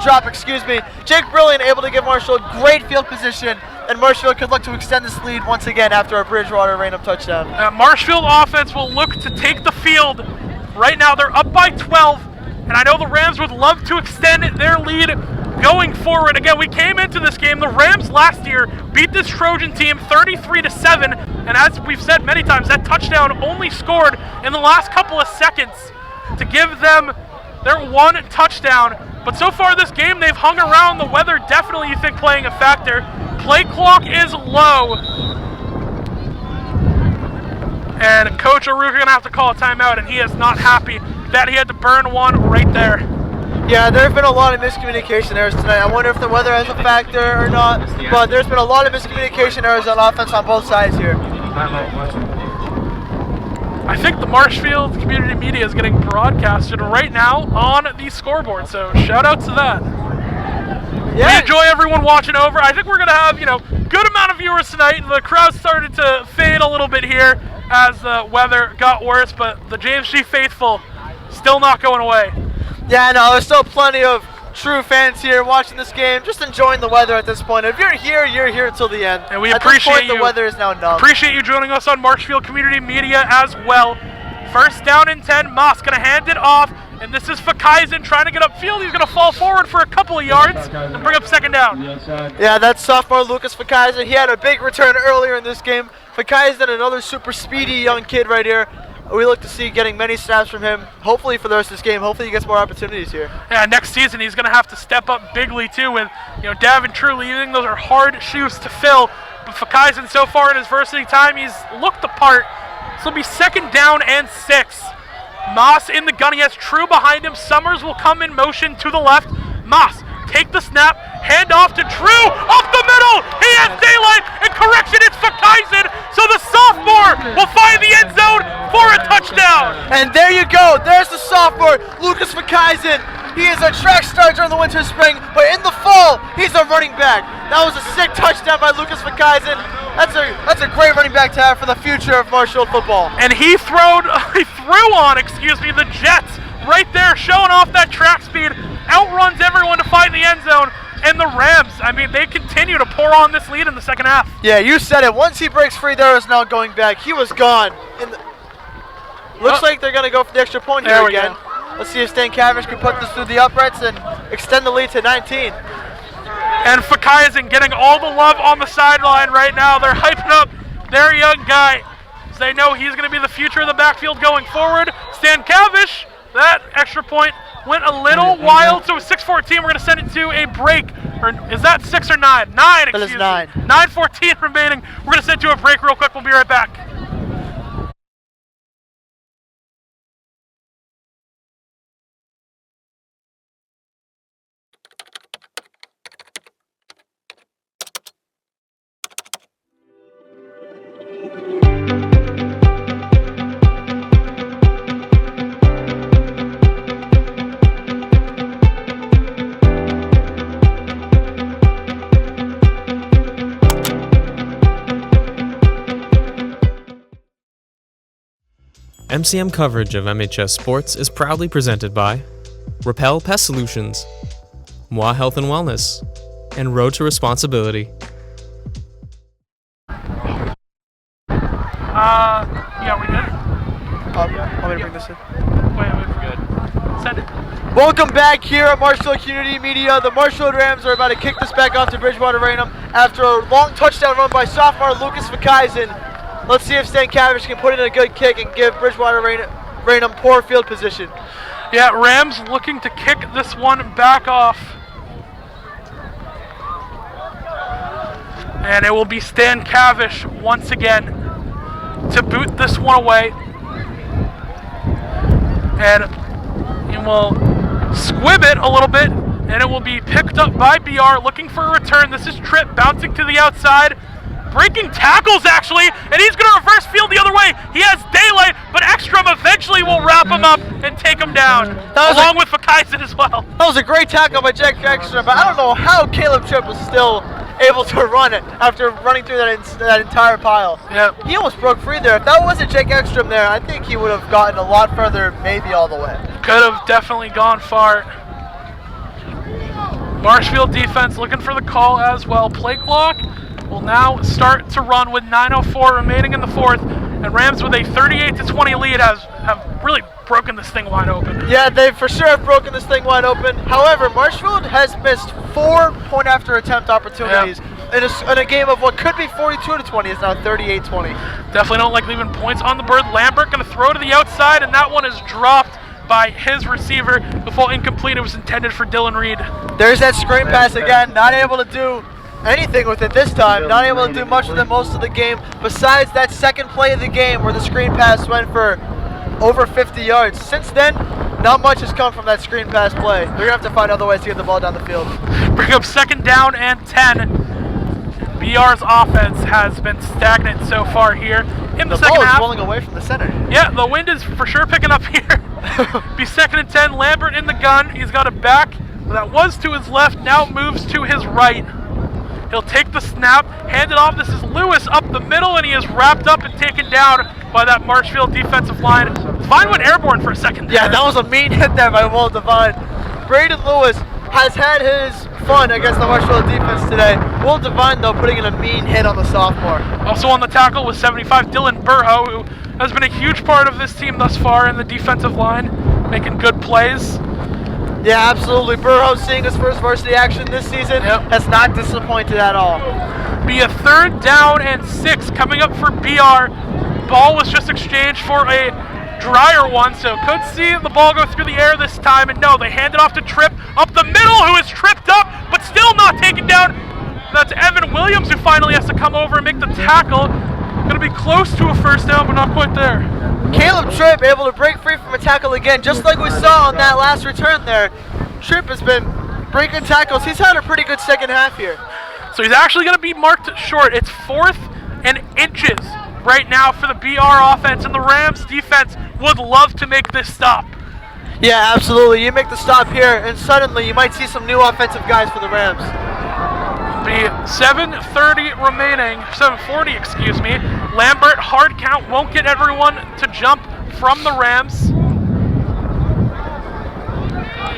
drop, excuse me. Jake Brilliant able to give Marshfield great field position, and Marshfield could look to extend this lead once again after a Bridgewater Raynham touchdown. Marshfield offense will look to take the field. Right now they're up by 12, and I know the Rams would love to extend their lead going forward. Again, we came into this game, the Rams last year beat this Trojan team 33-7, and as we've said many times, that touchdown only scored in the last couple of seconds to give them their one touchdown. But so far this game, they've hung around. The weather definitely, you think, playing a factor. Play clock is low. And Coach Aruka going to have to call a timeout, and he is not happy that he had to burn one right there. Yeah, there have been a lot of miscommunication errors tonight. I wonder if the weather has a factor or not, but there's been a lot of miscommunication errors on offense on both sides here. I think the Marshfield community media is getting broadcasted right now on the scoreboard, so shout out to that. Yeah. We enjoy everyone watching over. I think we're going to have, good amount of viewers tonight. The crowd started to fade a little bit here as the weather got worse, but the James G. faithful still not going away. Yeah, no, there's still plenty of true fans here watching this game, just enjoying the weather at this point. If you're here until the end. And we at appreciate this point, you. The weather is now numb. Appreciate you joining us on Marshfield Community Media as well. First down and 10, Moss going to hand it off, and this is Fakaisen trying to get upfield. He's going to fall forward for a couple of yards and bring up second down. Yeah, that's sophomore Lucas Fakaisen. He had a big return earlier in this game. Fakaisen, another super speedy young kid right here. We look to see getting many snaps from him, hopefully for the rest of this game. Hopefully he gets more opportunities here. Yeah, next season he's going to have to step up bigly too with, Davin True leaving. Those are hard shoes to fill. But Fakaisen so far in his varsity time, he's looked the part. So it'll be second down and 6. Moss in the gun. He has True behind him. Summers will come in motion to the left. Moss take the snap, hand off to Drew, up the middle, he has daylight, and correction, it's Fakaisen, so the sophomore will find the end zone for a touchdown. And there you go, there's the sophomore, Lucas Fakaisen. He is a track star during the winter and spring, but in the fall, he's a running back. That was a sick touchdown by Lucas Fakaisen. That's a great running back to have for the future of Marshfield football. And he threw on the Jets right there, showing off that track speed, outruns everyone to find the end zone. And the Rams, I mean, they continue to pour on this lead in the second half. Yeah, you said it. Once he breaks free, there is no going back. He was gone. Looks like they're going to go for the extra point here again. Let's see if Stan Cavish can put this through the uprights and extend the lead to 19. And Fakaisen getting all the love on the sideline right now. They're hyping up their young guy. So they know he's going to be the future of the backfield going forward. Stan Cavish, that extra point went a little wild, so it's 6:14. We're going to send it to a break. Or is that 6 or 9? 9, excuse me. 9. 9:14 remaining. We're going to send it to a break real quick. We'll be right back. MCM coverage of MHS Sports is proudly presented by Repel Pest Solutions, Moi Health and Wellness, and Road to Responsibility. Yeah, we good? Want me to bring this in? Wait, we're good. Send it. Welcome back here at Marshfield Community Media. The Marshfield Rams are about to kick this back off to Bridgewater Raynham after a long touchdown run by sophomore Lucas Fakaisen. Let's see if Stan Cavish can put in a good kick and give Bridgewater Raynham poor field position. Yeah, Rams looking to kick this one back off. And it will be Stan Cavish once again to boot this one away. And he will squib it a little bit, and it will be picked up by BR looking for a return. This is Tripp bouncing to the outside. Breaking tackles, actually, and he's going to reverse field the other way. He has daylight, but Ekstrom eventually will wrap him up and take him down, along with Fakaisen as well. That was a great tackle by Jack Ekstrom, but I don't know how Caleb Tripp was still able to run it after running through that entire pile. Yeah. He almost broke free there. If that wasn't Jake Ekstrom there, I think he would have gotten a lot further, maybe all the way. Could have definitely gone far. Marshfield defense looking for the call as well. Play clock will now start to run with 9:04 remaining in the fourth, and Rams with a 38-20 lead have really broken this thing wide open. Yeah, they for sure have broken this thing wide open. However, Marshfield has missed 4 point-after-attempt opportunities in a game of what could be 42-20. It's now 38-20. Definitely don't like leaving points on the board. Lambert going to throw to the outside, and that one is dropped by his receiver. The fall incomplete. It was intended for Dylan Reed. There's that screen pass again, not able to do anything with it this time, not able to do much with it most of the game, besides that second play of the game where the screen pass went for over 50 yards. Since then, not much has come from that screen pass play. They're going to have to find other ways to get the ball down the field. Bring up 2nd down and 10. BR's offense has been stagnant so far here in the second half. The ball is rolling away from the center. Yeah, the wind is for sure picking up here. Be 2nd and 10. Lambert in the gun. He's got a back that was to his left, now moves to his right. He'll take the snap, hand it off. This is Lewis up the middle, and he is wrapped up and taken down by that Marshfield defensive line. Devine went airborne for a second there. Yeah, that was a mean hit there by Will Devine. Braden Lewis has had his fun against the Marshfield defense today. Will Devine, though, putting in a mean hit on the sophomore. Also on the tackle was 75, Dylan Burho, who has been a huge part of this team thus far in the defensive line, making good plays. Yeah, absolutely. Burrow seeing his first varsity action this season has not disappointed at all. Be a 3rd down and 6 coming up for BR. Ball was just exchanged for a drier one, so could see the ball go through the air this time, and no, they hand it off to Tripp up the middle, who is tripped up, but still not taken down. That's Evan Williams, who finally has to come over and make the tackle. Going to be close to a 1st down, but not quite there. Caleb Tripp able to break free from a tackle again, just like we saw on that last return there. Tripp has been breaking tackles. He's had a pretty good second half here. So he's actually going to be marked short. It's 4th and inches right now for the BR offense, and the Rams defense would love to make this stop. Yeah, absolutely. You make the stop here, and suddenly you might see some new offensive guys for the Rams. Be 7:30 remaining, 7:40, excuse me. Lambert, hard count, won't get everyone to jump from the Rams.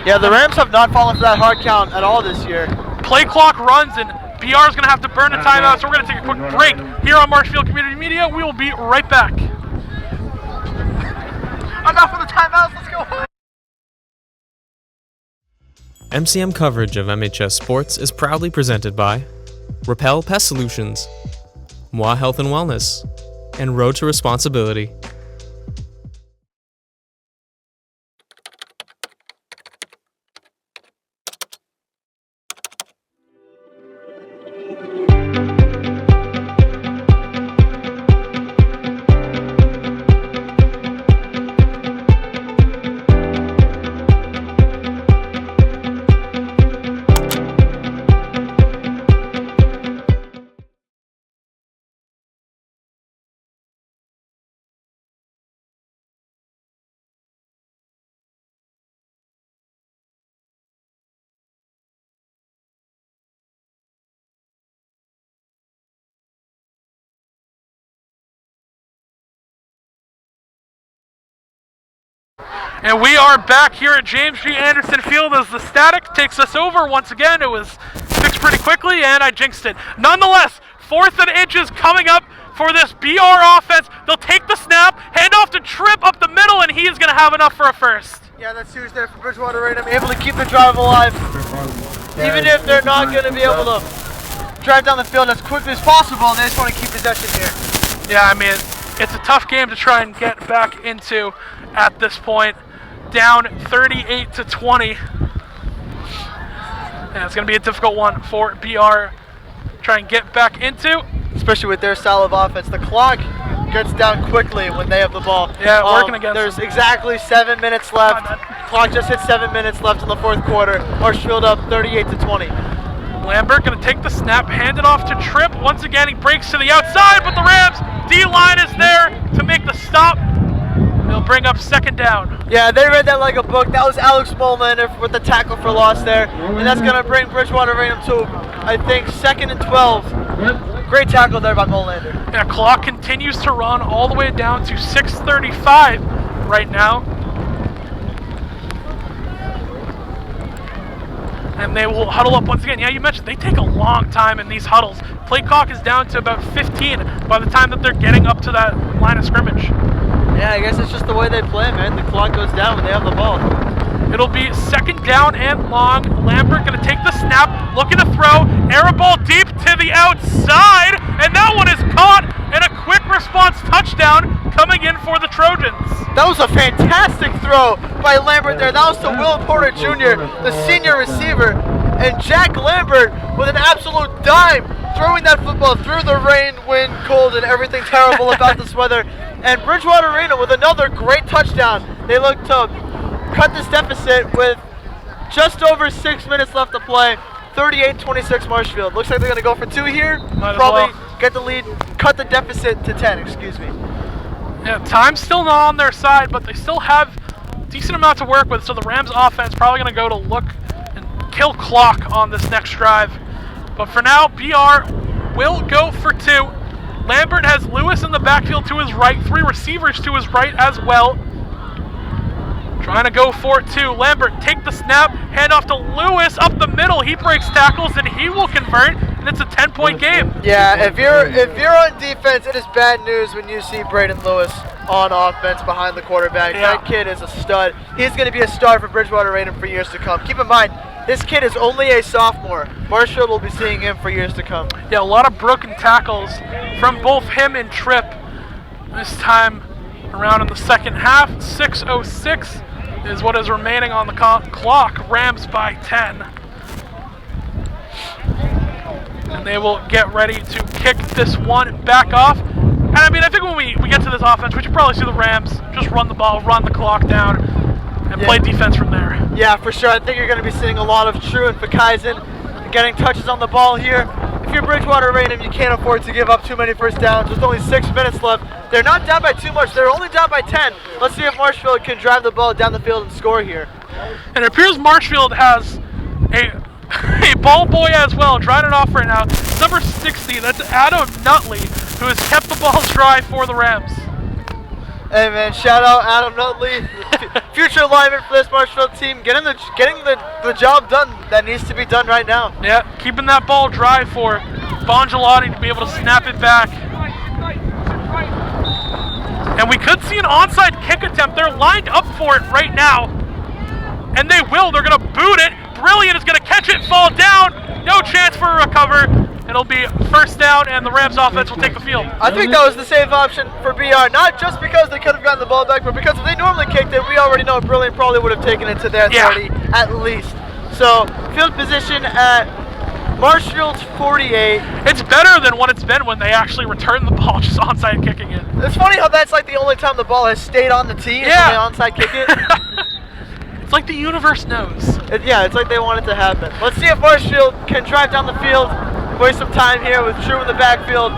Yeah, the Rams have not fallen for that hard count at all this year. Play clock runs, and BR is going to have to burn a timeout, so we're going to take a quick break here on Marshfield Community Media. We will be right back. Enough of the timeouts, let's go. MCM coverage of MHS Sports is proudly presented by Repel Pest Solutions, Moi Health and Wellness, and Road to Responsibility. And we are back here at James G. Anderson Field as the static takes us over once again. It was fixed pretty quickly, and I jinxed it. Nonetheless, 4th and inches coming up for this BR offense. They'll take the snap, hand off to Tripp up the middle, and he is going to have enough for a first. Yeah, that's huge there for Bridgewater Raynham, able to keep the drive alive. Even if they're not going to be able to drive down the field as quickly as possible, they just want to keep possession here. Yeah, I mean, it's a tough game to try and get back into at this point. Down 38-20. And it's going to be a difficult one for BR try and get back into. Especially with their style of offense. The clock gets down quickly when they have the ball. Yeah, working against There's them. exactly 7 minutes left. Clock just hit 7 minutes left in the 4th quarter. Marshfield up 38-20. Lambert going to take the snap, hand it off to Tripp. Once again, he breaks to the outside, but the Rams D-line is there to make the stop. They'll bring up 2nd down. Yeah, they read that like a book. That was Alex Molmander with the tackle for loss there. And that's going to bring Bridgewater Raynham to, I think, 2nd and 12. Great tackle there by Molmander. Yeah, clock continues to run all the way down to 6:35 right now. And they will huddle up once again. Yeah, you mentioned they take a long time in these huddles. Play clock is down to about 15 by the time that they're getting up to that line of scrimmage. Yeah, I guess it's just the way they play, man. The clock goes down when they have the ball. It'll be 2nd down and long. Lambert going to take the snap, looking to throw. Air ball deep to the outside, and that one is caught, and a quick response touchdown coming in for the Trojans. That was a fantastic throw by Lambert there. That was to Will Porter Jr., the senior receiver. And Jack Lambert with an absolute dime, throwing that football through the rain, wind, cold, and everything terrible about this weather. And Bridgewater Raynham with another great touchdown. They look to cut this deficit with just over 6 minutes left to play. 38-26 Marshfield. Looks like they're going to go for 2 here. Probably get the lead, cut the deficit to 10, excuse me. Yeah, time's still not on their side, but they still have a decent amount to work with, so the Rams offense probably going to go to look and kill clock on this next drive. But for now, BR will go for 2. Lambert has Lewis in the backfield to his right, 3 receivers to his right as well. Trying to go for 2. Lambert take the snap, hand off to Lewis up the middle. He breaks tackles and he will convert, and it's a 10-point game. Yeah, if you're on defense, it is bad news when you see Braden Lewis on offense behind the quarterback. Yeah. That kid is a stud. He's going to be a star for Bridgewater Raynham for years to come. Keep in mind, this kid is only a sophomore. Marshfield will be seeing him for years to come. Yeah, a lot of broken tackles from both him and Tripp this time around in the second half. 6:06 is what is remaining on the clock. Rams by 10. And they will get ready to kick this one back off. And I mean, I think when we get to this offense, we should probably see the Rams just run the ball, run the clock down, and play defense from there. Yeah, for sure. I think you're going to be seeing a lot of True and Fakaisen getting touches on the ball here. If you're Bridgewater Raynham, you can't afford to give up too many first downs. There's only 6 minutes left. They're not down by too much. They're only down by 10. Let's see if Marshfield can drive the ball down the field and score here. And it appears Marshfield has a ball boy as well, drying it off right now. Number 60, that's Adam Nutley, who has kept the balls dry for the Rams. Hey man, shout out Adam Nutley, future lineman for this Marshfield team, getting the job done that needs to be done right now. Yeah, keeping that ball dry for Bongelati to be able to snap it back. And we could see an onside kick attempt. They're lined up for it right now. And they will. They're going to boot it. Brilliant is going to catch it, fall down. No chance for a recover. It'll be first down, and the Rams offense will take the field. I think that was the safe option for BR, not just because they could have gotten the ball back, but because if they normally kicked it, we already know Brilliant probably would have taken it to their 30 at least. So, field position at Marshfield's 48. It's better than what it's been when they actually return the ball, just onside kicking it. It's funny how that's like the only time the ball has stayed on the tee when they onside kick it. It's like the universe knows. Yeah, it's like they want it to happen. Let's see if Marshfield can drive down the field, waste some time here with True in the backfield.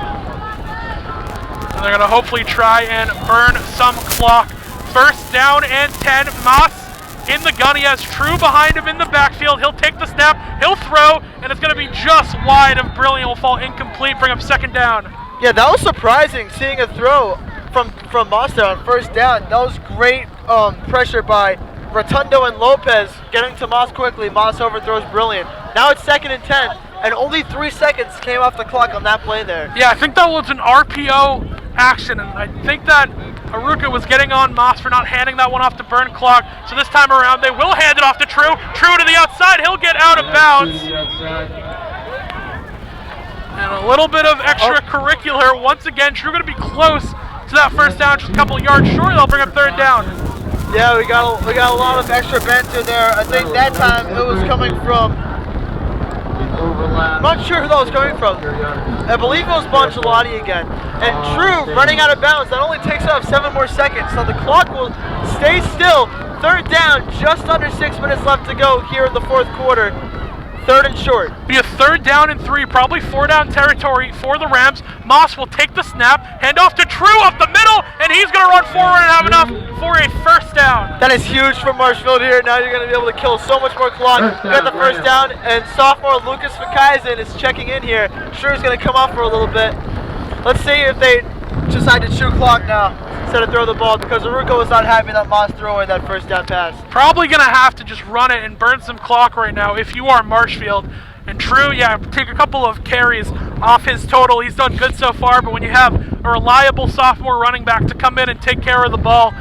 And they're going to hopefully try and burn some clock. First down and 10. Moss in the gun. He has True behind him in the backfield. He'll take the snap. He'll throw, and it's going to be just wide of Brilliant. Will fall incomplete, bring up second down. Yeah, that was surprising, seeing a throw from Moss there on first down. That was great pressure by Rotundo and Lopez, getting to Moss quickly. Moss overthrows Brilliant. Now it's 2nd and 10, and only 3 seconds came off the clock on that play there. Yeah, I think that was an RPO action, and I think that Aruka was getting on Moss for not handing that one off to burn clock. So this time around, they will hand it off to True. True to the outside. He'll get out of bounds. And a little bit of extracurricular. Once again, True going to be close to that first down, just a couple yards short. They'll bring up third down. Yeah, we got a lot of extra banter there. I think that time it was coming from, I'm not sure who that was coming from. I believe it was Bongelati again. And True running out of bounds. That only takes off 7 more seconds. So the clock will stay still. Third down, just under 6 minutes left to go here in the 4th quarter. 3rd and short. Be a 3rd down and 3, probably 4 down territory for the Rams. Moss will take the snap, hand off to True up the middle, and he's going to run forward and have enough for a first down. That is huge for Marshfield here. Now you're going to be able to kill so much more clock. You got the first down, and sophomore Lucas Fakaisen is checking in here. True's going to come off for a little bit. Let's see if they decide to chew clock now instead of throw the ball, because Aruka was not happy that Moss threw away that first down pass. Probably going to have to just run it and burn some clock right now if you are Marshfield. And True, yeah, take a couple of carries off his total. He's done good so far, but when you have a reliable sophomore running back to come in and take care of the ball,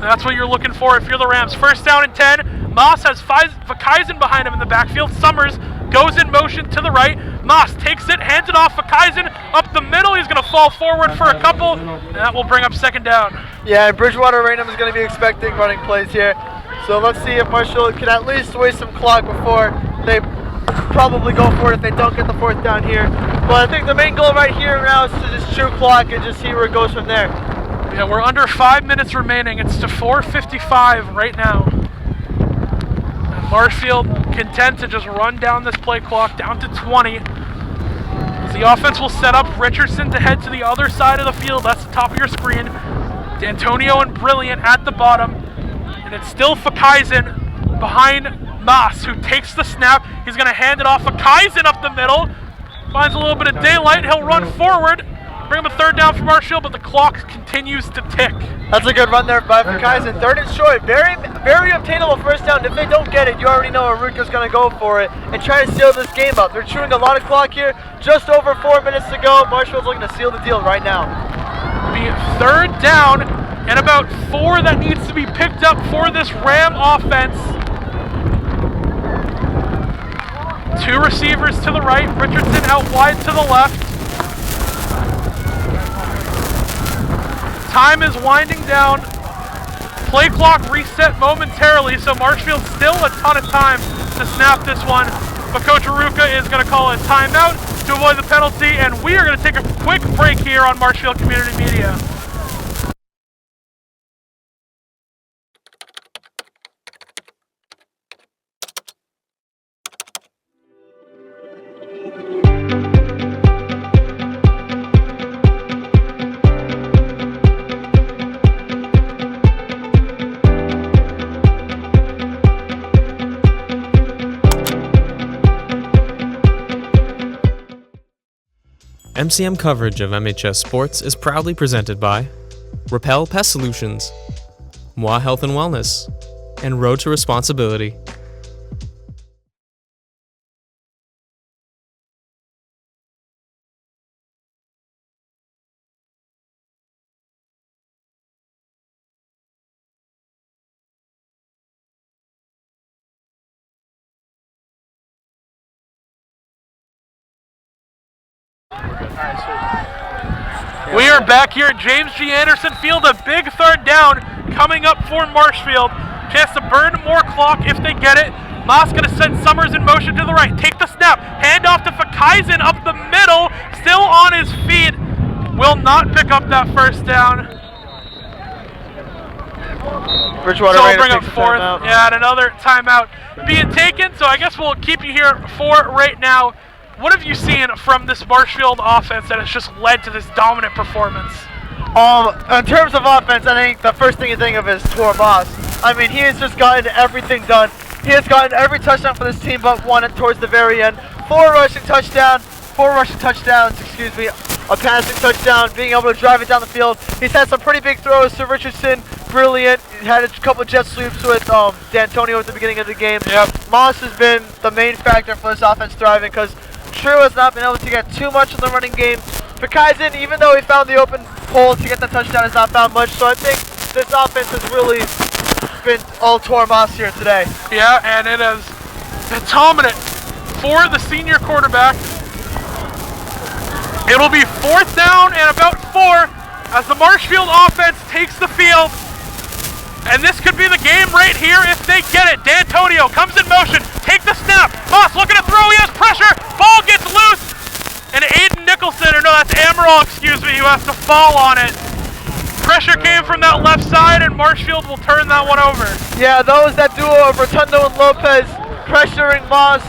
that's what you're looking for if you're the Rams. First down and 10. Moss has Fakaisen behind him in the backfield. Summers goes in motion to the right. Moss takes it, hands it off Fakaisen up the middle. He's going to fall forward for a couple, and that will bring up second down. Yeah, and Bridgewater Raynham is going to be expecting running plays here. So let's see if Marshall can at least waste some clock before they probably go for it if they don't get the 4th down here. But I think the main goal right here now is to just chew clock and just see where it goes from there. Yeah, we're under 5 minutes remaining. It's to 4:55 right now. And Marshfield content to just run down this play clock down to 20. As the offense will set up Richardson to head to the other side of the field. That's the top of your screen. D'Antonio and Brilliant at the bottom. And it's still Fakaisen behind Moss, who takes the snap. He's going to hand it off Fakaisen up the middle. Finds a little bit of daylight. He'll run forward. Bring him a 3rd down from Marshfield, but the clock continues to tick. That's a good run there by Fakaisen. 3rd and short. Very, very obtainable first down. If they don't get it, you already know Aruka's going to go for it and try to seal this game up. They're chewing a lot of clock here. Just over 4 minutes to go. Marshfield's looking to seal the deal right now. Be 3rd down and about 4 that needs to be picked up for this Ram offense. 2 receivers to the right. Richardson out wide to the left. Time is winding down. Play clock reset momentarily, so Marshfield still a ton of time to snap this one. But Coach Aruka is going to call a timeout to avoid the penalty, and we are going to take a quick break here on Marshfield Community Media. MCM coverage of MHS Sports is proudly presented by Repel Pest Solutions, Moi Health and Wellness, and Road to Responsibility. We are back here at James G. Anderson Field. A big third down coming up for Marshfield. Chance to burn more clock if they get it. Moss going to send Summers in motion to the right. Take the snap. Hand off to Fakaisen up the middle. Still on his feet. Will not pick up that first down. Bridgewater So we'll Raynham bring up takes a fourth. timeout. Yeah, and another timeout being taken. So I guess we'll keep you here for right now. What have you seen from this Marshfield offense that has just led to this dominant performance? In terms of offense, I think the first thing you think of is Tor Moss. I mean, he has just gotten everything done. He has gotten every touchdown for this team but one towards the very end. Four rushing touchdowns, a passing touchdown, being able to drive it down the field. He's had some pretty big throws to Richardson, brilliant. He had a couple of jet sweeps with D'Antonio at the beginning of the game. Yep. Moss has been the main factor for this offense thriving because True has not been able to get too much in the running game. Fakaisen, even though he found the open hole to get the touchdown, has not found much. So I think this offense has really been all Tor Moss here today. Yeah, and it has been dominant for the senior quarterback. It'll be fourth down and about 4 as the Marshfield offense takes the field. And this could be the game right here if they get it. D'Antonio comes in motion. Take the snap. Moss looking to throw. He has pressure. Ball gets loose. And Aiden Nicholson, or no, that's Amaral, excuse me, who has to fall on it. Pressure came from that left side, and Marshfield will turn that one over. Yeah, that was that duo of Rotundo and Lopez pressuring Moss,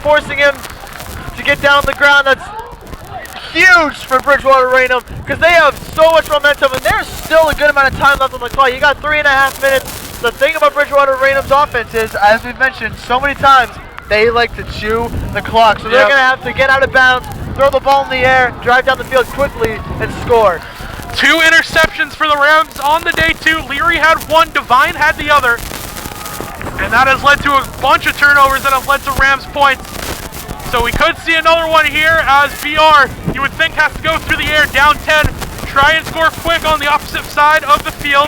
forcing him to get down on the ground. That's huge for Bridgewater Raynham because they have so much momentum and there's still a good amount of time left on the clock. You got 3.5 minutes. The thing about Bridgewater Raynham's offense is, as we've mentioned so many times, they like to chew the clock. So they're going to have to get out of bounds, throw the ball in the air, drive down the field quickly, and score. 2 interceptions for the Rams on the day 2. Leary had 1, Devine had the other. And that has led to a bunch of turnovers that have led to Rams points. So we could see another one here as BR, you would think, has to go through the air, down 10, try and score quick on the opposite side of the field.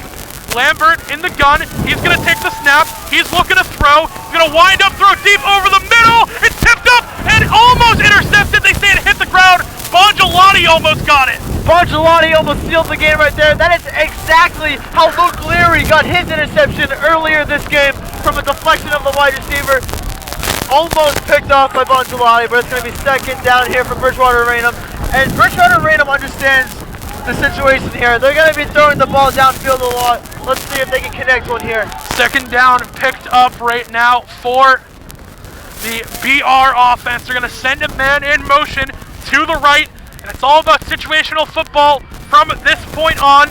Lambert in the gun, he's gonna take the snap, he's looking to throw, he's gonna wind up, throw deep over the middle, it's tipped up and almost intercepted. They say it hit the ground. Bongelati almost got it. Bongelati almost sealed the game right there. That is exactly how Luke Leary got his interception earlier this game from a deflection of the wide receiver. Almost picked off by Bongelati, but it's going to be second down here for Bridgewater Raynham. And Bridgewater Raynham understands the situation here. They're going to be throwing the ball downfield a lot. Let's see if they can connect one here. Second down picked up right now for the BR offense. They're going to send a man in motion to the right, and it's all about situational football from this point on.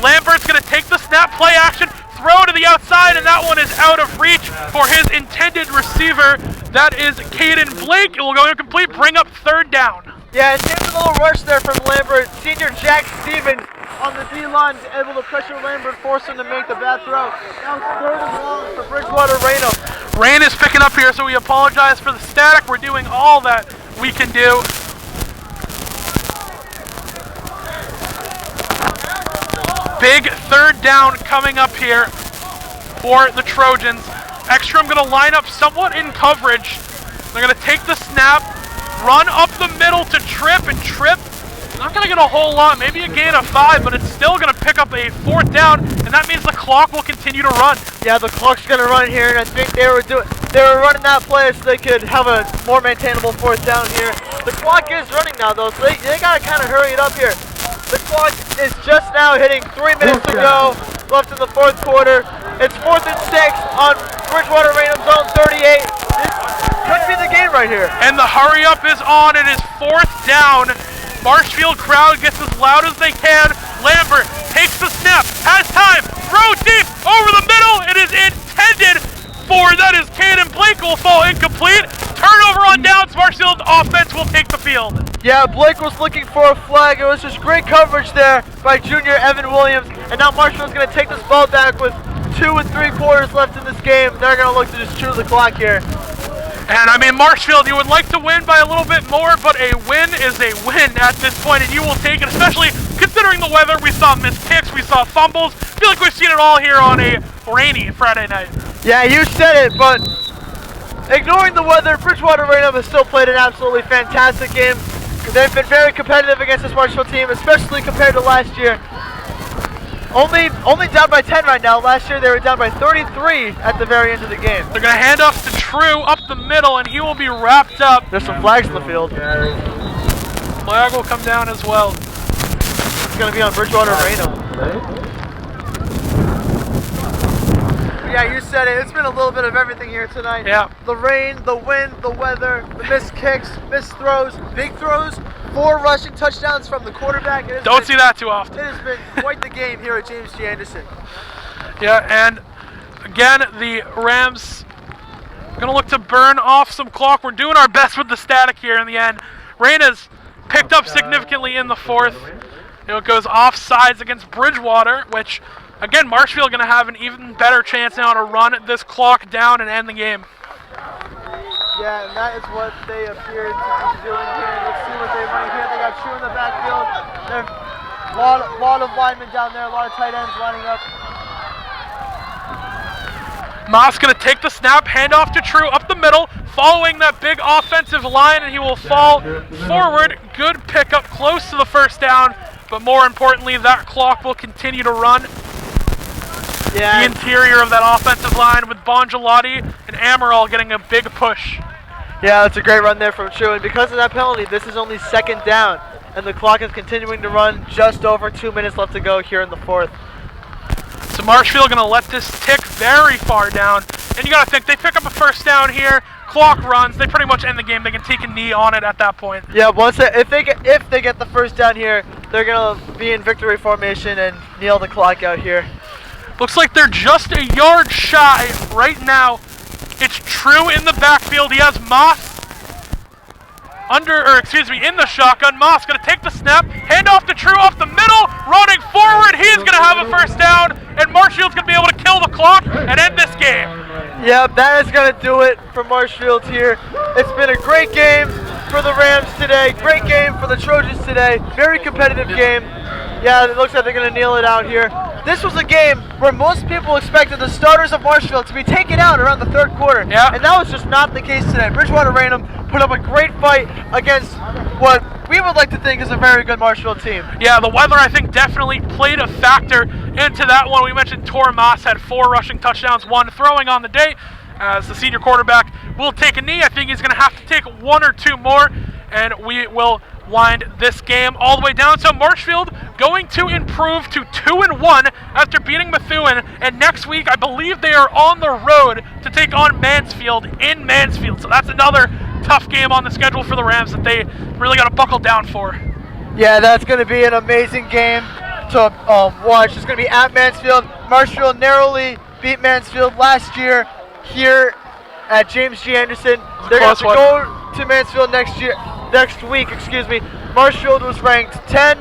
Lambert's going to take the snap, play action, throw to the outside, and that one is out of reach for his intended receiver. That is Caden Blake. It will go incomplete, bring up third down. Yeah, it seems a little rush there from Lambert. Senior Jack Stevens on the D-line, able to pressure Lambert, force him to make the bad throw. Now third and long for Bridgewater Raynham. Rain is picking up here, so we apologize for the static. We're doing all that we can do. Big third down coming up here for the Trojans. Ekstrom going to line up somewhat in coverage. They're going to take the snap, run up the middle to Trip, and Trip not going to get a whole lot, maybe a gain of 5, but it's still going to pick up a fourth down, and that means the clock will continue to run. Yeah, the clock's going to run here, and I think they were running that play so they could have a more maintainable fourth down here. The clock is running now, though, so they got to kind of hurry it up here. The clock is just now hitting 3 minutes to go left in the fourth quarter. It's 4th and 6 on Bridgewater Raynham's own 38. This could be the game right here. And the hurry up is on. It is 4th down. Marshfield crowd gets as loud as they can. Lambert takes the snap, has time, throw deep over the middle. It is intended for, that is Caden Blake, will fall incomplete. Turnover on downs. Marshfield offense will take the field. Yeah, Blake was looking for a flag. It was just great coverage there by junior Evan Williams. And now Marshfield's going to take this ball back with 2 3/4 left in this game. They're going to look to just chew the clock here. And I mean, Marshfield, you would like to win by a little bit more, but a win is a win at this point, and you will take it, especially considering the weather. We saw missed kicks, we saw fumbles. I feel like we've seen it all here on a rainy Friday night. Yeah, you said it, but ignoring the weather, Bridgewater Raynham has still played an absolutely fantastic game. They've been very competitive against this Marshfield team, especially compared to last year. Only down by 10 right now. Last year they were down by 33 at the very end of the game. They're going to hand off to True up the middle, and he will be wrapped up. There's some flags in the field. Flag will come down as well. It's going to be on Bridgewater Raynham. Yeah, you said it. It's been a little bit of everything here tonight. Yeah. The rain, the wind, the weather, the missed kicks, missed throws, big throws, 4 rushing touchdowns from the quarterback. Don't see that too often. It has been quite the game here at James G. Anderson. Yeah, and again, the Rams going to look to burn off some clock. We're doing our best with the static here in the end. Rain has picked up significantly in the fourth. It goes offsides against Bridgewater, which, again, Marshfield going to have an even better chance now to run this clock down and end the game. Yeah, and that is what they appear to be doing here. Let's see what they run here. They got True in the backfield. There's a lot of linemen down there, a lot of tight ends lining up. Moss going to take the snap, hand off to True up the middle, following that big offensive line, and he will fall forward. Good pickup close to the first down, but more importantly, that clock will continue to run. Yeah. The interior of that offensive line with Bongelati and Amaral getting a big push. Yeah, that's a great run there from True, and because of that penalty, this is only 2nd down, and the clock is continuing to run. Just over 2 minutes left to go here in the 4th. So Marshfield going to let this tick very far down, and you got to think, they pick up a first down here, clock runs, they pretty much end the game. They can take a knee on it at that point. Yeah, if they get the first down here, they're going to be in victory formation and kneel the clock out here. Looks like they're just a yard shy right now. It's True in the backfield. He has Moss in the shotgun. Moss going to take the snap, hand off to True off the middle, running forward. He's going to have a first down, and Marshfield's going to be able to kill the clock and end this game. Yeah, that is going to do it for Marshfield here. It's been a great game for the Rams today. Great game for the Trojans today. Very competitive game. Yeah, it looks like they're going to kneel it out here. This was a game where most people expected the starters of Marshfield to be taken out around the 3rd quarter. Yeah. And that was just not the case today. Bridgewater Raynham put up a great fight against what we would like to think is a very good Marshfield team. Yeah, the weather, I think, definitely played a factor into that one. We mentioned Tor Moss had 4 rushing touchdowns, 1 throwing on the day. As the senior quarterback will take a knee. I think he's going to have to take 1 or 2 more, and we will wind this game all the way down. So Marshfield going to improve to 2-1 after beating Methuen, and next week I believe they are on the road to take on Mansfield in Mansfield. So that's another tough game on the schedule for the Rams that they really got to buckle down for. Yeah, that's going to be an amazing game to watch. It's going to be at Mansfield. Marshfield narrowly beat Mansfield last year here at James G. Anderson. They're going to go to Mansfield next week. Marshfield was ranked 10,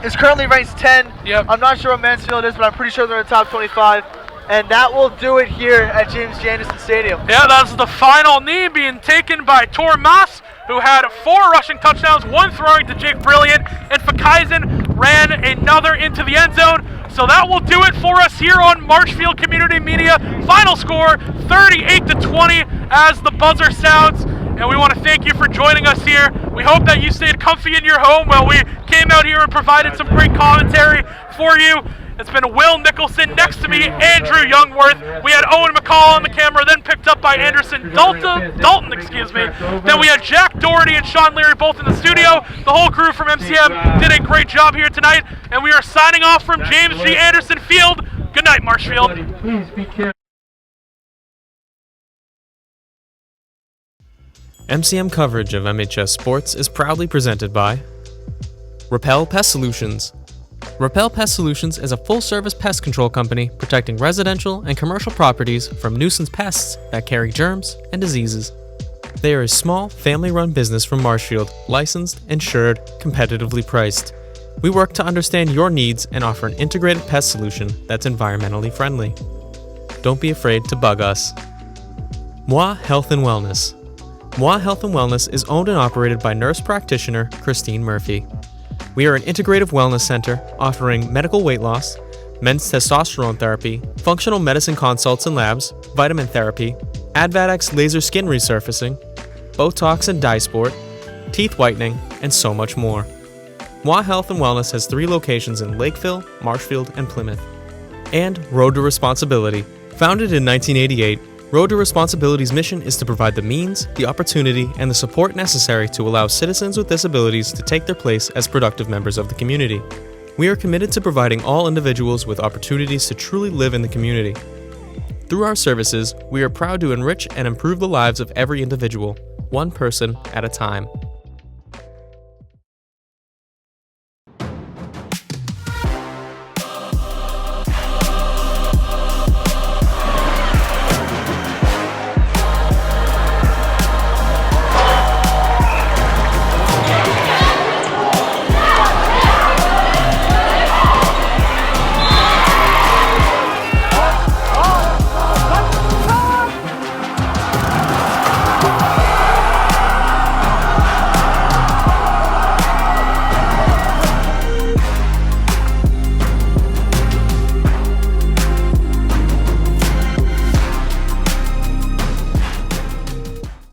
is currently ranked 10. Yep. I'm not sure what Mansfield is, but I'm pretty sure they're in the top 25. And that will do it here at James G. Anderson Stadium. Yeah, that's the final knee being taken by Tor Moss, who had 4 rushing touchdowns, 1 throwing to Jake Brilliant, and Fakaisen ran another into the end zone. So that will do it for us here on Marshfield Community Media. Final score, 38-20 as the buzzer sounds. And we want to thank you for joining us here. We hope that you stayed comfy in your home while we came out here and provided some great commentary for you. It's been Will Nicholson, next to me, Andrew Youngworth. We had Owen McCall on the camera, then picked up by Anderson Dalton. Then we had Jack Doherty and Sean Leary both in the studio. The whole crew from MCM did a great job here tonight, and we are signing off from James G. Anderson Field. Good night, Marshfield. Please be careful. MCM coverage of MHS Sports is proudly presented by Repel Pest Solutions. Repel Pest Solutions is a full-service pest control company protecting residential and commercial properties from nuisance pests that carry germs and diseases. They are a small, family-run business from Marshfield, licensed, insured, competitively priced. We work to understand your needs and offer an integrated pest solution that's environmentally friendly. Don't be afraid to bug us. Moi Health and Wellness. Moi Health and Wellness is owned and operated by nurse practitioner Christine Murphy. We are an integrative wellness center offering medical weight loss, men's testosterone therapy, functional medicine consults and labs, vitamin therapy, Advadex laser skin resurfacing, Botox and dye sport, teeth whitening, and so much more. Moi Health and Wellness has 3 locations in Lakeville, Marshfield, and Plymouth. And Road to Responsibility. Founded in 1988, Road to Responsibility's mission is to provide the means, the opportunity, and the support necessary to allow citizens with disabilities to take their place as productive members of the community. We are committed to providing all individuals with opportunities to truly live in the community. Through our services, we are proud to enrich and improve the lives of every individual, one person at a time.